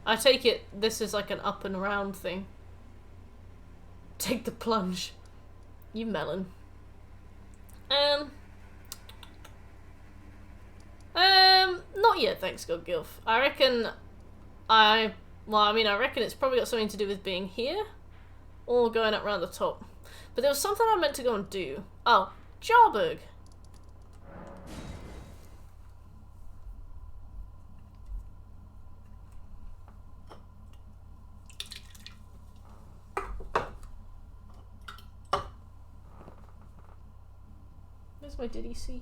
I take it this is like an up and around thing. Take the plunge. You melon. Not yet, thanks God Gilf. I reckon I reckon it's probably got something to do with being here or going up around the top. But there was something I meant to go and do. Oh, Jarburg. Where's my DDC?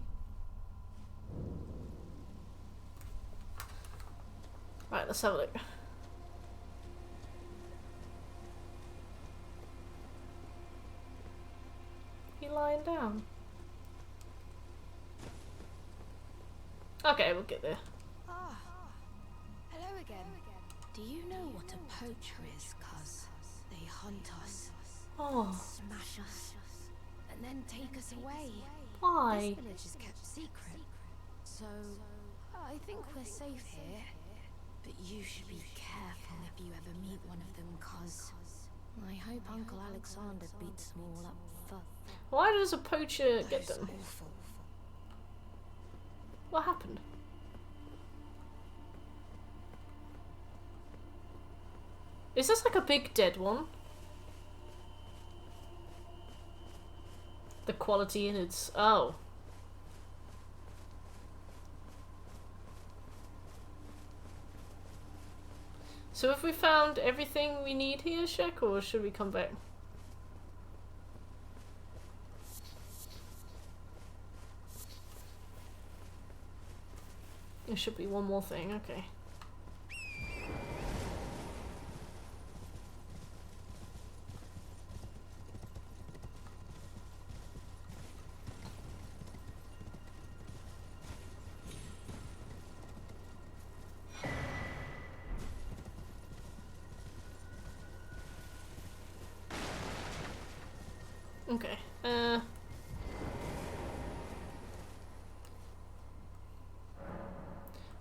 Right, let's have a look. He lying down? Okay, we'll get there. Ah, hello again. Do you know what a poacher is, cuz? They hunt us, Oh, smash us, and then take us away. why? This village is kept secret, so I think we're safe here. But you should be careful if you ever meet one of them, cuz I hope Uncle Alexander beats them all up first. Why does a poacher get Those them? awful. What happened? Is this like a big dead one? The quality in its... oh. So have we found everything we need here, Shek, or should we come back? There should be one more thing, okay. Okay,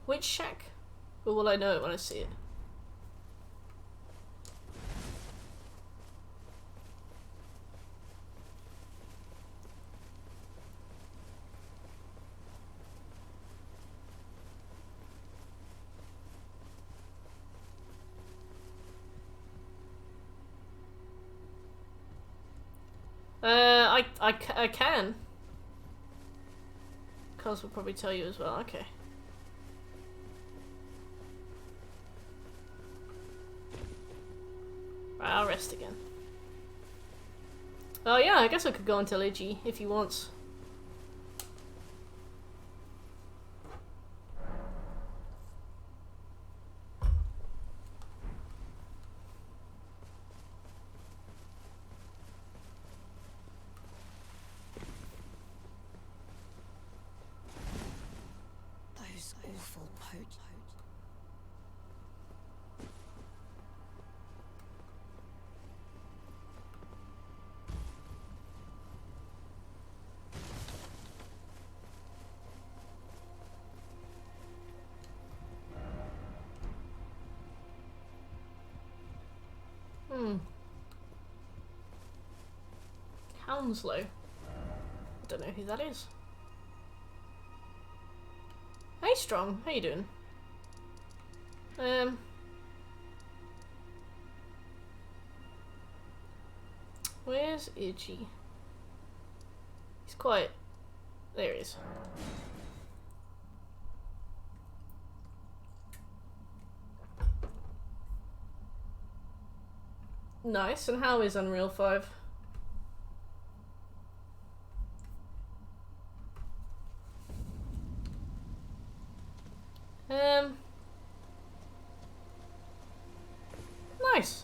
which shack? Or will I know it when I see it? I can. Cos will probably tell you as well, okay. Right, I'll rest again. Oh yeah, I guess I could go until Iggy if he wants. Those awful poachers. Hounslow. Don't know who that is. Hey Strong, how you doing? Where's Itchy? He's quiet. There he is. Nice, and how is Unreal 5? Nice.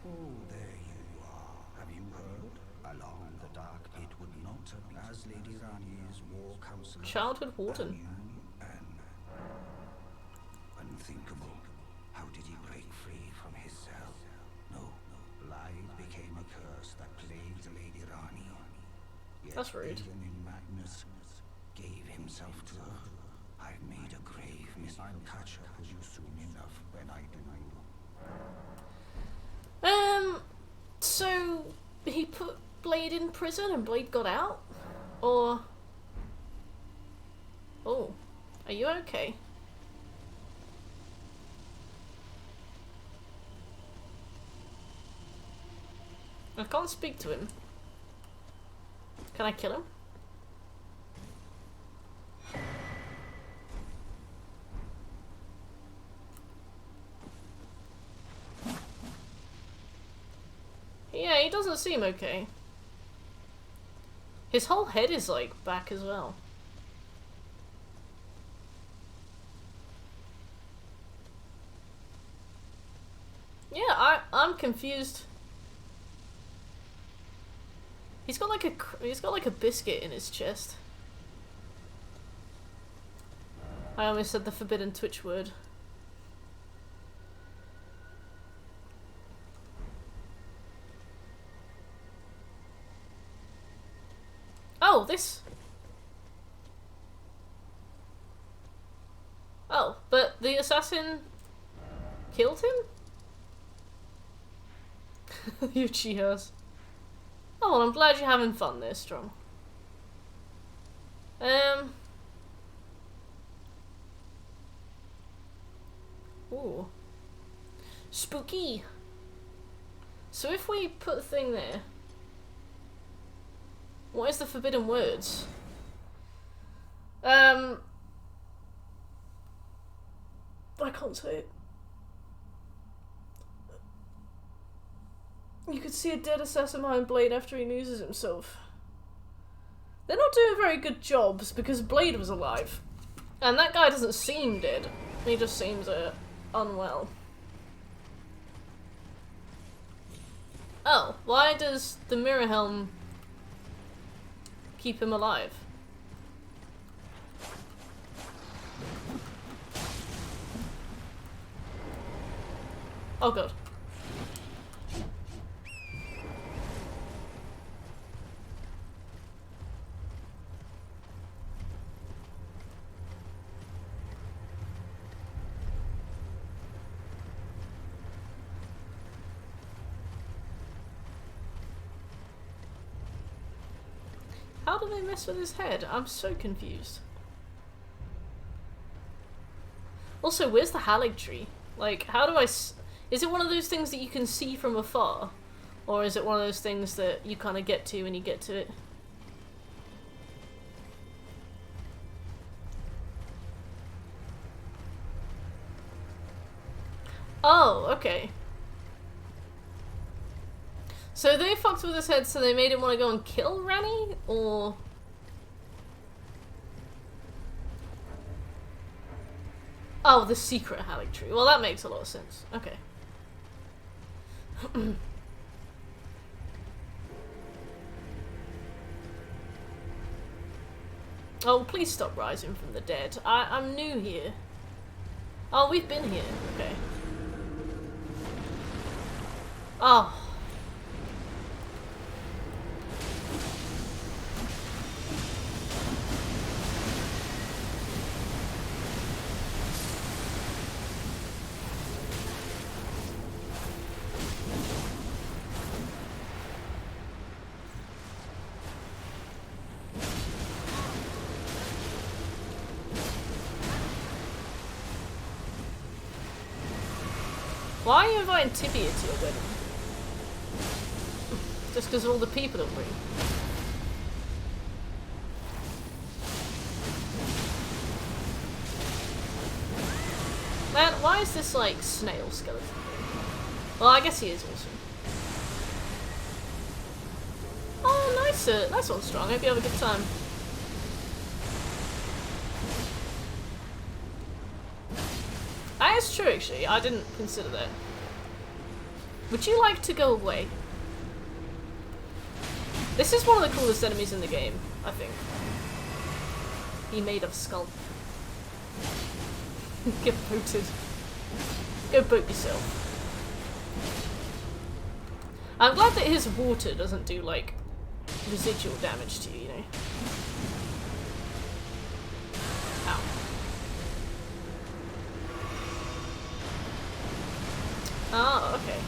Oh, there you are. Have you heard? Along the dark pit would not, as Lady Rani's war counselor. Childhood warden. You and unthinkable. How did he break free from his cell? No, Blythe became a curse that plagued Lady Rani. Yet That's rude. even in madness, gave himself to her. I've made a grave miss. I'll catch up with you soon enough when I do. So he put Blade in prison and Blade got out? Or... Oh, are you okay? I can't speak to him. Can I kill him? Yeah, he doesn't seem okay. His whole head is like back as well. Yeah, I'm confused. He's got like a biscuit in his chest. I almost said the forbidden Twitch word. Oh, this. Oh, but the assassin killed him? You cheers. Oh, well, I'm glad you're having fun there, Strong. Ooh. Spooky. So if we put a thing there, what is the forbidden words? I can't say it. You could see a dead assassin behind Blade after he loses himself. They're not doing very good jobs because Blade was alive. And that guy doesn't seem dead. He just seems unwell. Oh, why does the mirror helm keep him alive? Oh god. How do they mess with his head? I'm so confused. Also, where's the Halig tree? Like, how do I is it one of those things that you can see from afar? Or is it one of those things that you kind of get to when you get to it? Oh, okay. So they fucked with his head so they made him want to go and kill Rani? Or... Oh, the secret Halig tree. Well, that makes a lot of sense. Okay. Oh, please stop rising from the dead. I'm new here. Oh, we've been here. Okay. Oh. Why are you inviting Tibia to your wedding? Just because of all the people it'll bring. Man, why is this like snail skeleton thing? Well, I guess he is awesome. Oh, nice, nice one, Strong. Hope you have a good time. That is true, actually. I didn't consider that. Would you like to go away? This is one of the coolest enemies in the game, I think. He made of skull. Get booted. Go boot yourself. I'm glad that his water doesn't do, like, residual damage to you, you know? Ow. Oh, okay.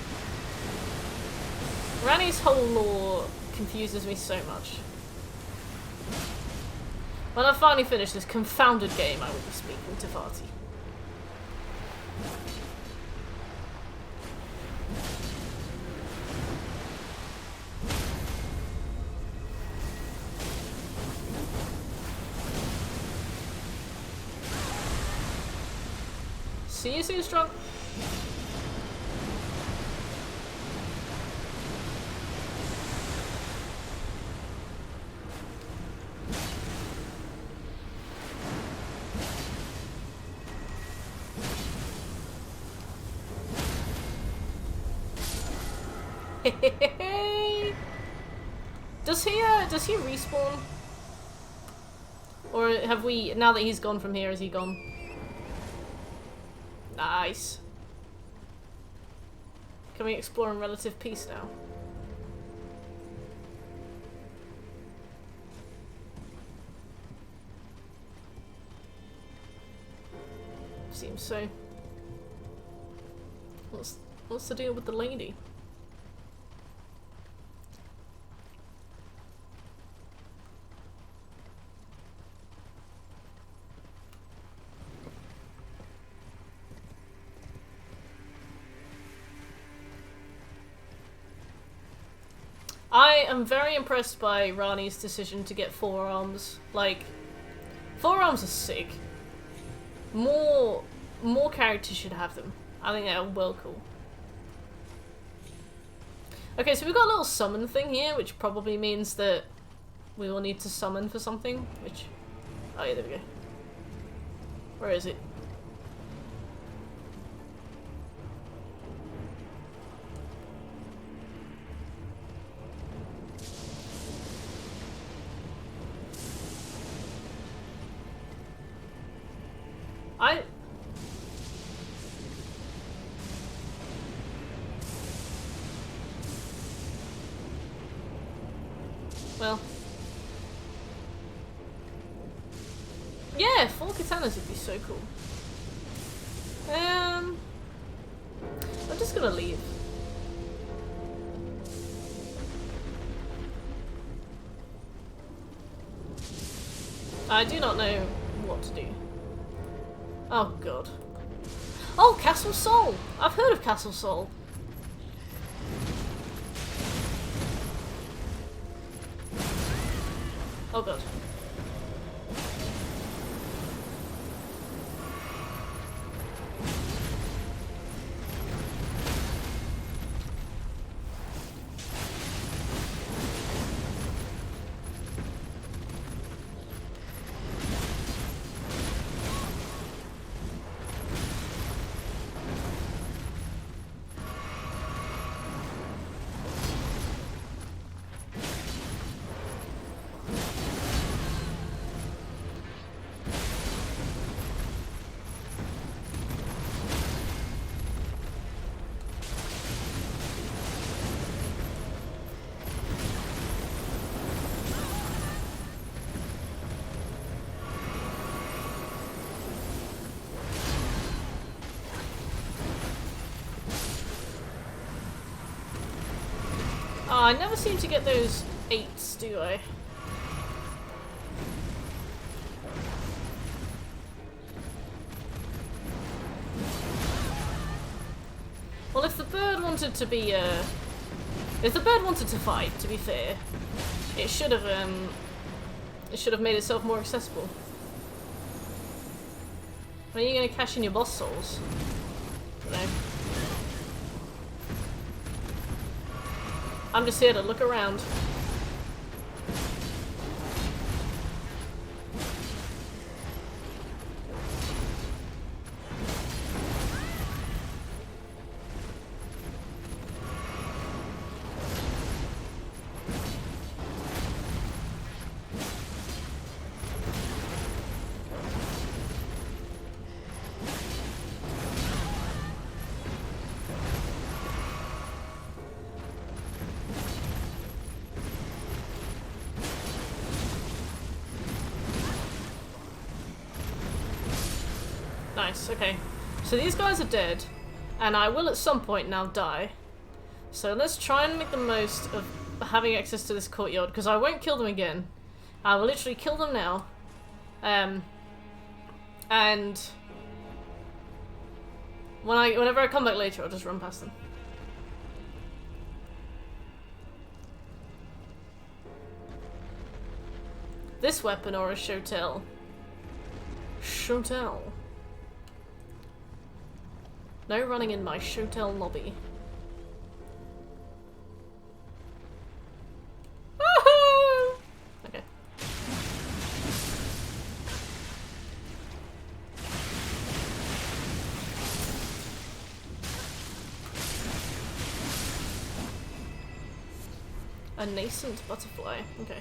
Ranni's whole lore confuses me so much. When I finally finish this confounded game, I will be speaking to Vati. See you soon, Strong. Does he respawn? Or have we, now that he's gone from here, is he gone? Nice. Can we explore in relative peace now? Seems so. What's the deal with the lady? I am very impressed by Rani's decision to get forearms. Like, forearms are sick. More characters should have them. I think they're well cool. Okay, so we've got a little summon thing here, which probably means that we will need to summon for something, which... Oh yeah, there we go. Where is it? Well. Yeah, 4 katanas would be so cool. I'm just gonna leave. I do not know what to do. Oh god. Oh, Castle Sol! I've heard of Castle Sol. Oh god. Oh, I never seem to get those 8s, do I? wanted to be, if the bird wanted to fight, to be fair, it should have made itself more accessible. When are you gonna cash in your boss souls? No. I'm just here to look around. Nice, okay. So these guys are dead, and I will at some point now die. So let's try and make the most of having access to this courtyard, because I won't kill them again. I will literally kill them now. And whenever I come back later, I'll just run past them. This weapon or a shotel? Shotel. No running in my shotel lobby. Okay. A nascent butterfly. Okay.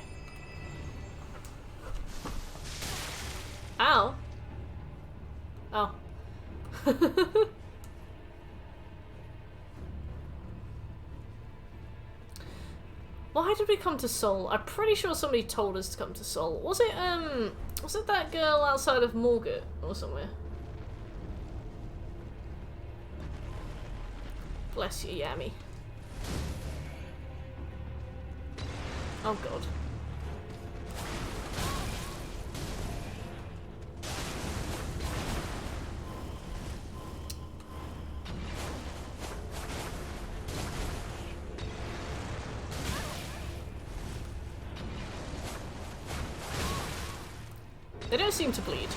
Ow. Oh. Why did we come to Seoul? I'm pretty sure somebody told us to come to Seoul. Was it that girl outside of Morgat or somewhere? Bless you, Yami. Oh god. They don't seem to bleed.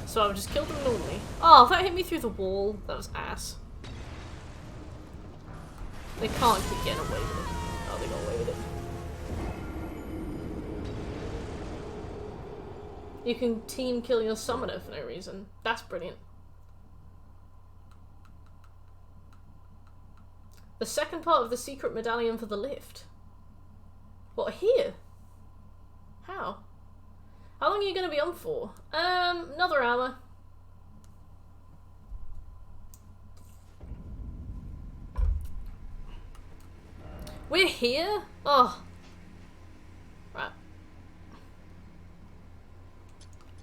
So I would just kill them normally. Oh, that hit me through the wall. That was ass. They can't keep getting away with it. Oh, they got away with it. You can team kill your summoner for no reason. That's brilliant. The second part of the secret medallion for the lift. What, here? How? How long are you going to be on for? Another hour. We're here? Oh. Right.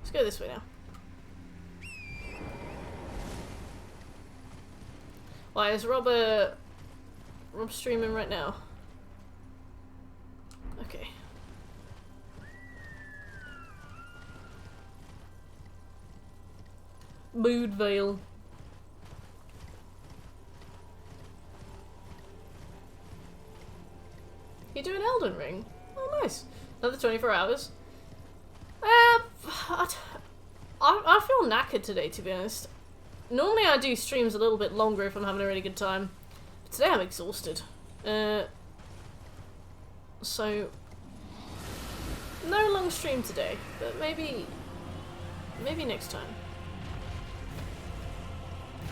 Let's go this way now. Why is Rob streaming right now? Okay. Mood Veil. You do an Elden Ring? Oh, nice. Another 24 hours. I feel knackered today, to be honest. Normally I do streams a little bit longer if I'm having a really good time. But today I'm exhausted. So... no long stream today, but maybe next time.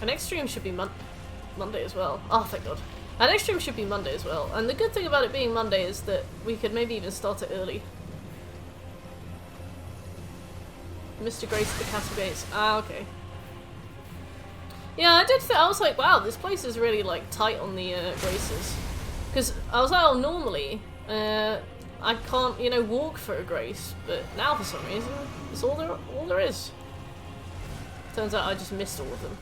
Our next stream should be Monday as well. Oh, thank God. Our next stream should be Monday as well. And the good thing about it being Monday is that we could maybe even start it early. Mr. Grace at the Castle Gates. Ah, okay. Yeah, I did think, I was like, wow, this place is really, like, tight on the graces. Because I was like, oh, normally, I can't, you know, walk for a grace. But now, for some reason, it's all there is. Turns out I just missed all of them.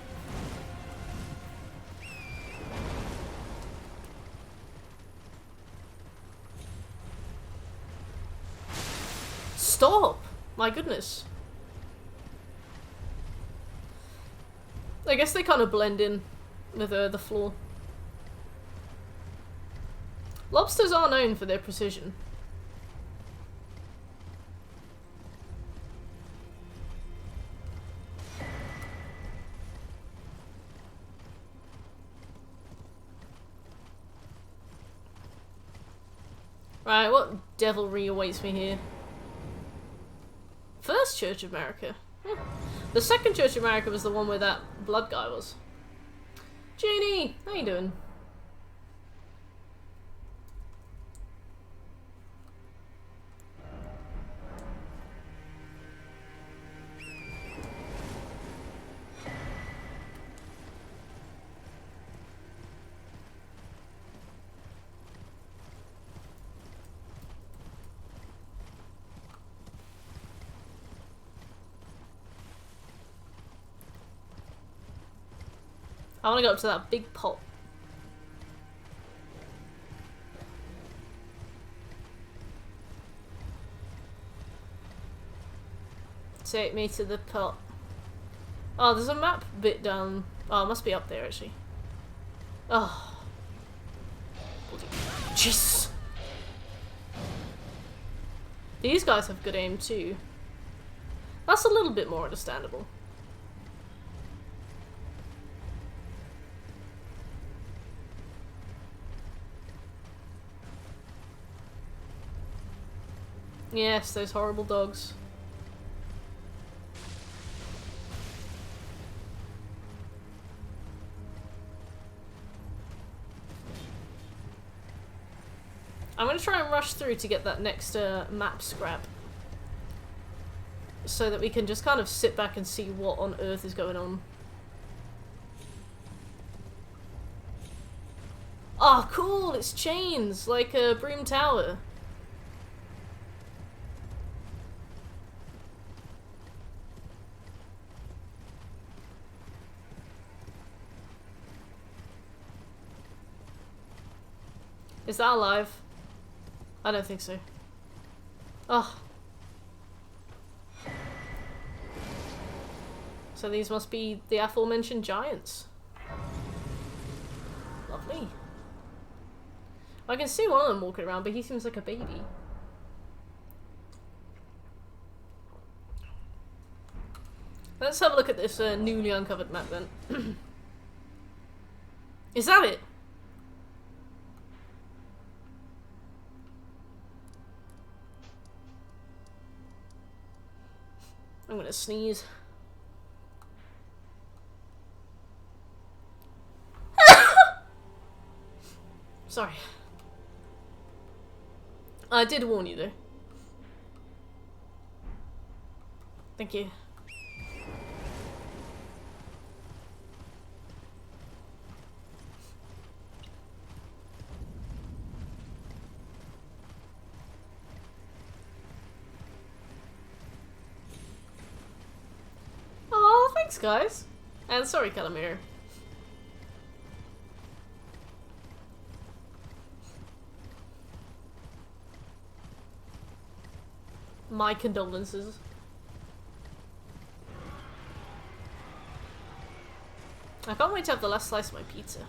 Stop! My goodness. I guess they kind of blend in with the floor. Lobsters are known for their precision. Right, what devilry awaits me here? First Church of America. The second Church of America was the one where that blood guy was. Jeannie, how you doing? I want to go up to that big pot. Take me to the pot. Oh, there's a map bit down. Oh, it must be up there actually. Oh. Jeez. These guys have good aim too. That's a little bit more understandable. Yes, those horrible dogs. I'm gonna try and rush through to get that next map scrap. So that we can just kind of sit back and see what on earth is going on. Oh, cool! It's chains, like a Broom Tower. Is that alive? I don't think so. Oh. So these must be the aforementioned giants. Lovely. I can see one of them walking around, but he seems like a baby. Let's have a look at this newly uncovered map then. Is that it? I'm gonna sneeze. Sorry. I did warn you though. Thank you. Oh, thanks guys. And sorry, Calamir. My condolences. I can't wait to have the last slice of my pizza.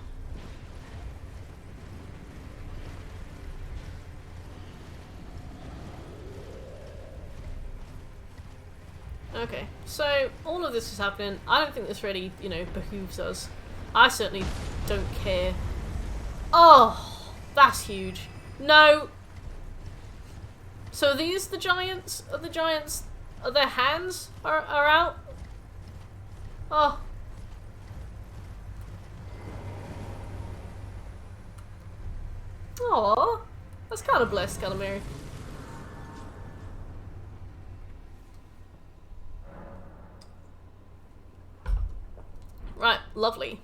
Okay, so all of this is happening. I don't think this really, you know, behooves us. I certainly don't care. Oh, that's huge. No. So are these the giants? Are the giants... Are their hands are out? Oh. Aww. That's kind of blessed, Calamari. Right, lovely.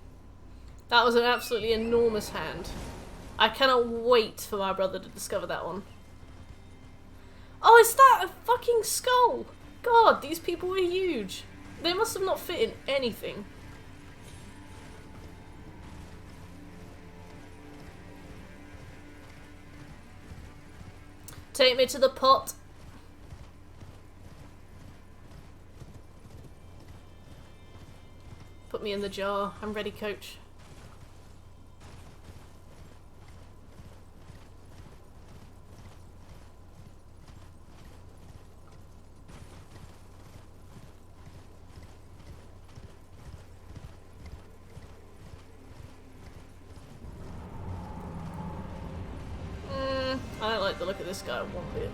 That was an absolutely enormous hand. I cannot wait for my brother to discover that one. Oh, is that a fucking skull? God, these people are huge. They must have not fit in anything. Take me to the pot. Put me in the jar. I'm ready, coach. like the look of this guy one bit.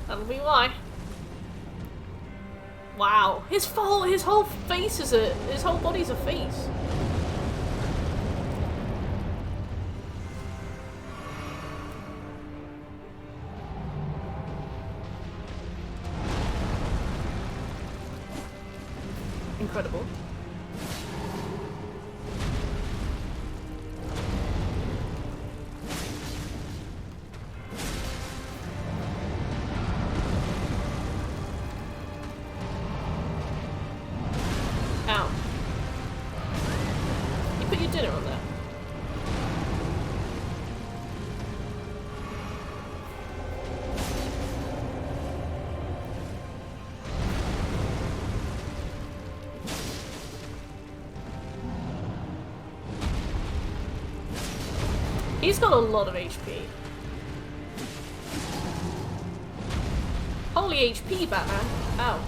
That'll be why. Wow, his whole face is his whole body's a face. Incredible. Ow. You put your dinner on there. He's got a lot of HP. Holy HP, Batman. Ow.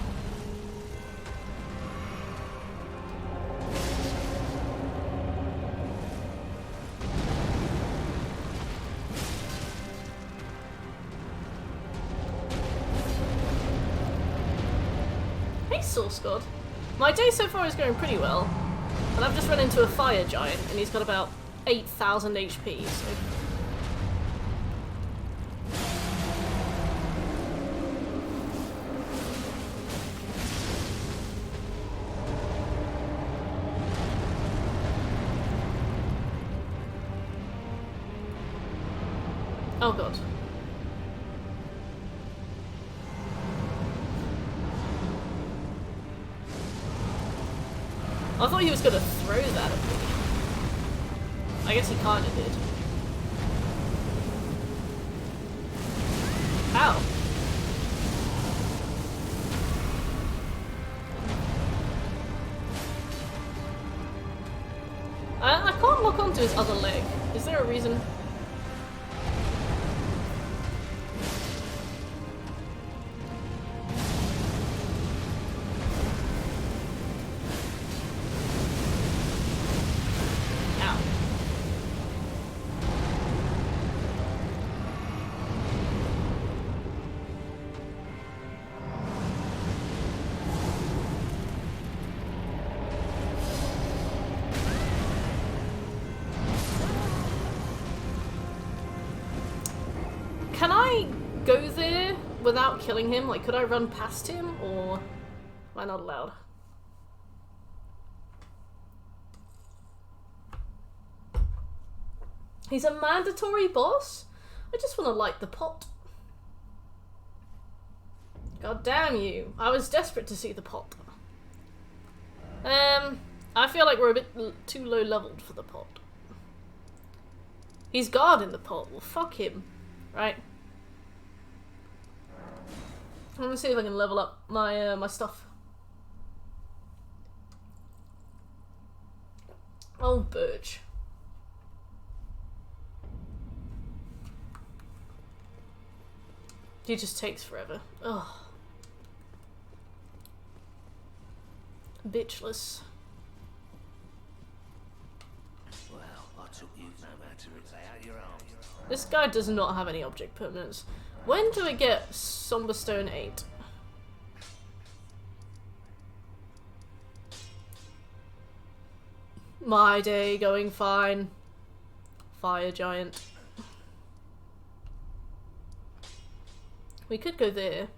Hey, Source God. My day so far is going pretty well. And I've just run into a fire giant, and he's got about 8,000 HP, so... Oh god. I thought he was gonna throw that at me. I guess he kinda did. Ow. I can't lock onto his other leg. Is there a reason? Can I go there without killing him? Like, could I run past him, or am I not allowed? He's a mandatory boss? I just want to light the pot. God damn you. I was desperate to see the pot. I feel like we're a bit too low leveled for the pot. He's guarding the pot. Well, fuck him. Right. I'm gonna see if I can level up my my stuff. Oh, Birch. He just takes forever. Ugh. Bitchless. Well, I took you no matter it. Lay out your arms. This guy does not have any object permanence. When do I get Somberstone 8? My day going fine. Fire giant. We could go there.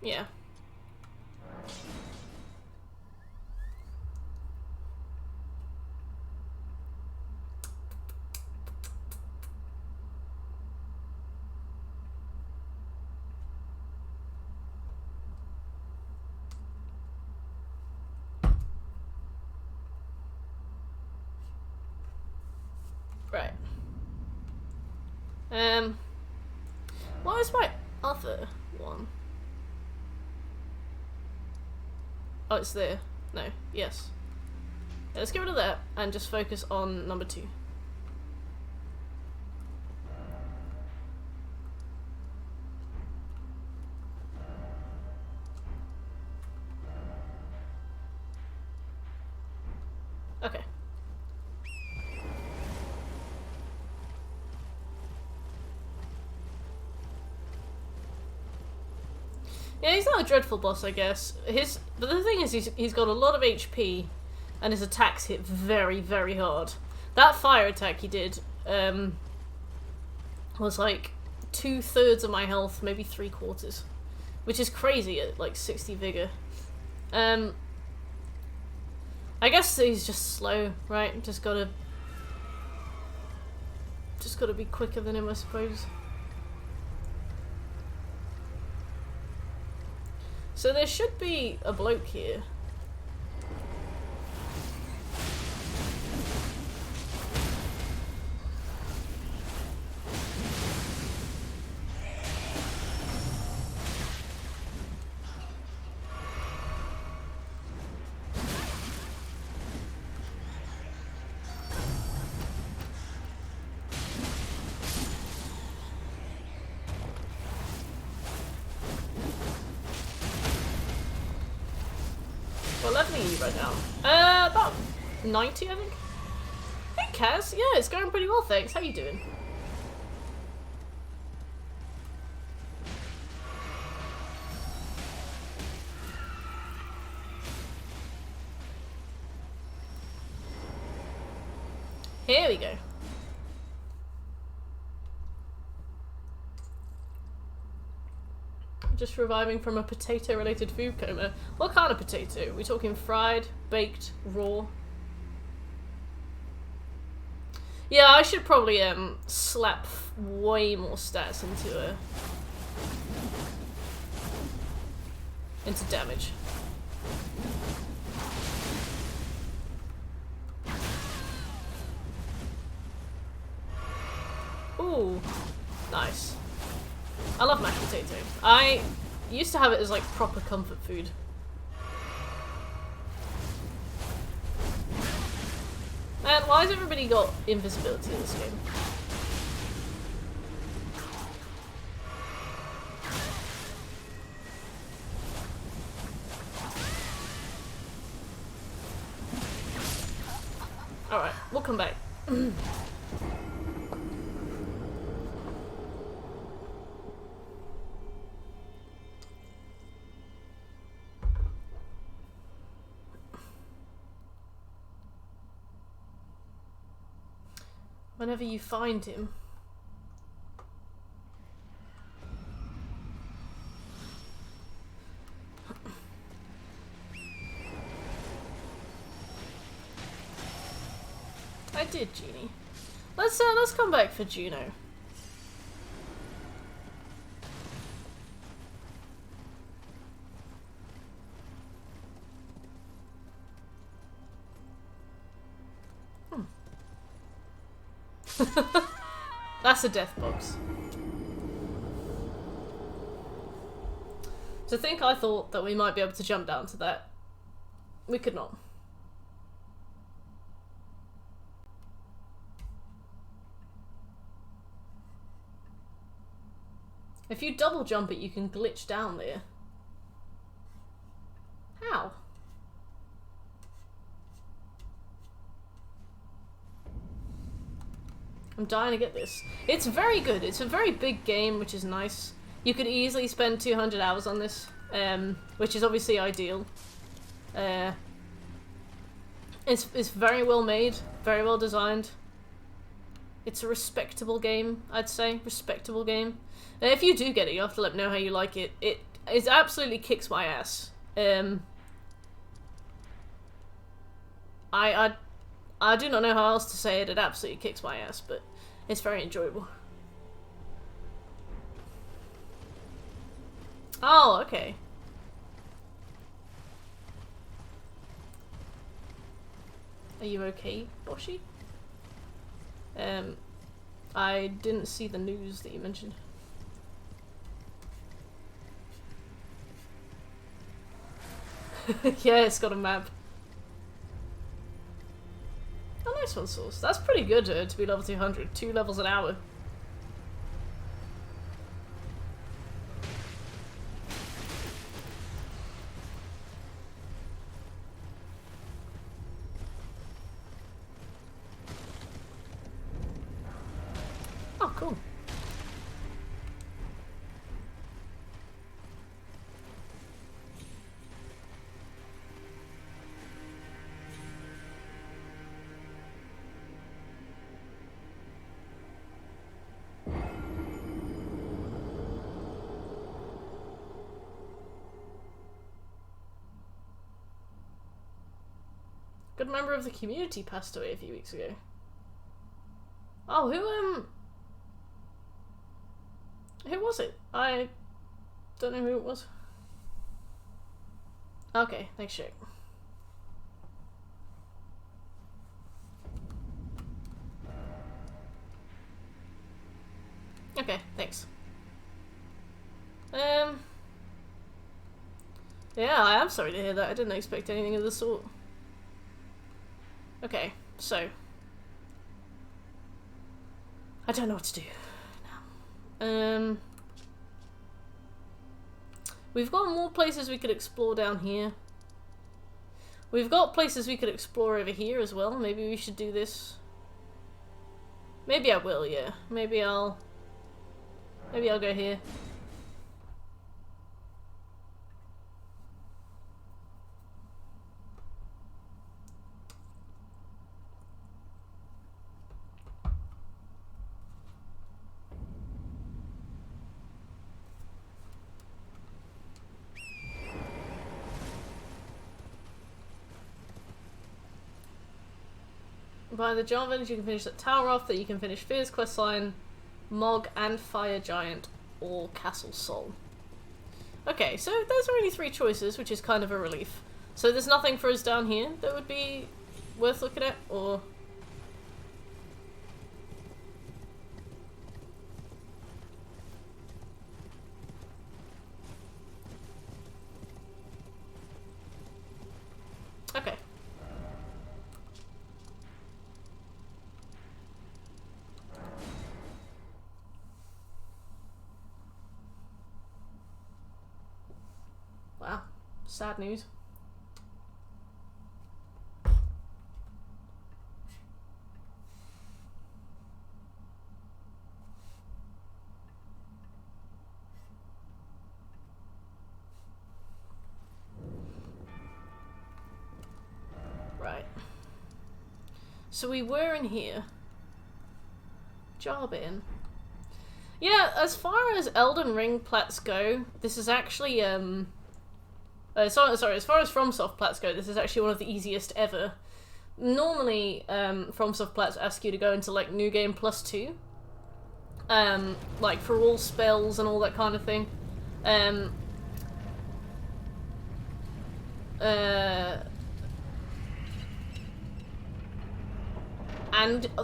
Yeah. Right. What is my other one? Oh, it's there. No, yes. Yeah, let's get rid of that and just focus on number 2. Okay. Yeah, he's not a dreadful boss, I guess. But the thing is, he's got a lot of HP, and his attacks hit very, very hard. That fire attack he did was like 2/3 of my health, maybe 3/4, which is crazy at like 60 vigor. I guess he's just slow, right? Just gotta be quicker than him, I suppose. So there should be a bloke here. What level are you right now? About 90, I think. Hey, Kaz. Yeah, it's going pretty well, thanks. How you doing? Here we go. Just reviving from a potato-related food coma. What kind of potato? Are we talking fried, baked, raw? Yeah, I should probably slap way more stats into damage. Ooh, nice. I love mashed potato. I used to have it as like proper comfort food. Man, why has everybody got invisibility in this game? Alright, we'll come back. Whenever you find him. I did, Genie. Let's come back for Juno. That's a death box. To think I thought that we might be able to jump down to that. We could not. If you double jump it, you can glitch down there. How? I'm dying to get this. It's very good. It's a very big game, which is nice. You could easily spend 200 hours on this, which is obviously ideal. It's very well made, very well designed. It's a respectable game, I'd say. Respectable game. If you do get it, you have to let me know how you like it. It absolutely kicks my ass. I do not know how else to say it. It absolutely kicks my ass, but it's very enjoyable. Oh, okay. Are you okay, Boshi? I didn't see the news that you mentioned. Yeah, it's got a map. Oh, nice one, Source. That's pretty good to be level 200. 2 levels an hour. Good member of the community passed away a few weeks ago. Oh, who was it? I don't know who it was. Okay, thanks, Jake. Okay, thanks. Yeah, I am sorry to hear that. I didn't expect anything of the sort. Okay, so I don't know what to do now. We've got more places we could explore down here. We've got places we could explore over here as well. Maybe we should do this. Maybe I will, yeah. Maybe I'll go here. By the Jar Village, you can finish that tower off, that you can finish Fear's Questline, Mog and Fire Giant, or Castle Sol. Okay, so those are only 3 choices, which is kind of a relief. So there's nothing for us down here that would be worth looking at, or... Okay. Wow, sad news. Right. So we were in here. Job in. Yeah, as far as Elden Ring plats go, this is actually, sorry, as far as FromSoft plats go, this is actually one of the easiest ever. Normally, FromSoft plats ask you to go into, like, New Game +2. Like, for all spells and all that kind of thing. And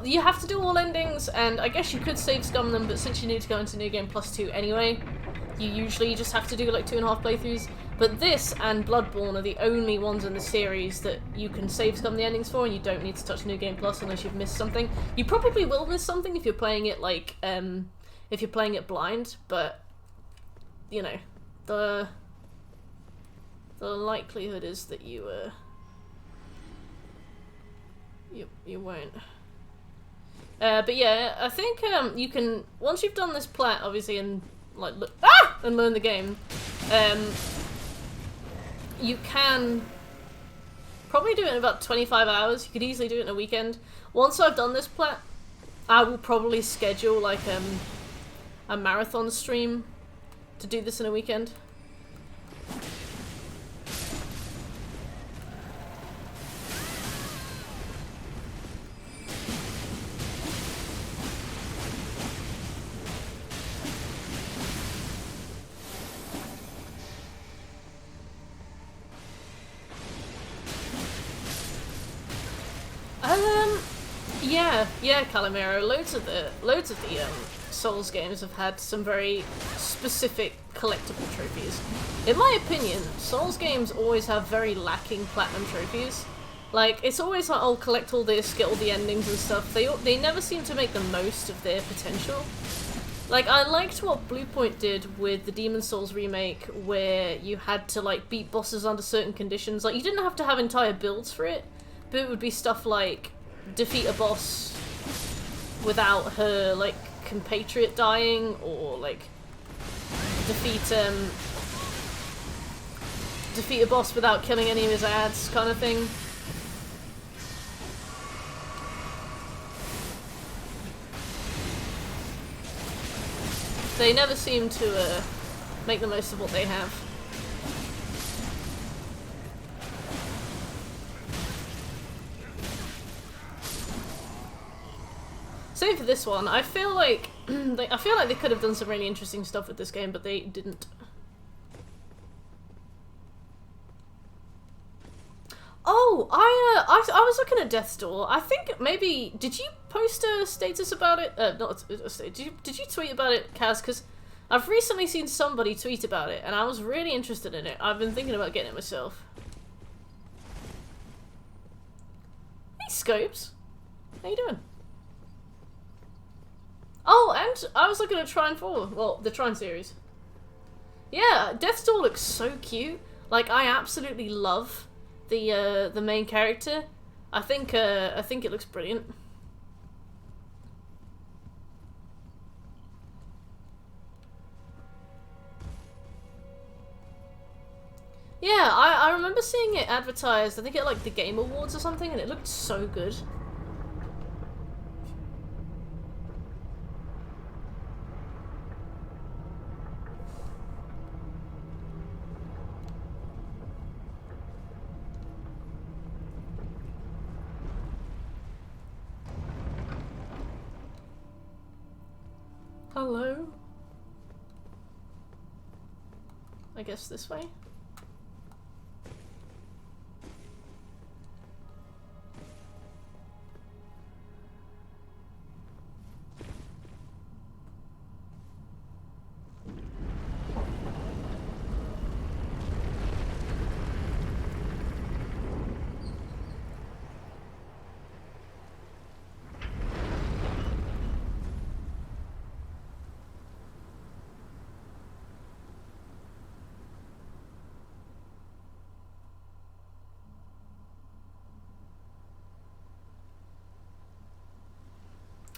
you have to do all endings, and I guess you could save scum them, but since you need to go into New Game +2 anyway, you usually just have to do like 2.5 playthroughs. But this and Bloodborne are the only ones in the series that you can save scum the endings for, and you don't need to touch New Game Plus unless you've missed something. You probably will miss something if you're playing it like, if you're playing it blind, but, you know, the likelihood is that you won't. But yeah, I think you can, once you've done this plat, obviously, and like and learn the game, you can probably do it in about 25 hours. You could easily do it in a weekend. Once I've done this plat, I will probably schedule like a marathon stream to do this in a weekend. Yeah, Calimero. Loads of the Souls games have had some very specific collectible trophies. In my opinion, Souls games always have very lacking platinum trophies. Like, it's always like, oh, collect all this, get all the endings and stuff. They never seem to make the most of their potential. Like, I liked what Bluepoint did with the Demon's Souls remake, where you had to, like, beat bosses under certain conditions. Like, you didn't have to have entire builds for it, but it would be stuff like defeat a boss without her, like, compatriot dying, or, like, defeat a boss without killing any of his ads, kind of thing. They never seem to make the most of what they have. Same for this one. I feel like they could have done some really interesting stuff with this game, but they didn't. Oh, I was looking at Death's Door. I think maybe did you post a status about it? Not a status. Did you tweet about it, Kaz? Because I've recently seen somebody tweet about it, and I was really interested in it. I've been thinking about getting it myself. Hey, Scopes. How you doing? Oh, and I was looking at Trine 4. Well, the Trine series. Yeah, Death's Door looks so cute. Like, I absolutely love the main character. I think it looks brilliant. Yeah, I remember seeing it advertised, I think at like the Game Awards or something, and it looked so good. Hello? I guess this way?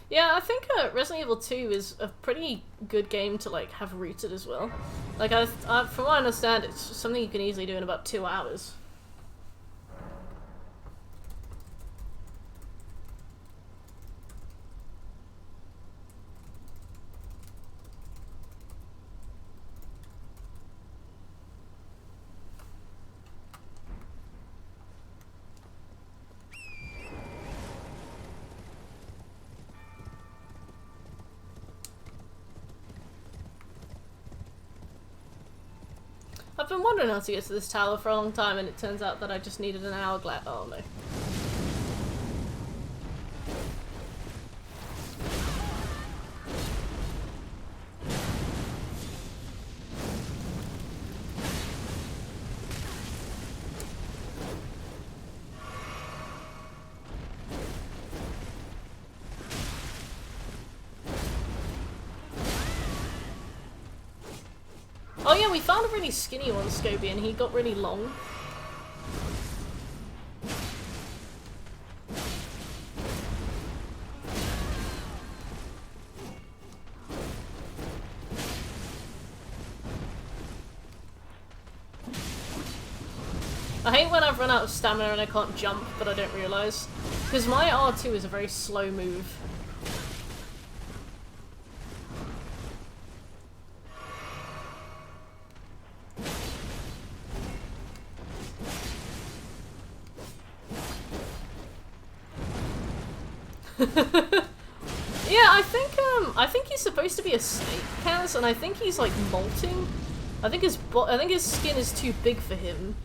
Yeah, I think Resident Evil 2 is a pretty good game to like have rooted as well. Like, from what I understand, it's something you can easily do in about 2 hours. I've been wondering how to get to this tower for a long time, and it turns out that I just needed an hourglass. Oh no. Oh yeah, we found a really skinny one, Scobie, and he got really long. I hate when I've run out of stamina and I can't jump, but I don't realise. Because my R2 is a very slow move. Yeah, I think he's supposed to be a snake, Kaz, and I think he's like molting. I think his skin is too big for him.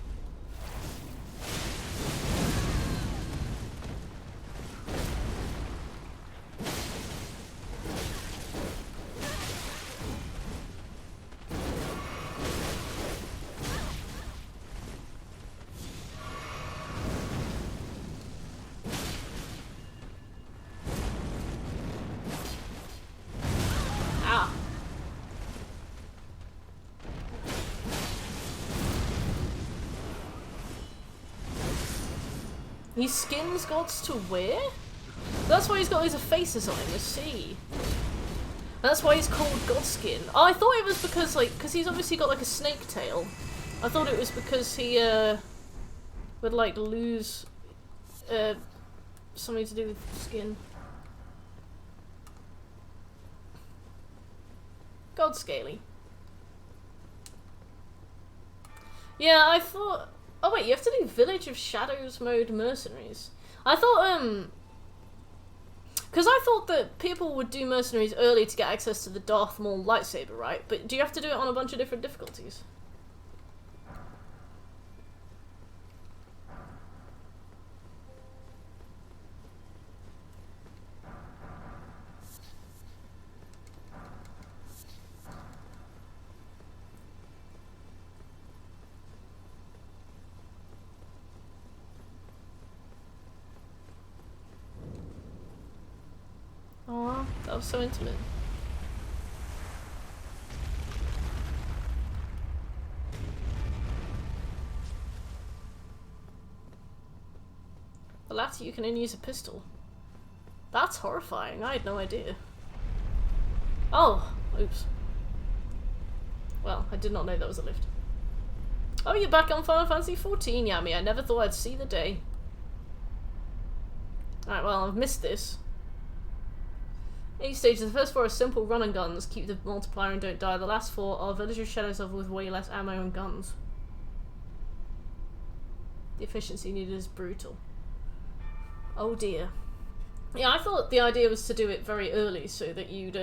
He skins gods to wear? That's why he's got loads of faces on him, I see. That's why he's called Godskin. Oh, I thought it was because, like, because he's obviously got, like, a snake tail. I thought it was because he, would, like, lose, something to do with skin. Godscaly. Yeah, I thought... Oh wait, you have to do Village of Shadows mode mercenaries. I thought, Because I thought that people would do mercenaries early to get access to the Darth Maul lightsaber, right? But do you have to do it on a bunch of different difficulties? Aw, that was so intimate. The latter, you can only use a pistol. That's horrifying. I had no idea. Oh, oops. Well, I did not know that was a lift. Oh, you're back on Final Fantasy XIV, Yami. I never thought I'd see the day. Alright, well, I've missed this. Each stage, the first 4 are simple run and guns, keep the multiplier and don't die. The last 4 are Villager Shadows of with way less ammo and guns. The efficiency needed is brutal. Oh dear. Yeah, I thought the idea was to do it very early so that you'd,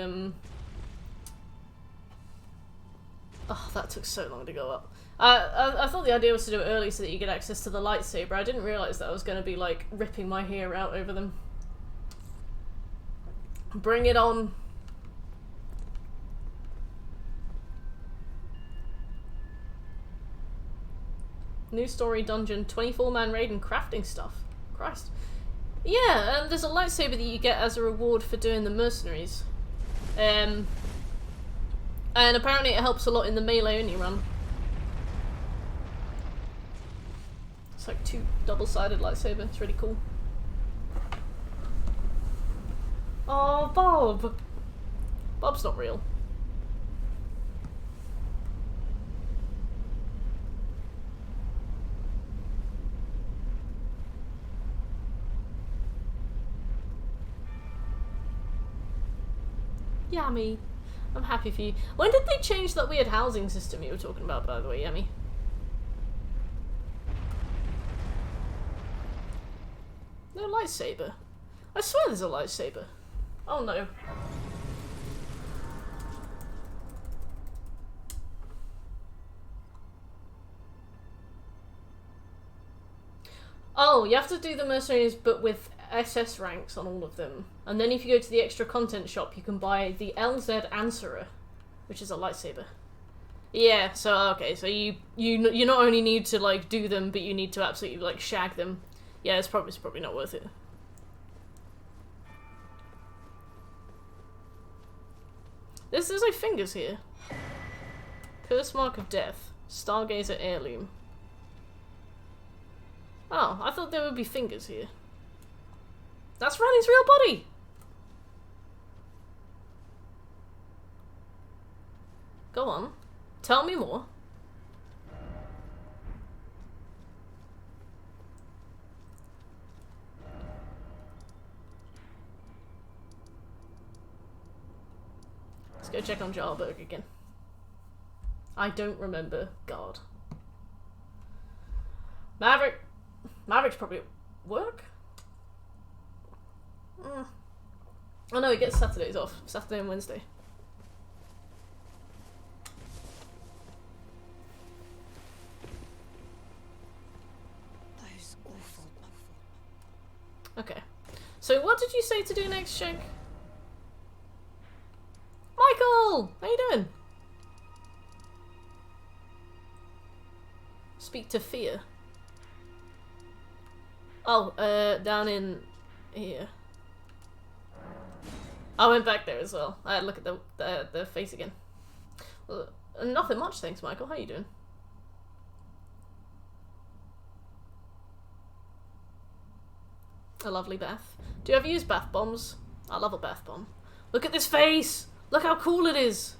Oh, that took so long to go up. I thought the idea was to do it early so that you get access to the lightsaber. I didn't realise that I was going to be, like, ripping my hair out over them. Bring it on. New story dungeon, 24-man raid and crafting stuff. Christ. Yeah, there's a lightsaber that you get as a reward for doing the mercenaries. And apparently it helps a lot in the melee only run. It's like 2 double-sided lightsaber, it's really cool. Oh, Bob! Bob's not real. Yummy. I'm happy for you. When did they change that weird housing system you were talking about, by the way, Yummy? No lightsaber. I swear there's a lightsaber. Oh no. Oh, you have to do the mercenaries but with SS ranks on all of them. And then if you go to the extra content shop, you can buy the LZ Answerer, which is a lightsaber. Yeah, so okay, so you not only need to like do them, but you need to absolutely like shag them. Yeah, it's probably not worth it. There's like fingers here. Curse Mark of Death. Stargazer Heirloom. Oh, I thought there would be fingers here. That's Randy's real body! Go on. Tell me more. Let's go check on Jarberg again. I don't remember. God. Maverick's probably at work? Oh no, he gets Saturdays off. Saturday and Wednesday. Those awful. Okay. So what did you say to do next, Shank? Michael! How you doing? Speak to Fear. Oh, down in here. I went back there as well. I had a look at the face again. Well, nothing much, thanks, Michael. How you doing? A lovely bath. Do you ever use bath bombs? I love a bath bomb. Look at this face! Look how cool it is!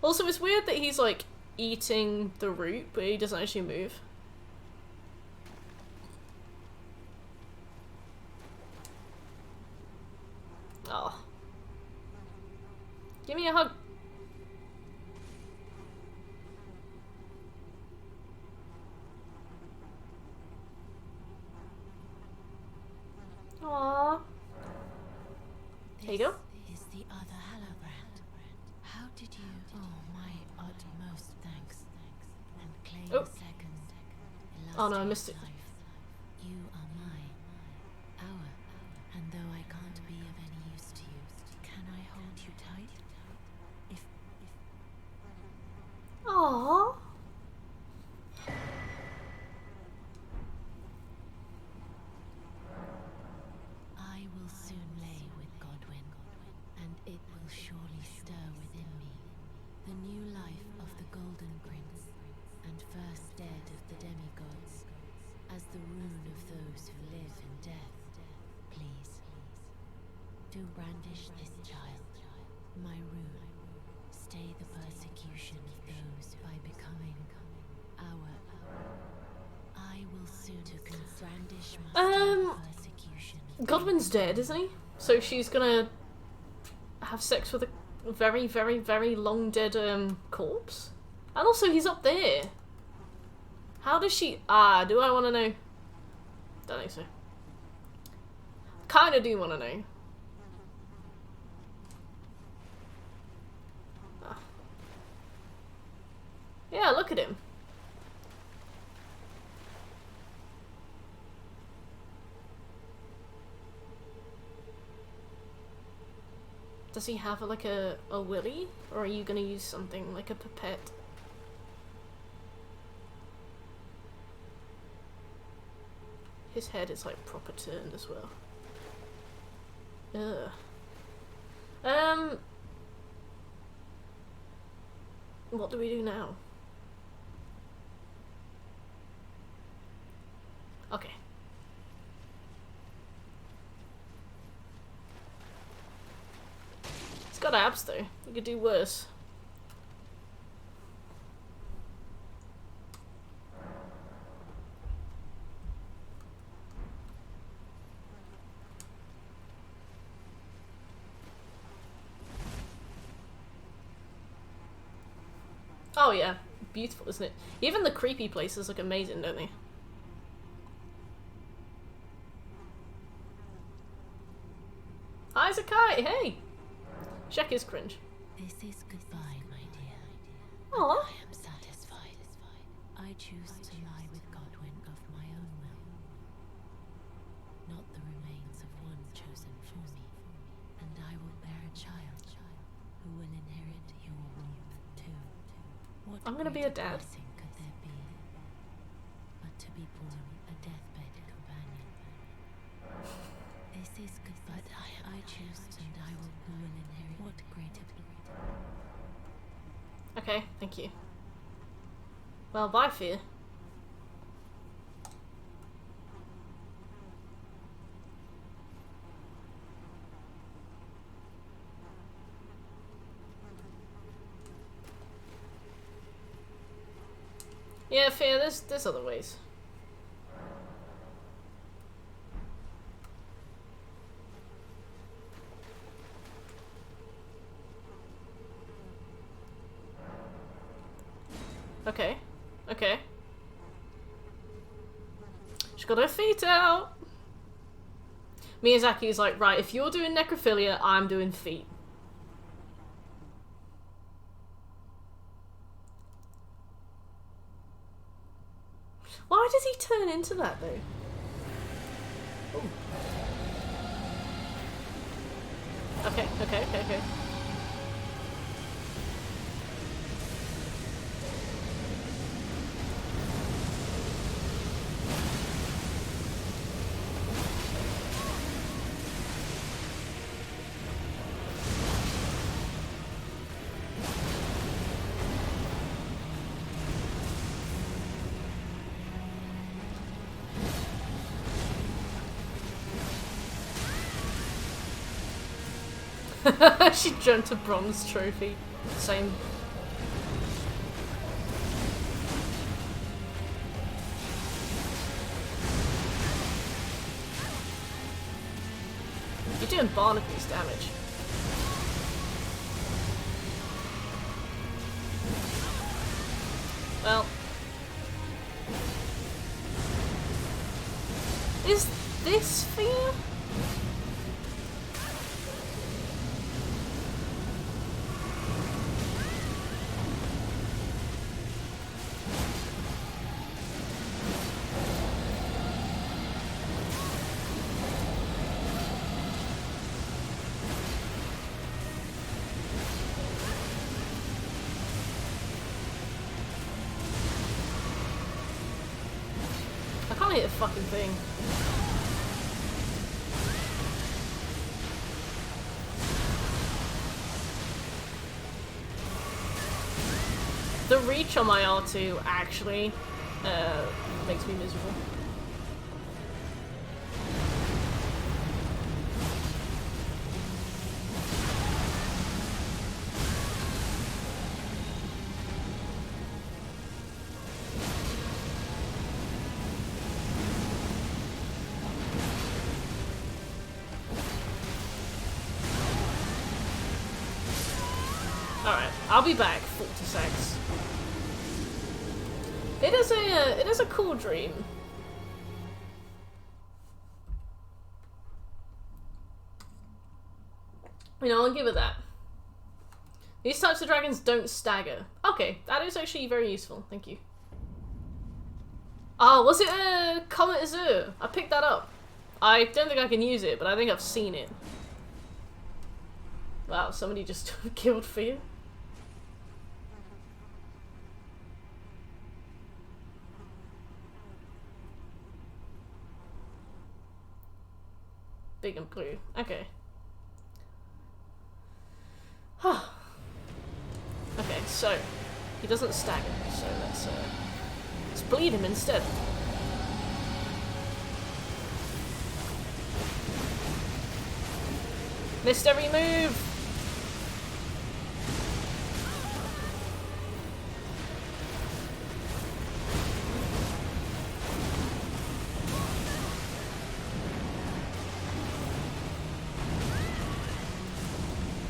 Also, it's weird that he's, like, eating the root, but he doesn't actually move. Oh. Give me a hug. There you go. Is the other Hallobrand. How did you? Oh, my utmost thanks. And claim Oh. a second. Oh no, I missed it. Life. You are mine. Our. And though I can't be of any use to you, can I hold you tight? If Aww. I will soon lay with Godwyn, and it will surely stir within me the new life of the Golden Prince, and first dead of the demigods, as the rune of those who live in death. Please, do brandish this child, my rune. Stay the persecution of those by becoming our. I will soon brandish my persecution. Godwin's dead, isn't he? So she's gonna have sex with a very, very, very long dead corpse? And also he's up there. How does she... do I want to know? Don't think so. Kinda do want to know. Yeah, look at him. Does he have like a willy? Or are you gonna use something like a pipette? His head is like proper turned as well. Ugh. What do we do now? Okay. He's got abs though. He could do worse. Oh yeah, beautiful, isn't it? Even the creepy places look amazing, don't they? Hi, Zakai, hey! Check his cringe. This is goodbye, my dear. Aww. I am satisfied. I choose to lie with Godwyn of my own will, not the remains of one chosen for me. And I will bear a child who will inherit your warmth too. What I'm gonna be a greater dad. blessing could there be but to be born a deathbed companion? This is good, but I choose, and I will inherit. What greater? Okay, thank you. Well, bye, Fear. Yeah, Fear, there's other ways. Okay. Okay. She's got her feet out. Miyazaki's like, right, if you're doing necrophilia, I'm doing feet. Why does he turn into that, though? Ooh. Okay. She jumped a bronze trophy. Same. You're doing Barnaby's damage. Well. Is this Fear? hit a fucking thing. The reach on my R2 actually makes me miserable. Alright, I'll be back, 46. It is a cool dream. You know, I'll give it that. These types of dragons don't stagger. Okay, that is actually very useful. Thank you. Oh, was it a Comet Azure? I picked that up. I don't think I can use it, but I think I've seen it. Wow, somebody just killed Fear. Big and blue. Okay. Okay, so he doesn't stagger, so let's bleed him instead. Missed every move.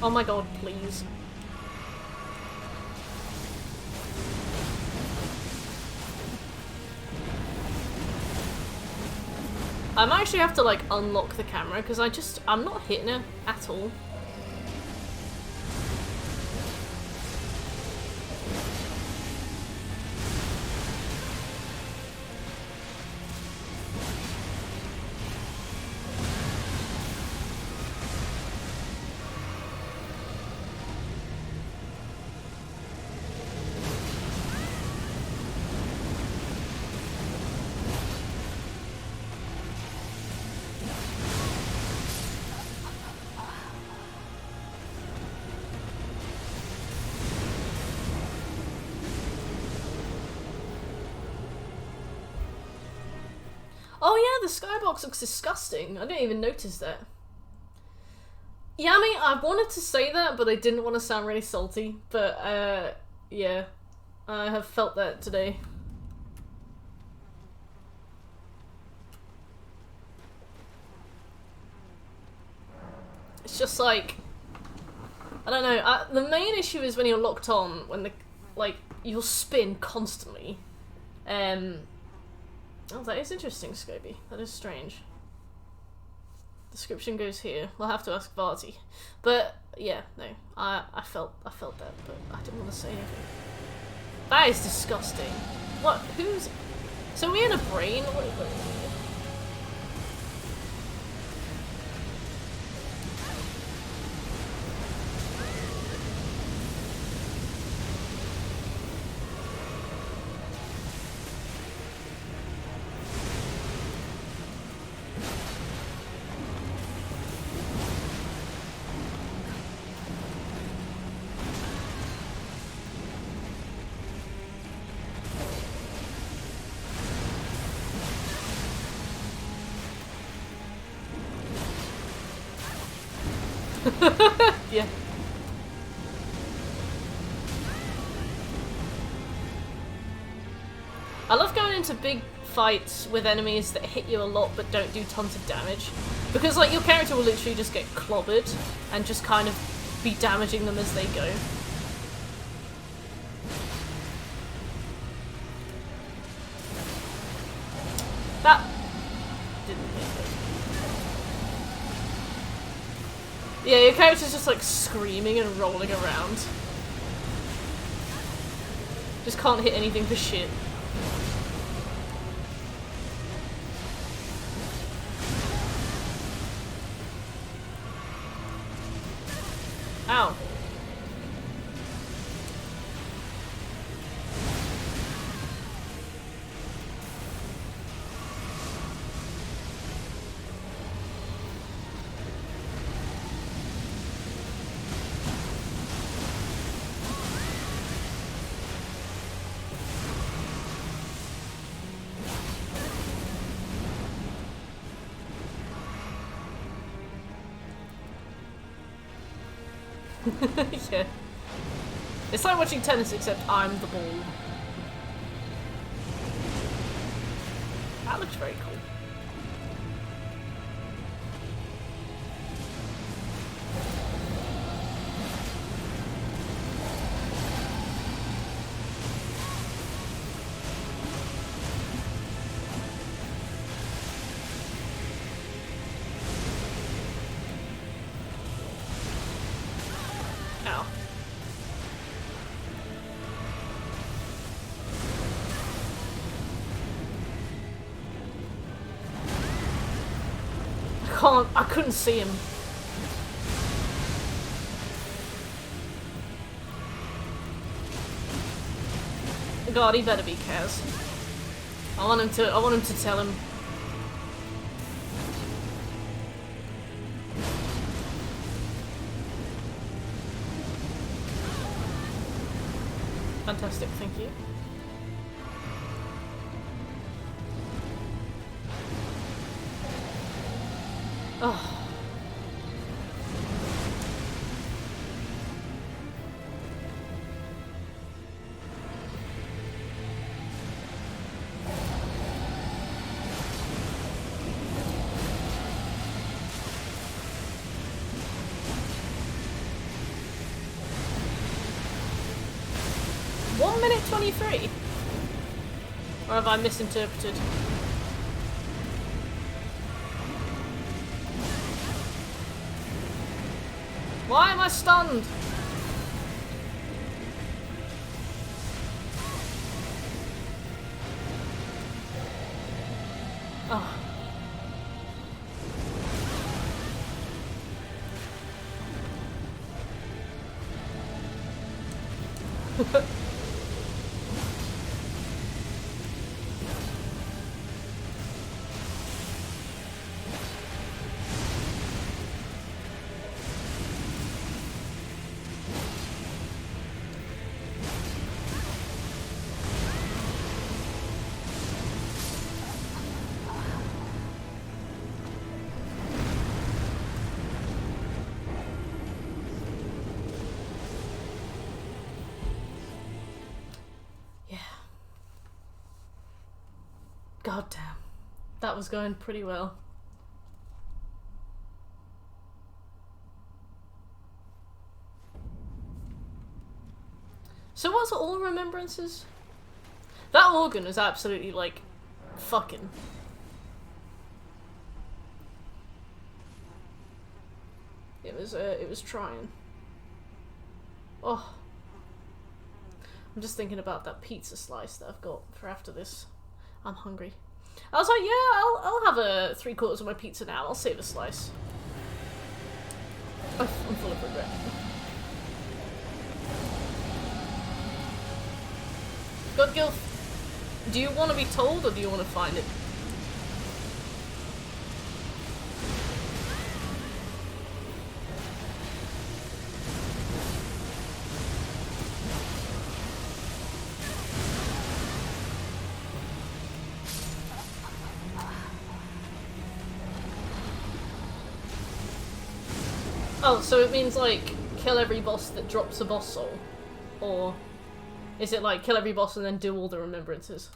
Oh my god, please. I might actually have to like unlock the camera because I'm not hitting her at all. Oh yeah, the skybox looks disgusting. I didn't even notice that. Yeah, I mean, I wanted to say that, but I didn't want to sound really salty. But, yeah. I have felt that today. It's just like... I don't know. The main issue is when you're locked on, when the... like, you'll spin constantly. Oh, that is interesting, Scobie. That is strange. Description goes here. We'll have to ask Varty. But yeah, no, I felt that, but I didn't want to say anything. That is disgusting. What? Who's? So we in a brain? What? Yeah. I love going into big fights with enemies that hit you a lot but don't do tons of damage. Because like your character will literally just get clobbered and just kind of be damaging them as they go. That didn't hit it. Yeah, your character's just like screaming and rolling around. Just can't hit anything for shit. Ow. Yeah. It's like watching tennis, except I'm the ball. That looks very cool. Ow. I couldn't see him. God, he better be Kaz. I want him to tell him. Fantastic, thank you. Oh. One minute 23? Or have I misinterpreted? Why am I stunned? Oh. God damn. That was going pretty well. So what's all remembrances? That organ is absolutely like fucking. It was trying. Oh. I'm just thinking about that pizza slice that I've got for after this. I'm hungry. I was like, yeah, I'll have a 3/4 of my pizza now. I'll save a slice. Oh, I'm full of regret. God, Gilf, do you want to be told or do you want to find it? Oh, so it means, like, kill every boss that drops a boss soul? Or is it, like, kill every boss and then do all the remembrances?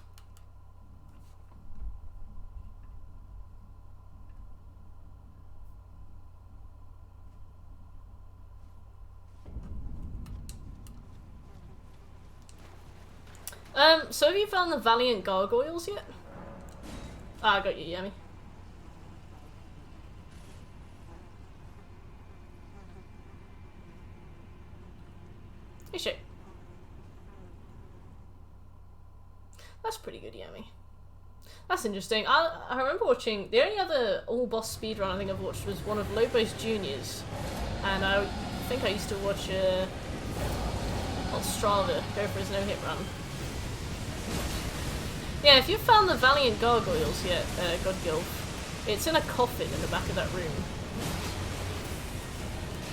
So have you found the Valiant Gargoyles yet? Ah, I got you, Yami. Hey, shit. That's pretty good, Yami. That's interesting. I remember watching... The only other all-boss speedrun I think I've watched was one of Lobos Jr.'s. And I think I used to watch on Strava go for his no-hit run. Yeah, if you've found the Valiant Gargoyles yet, Godgil, it's in a coffin in the back of that room.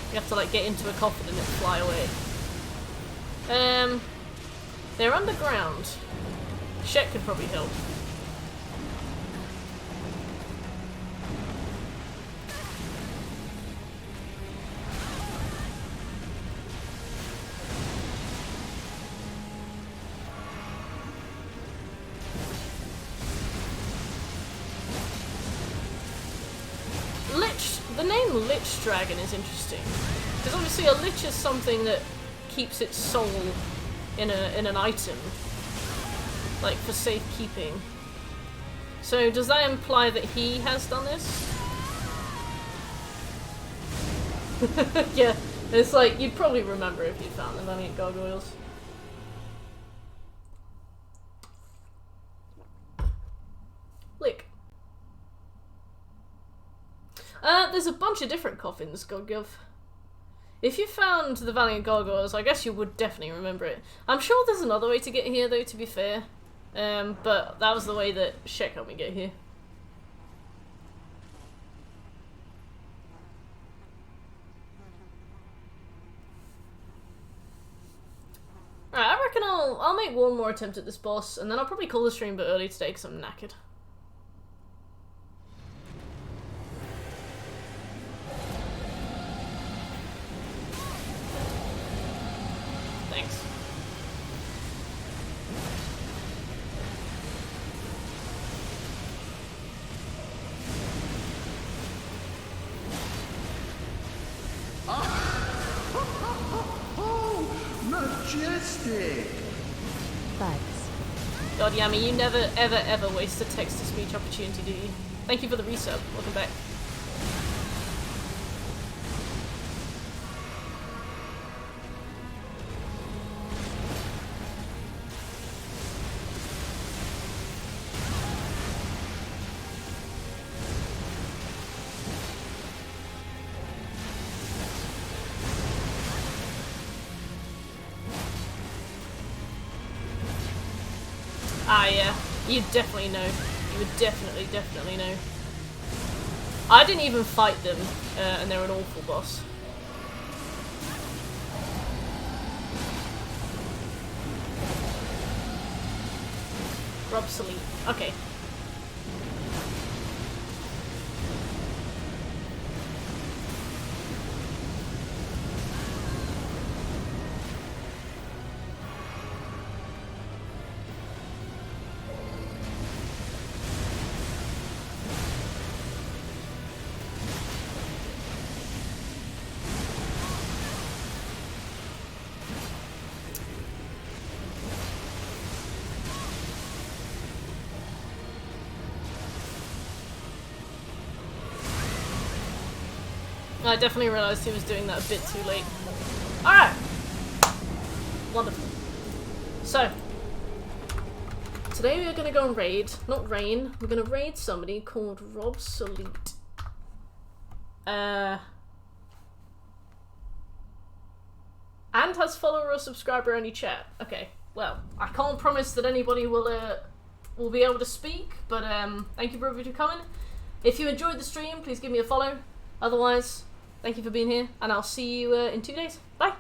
You have to, like, get into a coffin and then fly away. They're underground. Shet could probably help. Green Lich Dragon is interesting. Because obviously a Lich is something that keeps its soul in an item. Like, for safekeeping. So, does that imply that he has done this? Yeah, it's like, you'd probably remember if you found the Valiant Gargoyles. Lick. There's a bunch of different coffins, Godgov. If you found the Valiant Gargoyles, I guess you would definitely remember it. I'm sure there's another way to get here, though, to be fair. But that was the way that Shek helped me get here. Alright, I reckon I'll make one more attempt at this boss, and then I'll probably call the stream a bit early today because I'm knackered. Thanks. Majestic! Buds. God, Yami, you never, ever, ever waste a text-to-speech opportunity, do you? Thank you for the resub. Welcome back. Ah, yeah. You'd definitely know. You would definitely know. I didn't even fight them, and they're an awful boss. Obsolete. Okay. I definitely realised he was doing that a bit too late. Alright! Wonderful. So, today we are going to go and raid, not rain, we're going to raid somebody called Robsolete. And has follower or subscriber only chat. Okay, well, I can't promise that anybody will be able to speak, but thank you for everybody coming. If you enjoyed the stream, please give me a follow. Otherwise, thank you for being here, and I'll see you in 2 days. Bye!